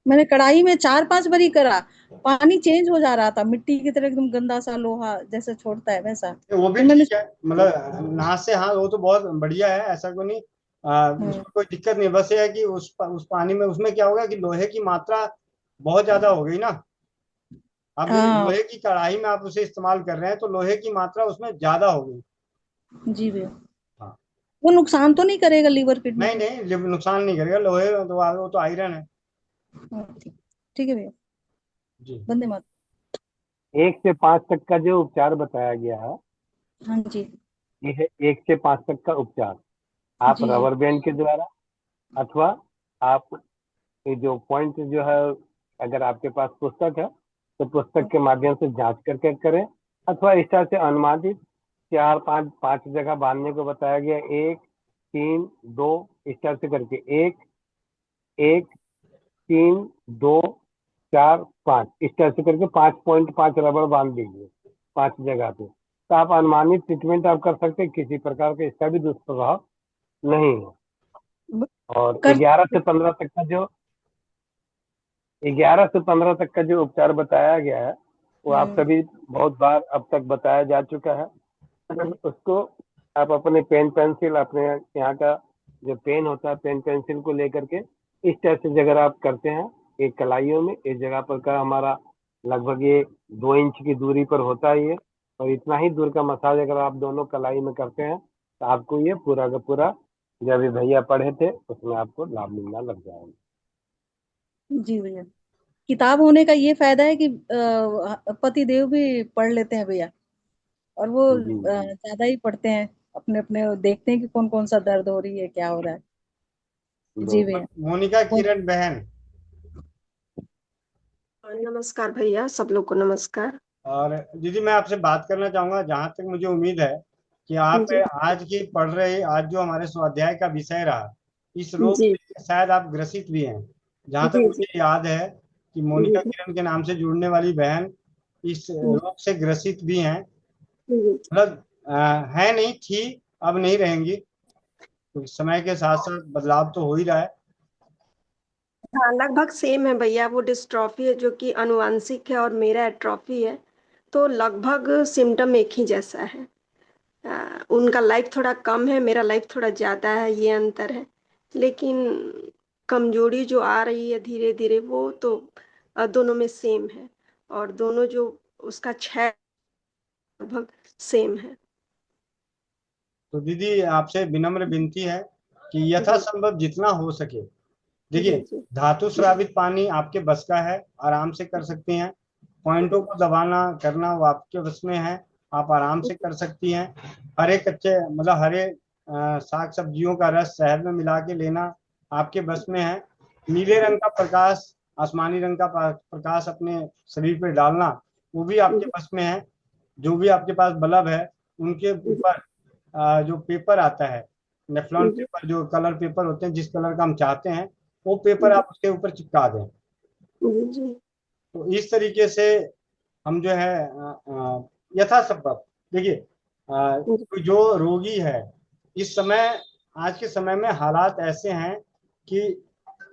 मैंने कढ़ाई में 4-5 बारी करा, पानी चेंज हो जा रहा था, मिट्टी की तरह एकदम गंदा सा लोहा जैसे छोड़ता है वैसा। वो भी तो मैंने ठीक है, मतलब नाक से, हाँ वो तो बहुत बढ़िया है, ऐसा कोई नहीं। उसमें कोई दिक्कत नहीं। बस ये है कि उस पानी में, उसमें क्या होगा कि लोहे की मात्रा बहुत ज्यादा हो गई ना। अभी हाँ लोहे की कढ़ाई में आप उसे इस्तेमाल कर रहे हैं तो लोहे की मात्रा उसमें ज्यादा हो गई। जी भैया। हाँ। वो नुकसान तो नहीं करेगा लीवर किडनी नहीं को? नहीं, नुकसान नहीं करेगा। लोहे तो वो तो आयरन है। ठीक ठीक है भैया। जी। वंदे मातरम। 1 से 5 तक का जो उपचार बताया गया है, हाँ जी। ये है 1 से 5 तक का उपचार। आप जी जी। रबर बैंड के द्वारा, अथवा आप ये जो पॉइंट जो है, अगर आपके पास पुस्तक है तो पुस्तक के माध्यम से जांच करके करें, अथवा इस तरह से अनुमानित 4-5 जगह बांधने को बताया गया। 1-3-2 इस तरह से करके 1-1-3-2-4-5 इस तरह से करके 5.5 रबड़ बांध दीजिए 5 जगह पे। तो आप अनुमानित ट्रीटमेंट आप कर सकते हैं, किसी प्रकार का इसका भी दुष्प्रभाव नहीं है। और कर 11 से 15 तक का जो उपचार बताया गया है, वो आप हम्म, सभी बहुत बार अब तक बताया जा चुका है। उसको आप अपने पेन पेंसिल, अपने यहाँ का जो पेन होता है, पेन पेंसिल को लेकर के इस तरह से अगर आप करते हैं, एक कलाइयों में इस जगह पर का हमारा लगभग ये 2 इंच की दूरी पर होता ही है, और इतना ही दूर का मसाज अगर आप दोनों कलाई में करते हैं तो आपको ये पूरा का पूरा जो अभी भैया पढ़े थे उसमें आपको लाभ मिलना लग जाएगा। जी भैया। किताब होने का ये फायदा है कि पति देव भी पढ़ लेते हैं भैया, और वो जी जी ज्यादा ही पढ़ते हैं, अपने अपने देखते हैं कि कौन कौन सा दर्द हो रही है, क्या हो रहा है। जी बिल्कुल। भैया। मोनिका किरण बहन। नमस्कार भैया, सब लोग को नमस्कार। और दीदी, मैं आपसे बात करना चाहूंगा, जहां तक मुझे उम्मीद है कि आप जी आज की पढ़ रहे, आज जो हमारे स्वाध्याय का विषय रहा, इस रोग जी से शायद आप ग्रसित भी हैं। जहां तक जी जी मुझे याद है कि जी मोनिका किरण के नाम से जुड़ने वाली बहन इस रोग से ग्रसित भी हैं। जी मतलब है नहीं थी, अब नहीं रहेंगी। तो समय के साथ साथ बदलाव तो हो ही रहा है। हाँ, लगभग सेम है भैया। वो डिस्ट्रॉफी है जो कि अनुवांशिक है और मेरा एट्रोफी है, तो लगभग सिम्टम एक ही जैसा है। उनका लाइफ थोड़ा कम है, मेरा लाइफ थोड़ा ज्यादा है, ये अंतर है। लेकिन कमजोरी जो आ रही है धीरे धीरे वो तो दोनों में सेम है। और दोनों जो उसका क्षय लगभग सेम है। तो दीदी आपसे विनम्र विनती है कि जी यथासंभव जितना हो सके, जी देखिए जी धातु स्रावित पानी आपके बस का है, आराम से कर सकती हैं। पॉइंटों को दबाना करना वो आपके बस में है, आप आराम से कर सकती हैं। हरे कच्चे मतलब हरे साग सब्जियों का रस शहद में मिला के लेना आपके बस में है। नीले रंग का प्रकाश, आसमानी रंग का प्रकाश अपने शरीर पे डालना वो भी आपके बस में है। जो भी आपके पास बल्ब है उनके ऊपर जो पेपर आता है, नेफ्लॉन जी पेपर, जो कलर पेपर होते हैं जिस कलर का हम चाहते हैं वो पेपर आप उसके ऊपर चिपका दें। जी जी तो इस तरीके से हम जो है यथासंभव, देखिए जो रोगी है इस समय, आज के समय में हालात ऐसे हैं कि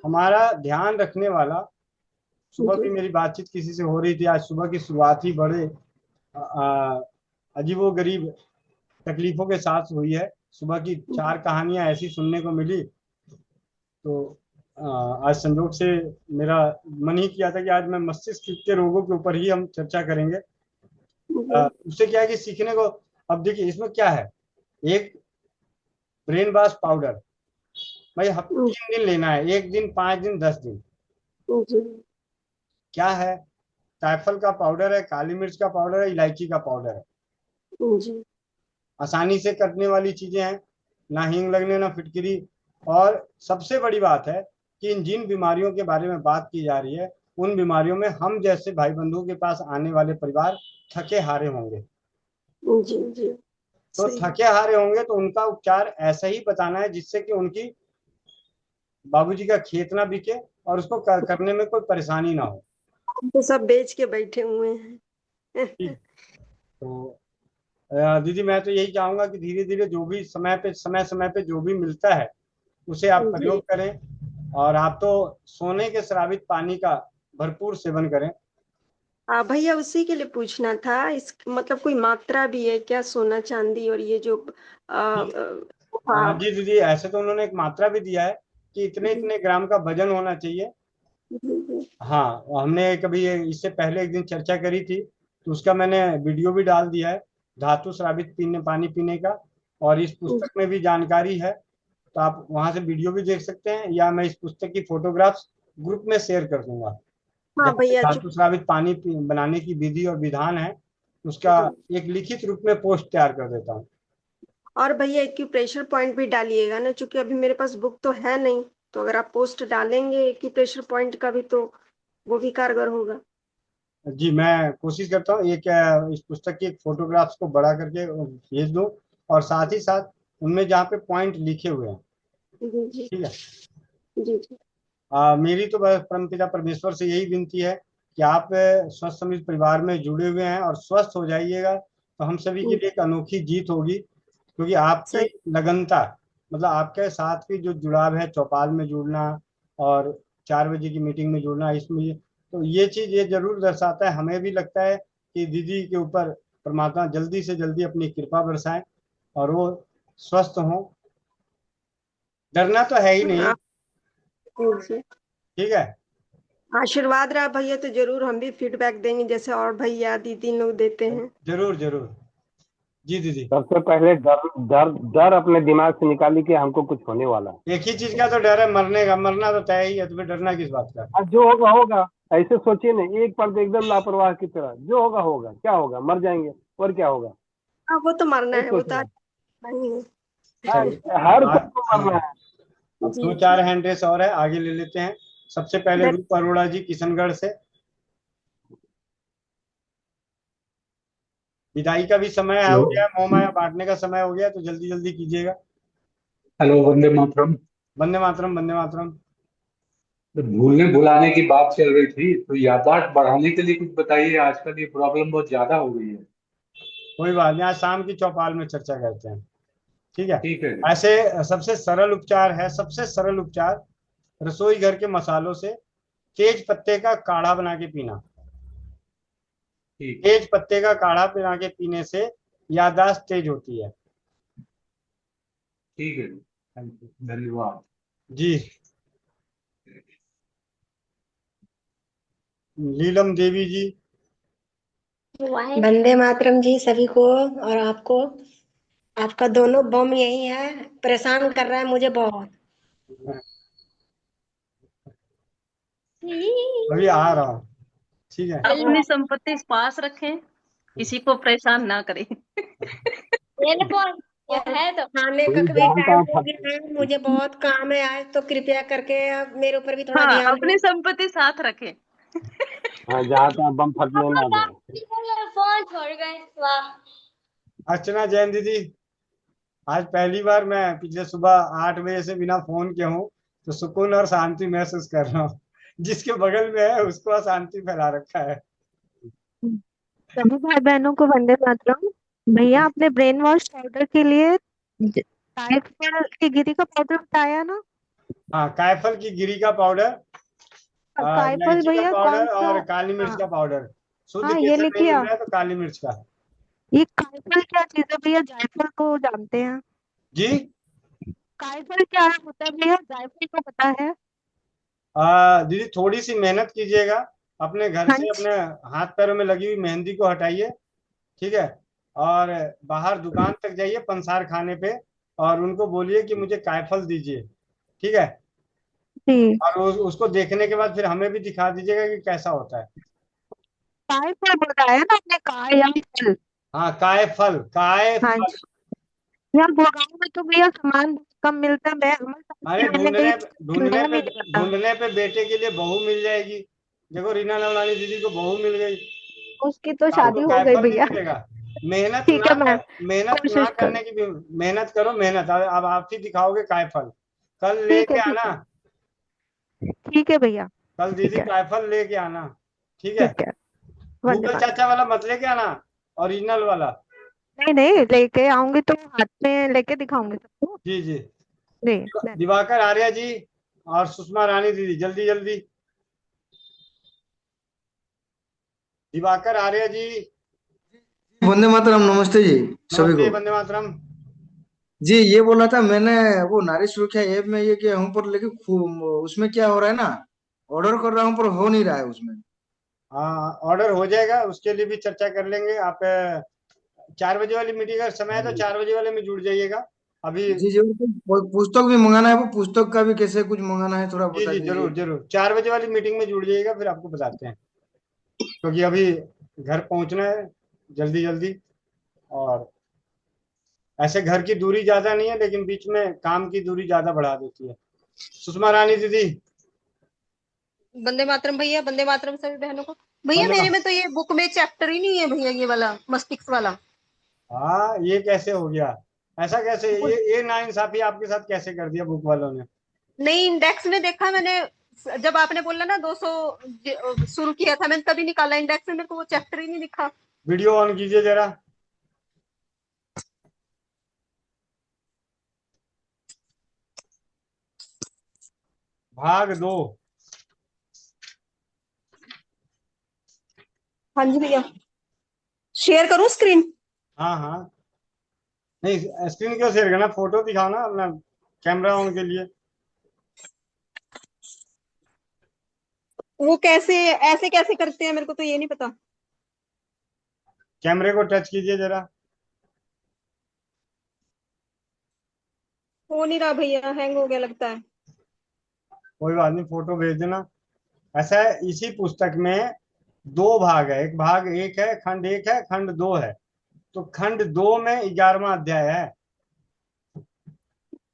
हमारा ध्यान रखने वाला, सुबह भी जी मेरी बातचीत किसी से हो रही थी, आज सुबह की शुरुआत ही बड़े अजीबो गरीब तकलीफों के साथ हुई है। सुबह की 4 कहानियां ऐसी सुनने को मिली। तो आज संजोग से मेरा मन ही किया था कि आज मैं मस्तिष्क के रोगों के ऊपर ही हम चर्चा करेंगे। उससे क्या है कि सीखने को, अब देखिए इसमें क्या है, एक ब्रेन वॉश पाउडर भाई 3 दिन लेना है, 1 दिन, 5 दिन, 10 दिन। जी क्या है, जायफल का पाउडर है, काली मिर्च का पाउडर है, इलायची का पाउडर है। जी आसानी से कटने वाली चीजें हैं, ना हींग लगने ना फिटकिरी। और सबसे बड़ी बात है कि इन जिन बीमारियों के बारे में बात की जा रही है उन बीमारियों में हम जैसे भाई बंधुओं के पास आने वाले परिवार थके हारे होंगे। जी जी तो सही। थके हारे होंगे तो उनका उपचार ऐसा ही बताना है जिससे कि उनकी बाबूजी का खेत ना बिके और उसको करने में कोई परेशानी ना हो। हम तो सब बेच के बैठे हुए हैं। ठीक। तो दीदी मैं तो यही चाहूंगा कि धीरे धीरे जो भी समय समय पे जो भी मिलता है उसे आप जी प्रयोग करें। और आप तो सोने के श्रावित पानी का भरपूर सेवन करें। हाँ भैया, उसी के लिए पूछना था। इस मतलब कोई मात्रा भी है क्या, सोना चांदी और ये जो हाँ। जी दीदी, ऐसे तो उन्होंने एक मात्रा भी दिया है कि इतने जी इतने ग्राम का वजन होना चाहिए। जी हाँ, हमने कभी इससे पहले एक दिन चर्चा करी थी तो उसका मैंने वीडियो भी डाल दिया है, धातु स्रावित पानी पीने का। और इस जी पुस्तक में भी जानकारी है, तो आप वहां से वीडियो भी देख सकते हैं, या मैं इस पुस्तक की फोटोग्राफ्स ग्रुप में शेयर कर दूंगा। हाँ जहाँ पे भैया जो धातु स्रावित पानी बनाने की विधि और विधान है उसका एक लिखित रूप में पोस्ट तैयार कर देता हूँ। और भैया एक्यूप्रेशर पॉइंट भी डालिएगा ना, क्योंकि अभी मेरे पास बुक तो है नहीं। तो अगर आप पोस्ट डालेंगे एक्यूप्रेशर पॉइंट का भी तो वो भी कारगर होगा। जी मैं कोशिश करता हूँ एक इस पुस्तक की एक फोटोग्राफ्स को बड़ा करके भेज दूँ, और साथ ही साथ उनमें जहाँ पे पॉइंट लिखे हुए हैं। जी जी ठीक है। जी जी मेरी तो बस परमपिता परमेश्वर से यही विनती है कि आप स्वस्थ समृद्ध परिवार में जुड़े हुए हैं और स्वस्थ हो जाइएगा तो हम सभी के लिए एक अनोखी जीत होगी। क्योंकि आपकी सही। लगनता, मतलब आपके साथ की जो जुड़ाव है, चौपाल में जुड़ना और 4 बजे की मीटिंग में जुड़ना, इसमें तो ये चीज ये जरूर दर्शाता है, हमें भी लगता है कि दीदी के ऊपर परमात्मा जल्दी से जल्दी अपनी कृपा बरसाएं और वो स्वस्थ हों। डरना तो है ही नहीं। जी ठीक है। आशीर्वाद रहा भैया तो जरूर हम भी फीडबैक देंगे, जैसे और भैया दीदी लोग देते हैं। जरूर जरूर। जी दीदी। सबसे पहले डर डर डर अपने दिमाग से निकाली कि हमको कुछ होने वाला है। एक ही चीज का तो डर है, मरने का। मरना तो तय ही है, तुम्हें डरना किस बात का। अब जो होगा होगा, ऐसे सोचिए नहीं एक पल एकदम लापरवाह की तरह। जो होगा होगा, क्या होगा, मर जाएंगे और क्या होगा। हाँ वो तो मरना नहीं है, वो सोच तो रहे नहीं है। चलिए हर आज, सबको मरना है। अब जी दो जी चार हैंड रेस और है, आगे ले लेते हैं। सबसे पहले रूप अरोड़ा जी किशनगढ़ से। विदाई का भी समय हो हेलो। गया, मोह माया बांटने का समय हो गया, तो जल्दी जल्दी कीजिएगा। हेलो, वंदे मातरम। वंदे मातरम, वंदे मातरम। तो भूलने भुलाने की बात चल रही थी, तो याददाश्त बढ़ाने के लिए कुछ बताइए। आजकल ये प्रॉब्लम बहुत ज्यादा हो गई है। कोई बात नहीं, आज शाम की चौपाल में चर्चा करते हैं। ठीक है। ठीक है। ऐसे सबसे सरल उपचार है, सबसे सरल उपचार, रसोई घर के मसालों से तेज पत्ते का काढ़ा बना के पीना। ठीक तेज पत्ते का काढ़ा बना के पीने से याददाश्त तेज होती है। ठीक है। थैंक यू, धन्यवाद जी। नीलम देवी जी। वंदे मातरम जी सभी को और आपको। आपका दोनों बम यही है, परेशान कर रहा है मुझे बहुत। अभी आ रहा हूँ, ठीक है। अपनी संपत्ति पास रखें, किसी को परेशान ना करें। है तो खाने का भी टाइम हो गया है, मुझे बहुत काम है आज, तो कृपया करके अब मेरे ऊपर भी थोड़ा हाँ, ध्यान अपनी संपत्ति साथ रखें। हाँ, जहाँ तहाँ बम फटने ना दे। फोन छोड़ गए। वाह। अर्चना जैन दीदी, आज पहली बार मैं पिछले सुबह 8 बजे से बिना फोन के हूँ, तो सुकून और शांति महसूस कर रहा हूँ। जिसके बगल में है उसको अशांति फैला रखा है। सभी भाई बहनों को वंदे मातरम। भैया आपने ब्रेन वॉश पाउडर के लिए कायफल की गिरी का पाउडर बताया ना? हाँ, कायफल की गिरी का पाउडर, कायफल इलायची का भैया कौन पाउडर सा? और काली मिर्च हाँ का पाउडर। शुद्ध हाँ, ये केसर लिख नहीं मिल लिया। रहा है तो काली मिर्च का। ये कायफल क्या चीज है भैया? जायफल को जानते हैं। जी। कायफल क्या होता है भैया? जायफल को पता है। दीदी थोड़ी सी मेहनत कीजिएगा, अपने घर हाँ से जी। अपने हाथ पैरों में लगी हुई मेहंदी को हटाइए, ठीक है। और बाहर दुकान तक जाइए पंसार खाने पे, और उनको बोलिए कि मुझे कायफल दीजिए, ठीक है। जी। और उसको देखने के बाद फिर हमें भी दिखा दीजिएगा कि कैसा होता है। कायफल बताया ना आपने? काय या फल? हाँ, कायफल, हाँ कायफल। जी। यहाँ गुड़गांव में तो भैया सामान बहुत कम मिलता है। अरे मैंने गई ढूंढने तो ढूंढने नया पे नहीं पता। ढूंढने पे बेटे के लिए बहू मिल जाएगी। देखो रीना नवलानी दीदी को बहू मिल गई, उसकी तो आपको शादी हो गई कायफल नहीं भैया। मिलेगा। मेहनत ठीक ना है, मैं कर, मेहनत ना कोशिश कर। करने की भी मेहनत करो, मेहनत। अब आप ही दिखाओगे कायफल, कल ठीक है, लेके ठीक आना। है। ठीक है भैया। कल ठीक दीदी है। कायफल लेके आना, ठीक है। ठीक है। वंदे गूगल मातरम। चाचा वाला मत लेके आना, ओरिजिनल वाला। नहीं नहीं, लेके आऊंगी तो हाथ में लेके दिखाऊंगी सबको। जी जी। जी धन्यवाद। दिवाकर आर्या जी और सुषमा रानी दीदी, जल्दी जल्दी। दिवाकर आर्या जी। वंदे मातरम, नमस्ते जी सभी नमस्ते, को। वंदे मातरम। जी ये बोला था मैंने, वो नारी सुरक्षा ऐप में ये किया हूँ, पर लेकिन उसमें क्या हो रहा है ना, ऑर्डर कर रहा हूँ पर हो नहीं रहा है उसमें। हाँ, ऑर्डर हो जाएगा, उसके लिए भी चर्चा कर लेंगे। आप 4 बजे वाली मीटिंग का समय है तो 4 बजे वाले में जुड़ जाइएगा अभी। जी जी, वो पुस्तक भी मंगाना है, वो पुस्तक का भी कैसे कुछ मंगाना है, थोड़ा जी बता जी, दीजिए। जरूर जरूर, 4 बजे वाली मीटिंग में जुड़ जाइएगा, फिर आपको बताते हैं, क्योंकि अभी घर पहुंचना है जल्दी जल्दी। और ऐसे घर की दूरी ज्यादा नहीं है, लेकिन बीच में काम की दूरी ज्यादा बढ़ा देती है। सुषमा रानी दीदी। वंदे मातरम भैया, वंदे मातरम सभी बहनों को। भैया वंदे मेरे मा- में तो ये बुक में चैप्टर ही नहीं है भैया, ये वाला मस्तिष्क वाला। हाँ, ये कैसे हो गया? ऐसा कैसे? ये नाइंसाफी आपके साथ कैसे कर दिया बुक वालों ने? नहीं, इंडेक्स में देखा मैंने, जब आपने बोला ना 200 शुरू किया था, मैंने तभी निकाला इंडेक्स में, मेरे को वो चैप्टर ही नहीं दिखा। वीडियो ऑन कीजिए जरा। भाग 2। हाँ जी भैया, शेयर करूं स्क्रीन? हाँ हाँ, नहीं स्क्रीन क्यों शेयर करना, फोटो दिखाओ ना अपना, कैमरा ऑन के लिए। वो कैसे, ऐसे कैसे करते हैं, मेरे को तो ये नहीं पता। कैमरे को टच कीजिए जरा। हो नहीं रहा भैया, हैंग हो गया लगता है। कोई बात नहीं, फोटो भेज देना। ऐसा है, इसी पुस्तक में 2 भाग है, एक भाग 1 है, खंड 1 है, खंड 2 है। तो खंड 2 में 11वां अध्याय है।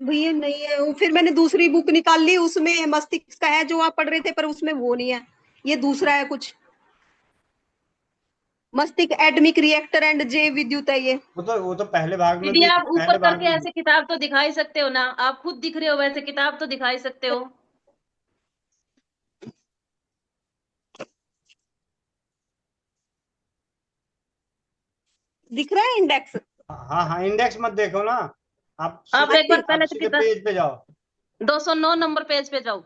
भैया नहीं है वो, फिर मैंने दूसरी बुक निकाल ली, उसमें मस्तिष्क का है जो आप पढ़ रहे थे, पर उसमें वो नहीं है, ये दूसरा है कुछ। मस्तिष्क एडमिक रिएक्टर एंड जे विद्युत है ये। वो तो पहले भाग में दीदी भी, आप ऊपर पहले भाग करके में भी। ऐसे किताब तो दिखा ही सकते हो ना, आप खुद दिख रहे हो वैसे किताब तो दिखा ही सकते हो। दिख रहा है इंडेक्स? हाँ हाँ, इंडेक्स मत देखो ना, आप आप सीधे एक बार आप पहले तो सीधे कितना पेज पे जाओ। 209 नंबर पेज पे जाओ।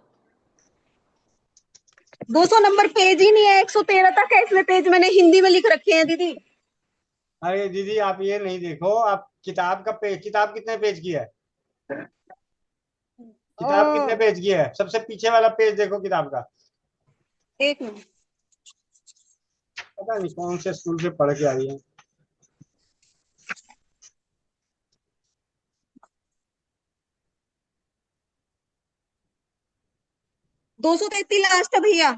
200 नंबर पेज ही नहीं है, 113 तक है इसमें पेज, मैंने हिंदी में लिख रखे हैं दीदी। अरे दीदी आप ये नहीं देखो, आप किताब का पेज, किताब कितने पेज की है? किताब कितने पेज की है? सबसे पीछे वाला पेज देखो किताब का। एक मिनट, पता नहीं कौन से स्कूल से पढ़ के आई है। 233 लास्ट है भैया।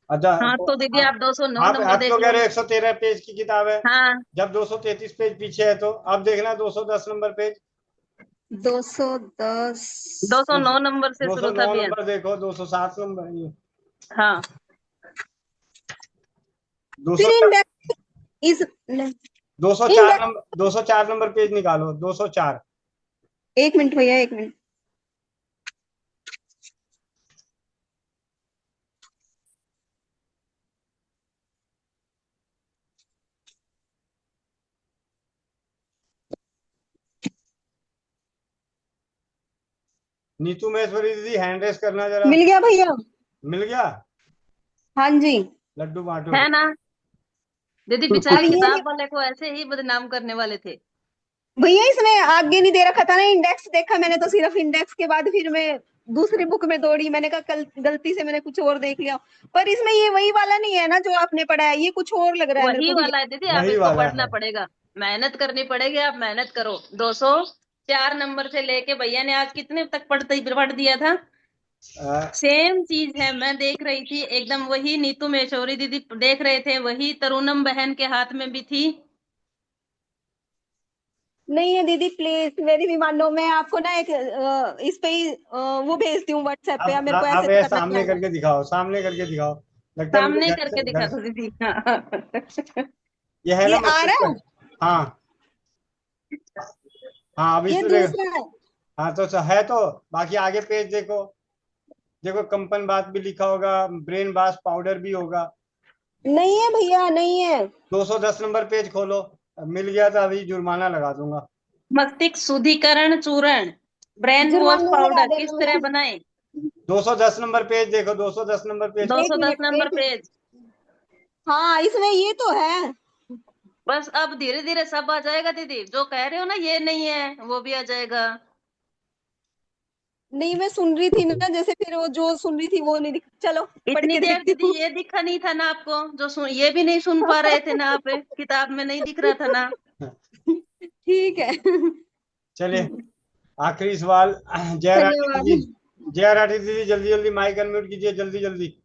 अच्छा हाँ तो दीदी आप 209 आप नंबर आप देख तो कह लो। रहे हो 113 पेज की किताब है। हाँ जब 233 पेज पीछे है तो अब देखना 210 नंबर पेज। 210 209 नंबर से शुरू था 209 भैया। नंबर देखो, 207 नंबर ये हाँ 200 फिर इंडेक्स इस 204 नंबर 204 नंबर पेज निकालो, 204। एक मिनट भैया, एक मिनट। नीतू महेश्वरी दीदी हैंड रेस करना जरा। मिल गया भैया? मिल गया? हाँ जी। लड्डू बांटो। है ना दीदी, अब बेचारे ये किताब वाले को ऐसे ही बदनाम करने वाले थे। भैया इसमें आगे नहीं दे रखा था ना इंडेक्स, देखा मैंने तो सिर्फ इंडेक्स के बाद फिर मैं दूसरी बुक में दौड़ी, मैंने कहा कल गलती से मैंने कुछ और देख लिया, पर इसमें ये वही वाला नहीं है ना जो आपने पढ़ा है, ये कुछ और लग रहा है मेरे वही को वाला भैया। है दीदी, आप वही इसको वाला पढ़ना है। पड़ेगा, मेहनत करनी पड़ेगी, आप मेहनत करो। 204 नंबर से लेके भैया ने आज कितने तक पढ़ दिया था। सेम चीज है, मैं देख रही थी एकदम वही, नीतू महेश्वरी दीदी देख रहे थे, वही तरुणम बहन के हाथ में भी थी। नहीं है दीदी, प्लीज मेरी भी मानो, मैं आपको ना एक इस पे ही वो भेजती हूँ व्हाट्सएप पे, अब मेरे को अब ऐसे ये करना नहीं सामने आता। करके दिखाओ, सामने करके दिखाओ। लगता है मुझे सामने घर करके से दिखा घर दो दीदी। हाँ। ये है ये ना आ रहा है, हाँ हाँ अब ये इसमें देखो। दूसरा है। हाँ तो है तो बाकी आगे पेज देखो, देखो कंपन बात भी लिखा होगा, ब्रेन बास पाउडर भी होगा। नहीं है भैया, नहीं है। 210 नंबर पेज खोलो, मिल गया तो अभी जुर्माना लगा दूंगा। मस्तिष्क शुद्धिकरण चूर्ण, ब्रेन वॉश जुर्माना लगा पाउडर किस देना तरह मुझे। बनाए। 210 नंबर पेज देखो, 210 नंबर पेज दो एक सौ दस मिनट, नंबर एक मिनट। पेज। हाँ इसमें ये तो है। बस अब धीरे धीरे सब आ जाएगा दीदी, जो कह रहे हो ना ये नहीं है वो भी आ जाएगा। नहीं मैं सुन रही थी ना, जैसे फिर वो जो सुन रही थी वो नहीं दिख, चलो पढ़ इतनी के देर देखती दीदी हूँ। ये दिखा नहीं था ना आपको, जो सुन ये भी नहीं सुन पा रहे थे ना आप, किताब में नहीं दिख रहा था ना। ठीक है। चलिए आखिरी सवाल। जय राठी धन्यवाद। दीदी, जय राठी दीदी जल्दी जल्दी माइक अनम्यूट कीजिए, जल्दी जल्दी।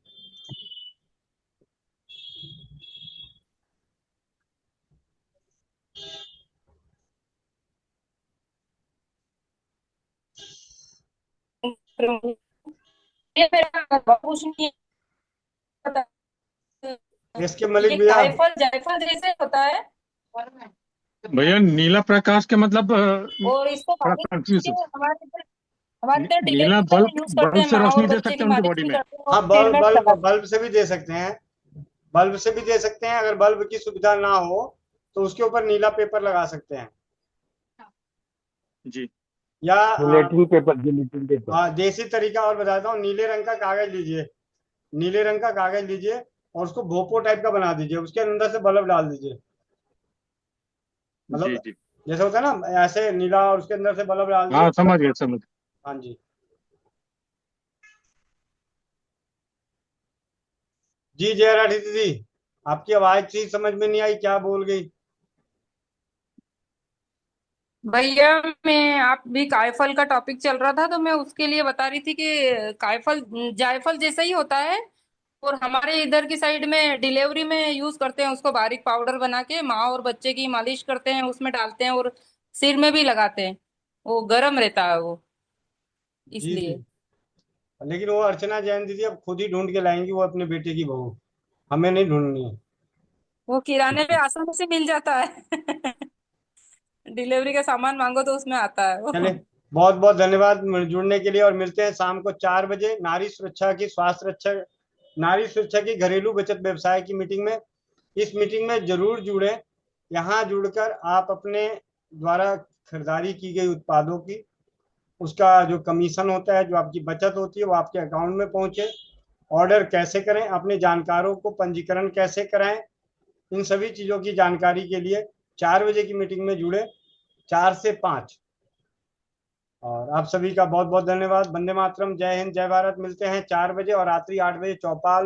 इसके मलिक भैया जायफल जायफल जैसे होता है भैया नीला प्रकाश के मतलब और इसको थोड़ा मालिश कंफ्यूज करके हमारे इधर नीला डिलीवरी में यूज करते बल्ब हैं, से माँ रोशनी और दे बच्चे सकते की हैं उनकी मालिश बॉडी भी में। करते हैं हाँ और सिर में लगाते हैं। बल्ब से भी दे सकते हैं, बल्ब से भी दे सकते हैं। अगर बल्ब की सुविधा ना हो तो उसके ऊपर नीला पेपर लगा सकते हैं, जी। या जिलेटिन पेपर, जिलेटिन पेपर। देसी तरीका और बताता हूँ। नीले रंग का कागज लीजिए, नीले रंग का कागज लीजिए और उसको भोपो टाइप का बना दीजिए, उसके अंदर से बल्ब डाल दीजिए। जी मतलब जी जैसे होता है ना ऐसे नीला, और उसके अंदर से बल्ब डाल हाँ दीजिए। समझ गया समझ गया। हाँ जी जी। जय राठी दीदी, आपकी आवाज थी समझ में नहीं आई, क्या बोल गई? भैया मैं आप भी कायफल का टॉपिक चल रहा था तो मैं उसके लिए बता रही थी कि कायफल जायफल जैसा ही होता है, और हमारे इधर की साइड में डिलीवरी में यूज करते हैं उसको, बारीक पाउडर बना के माँ और बच्चे की मालिश करते हैं, उसमें डालते हैं और सिर में भी लगाते हैं, वो गर्म रहता है वो, जी जी। इसलिए। लेकिन वो अर्चना जैन दीदी अब खुद ही ढूंढ के लाएंगी, वो अपने बेटे की बहू, हमें नहीं ढूंढनी है। वो किराने में आसानी से मिल जाता है। डिलीवरी का सामान मांगो तो उसमें आता है चले, वो। बहुत बहुत धन्यवाद जुड़ने के लिए, और मिलते हैं शाम को 4 बजे नारी सुरक्षा की, स्वास्थ्य रक्षा, नारी सुरक्षा की घरेलू बचत व्यवसाय की मीटिंग में। इस मीटिंग में जरूर जुड़े, यहाँ जुड़कर आप अपने द्वारा खरीदारी की गई उत्पादों की उसका जो कमीशन होता है, जो आपकी बचत होती है, वो आपके अकाउंट में पहुंचे। ऑर्डर कैसे करें, अपने जानकारों को पंजीकरण कैसे कराएं, इन सभी चीजों की जानकारी के लिए 4 बजे की मीटिंग में जुड़े, 4 से 5। और आप सभी का बहुत बहुत धन्यवाद। वंदे मातरम, जय हिंद, जय भारत। मिलते हैं 4 बजे और रात्रि 8 बजे चौपाल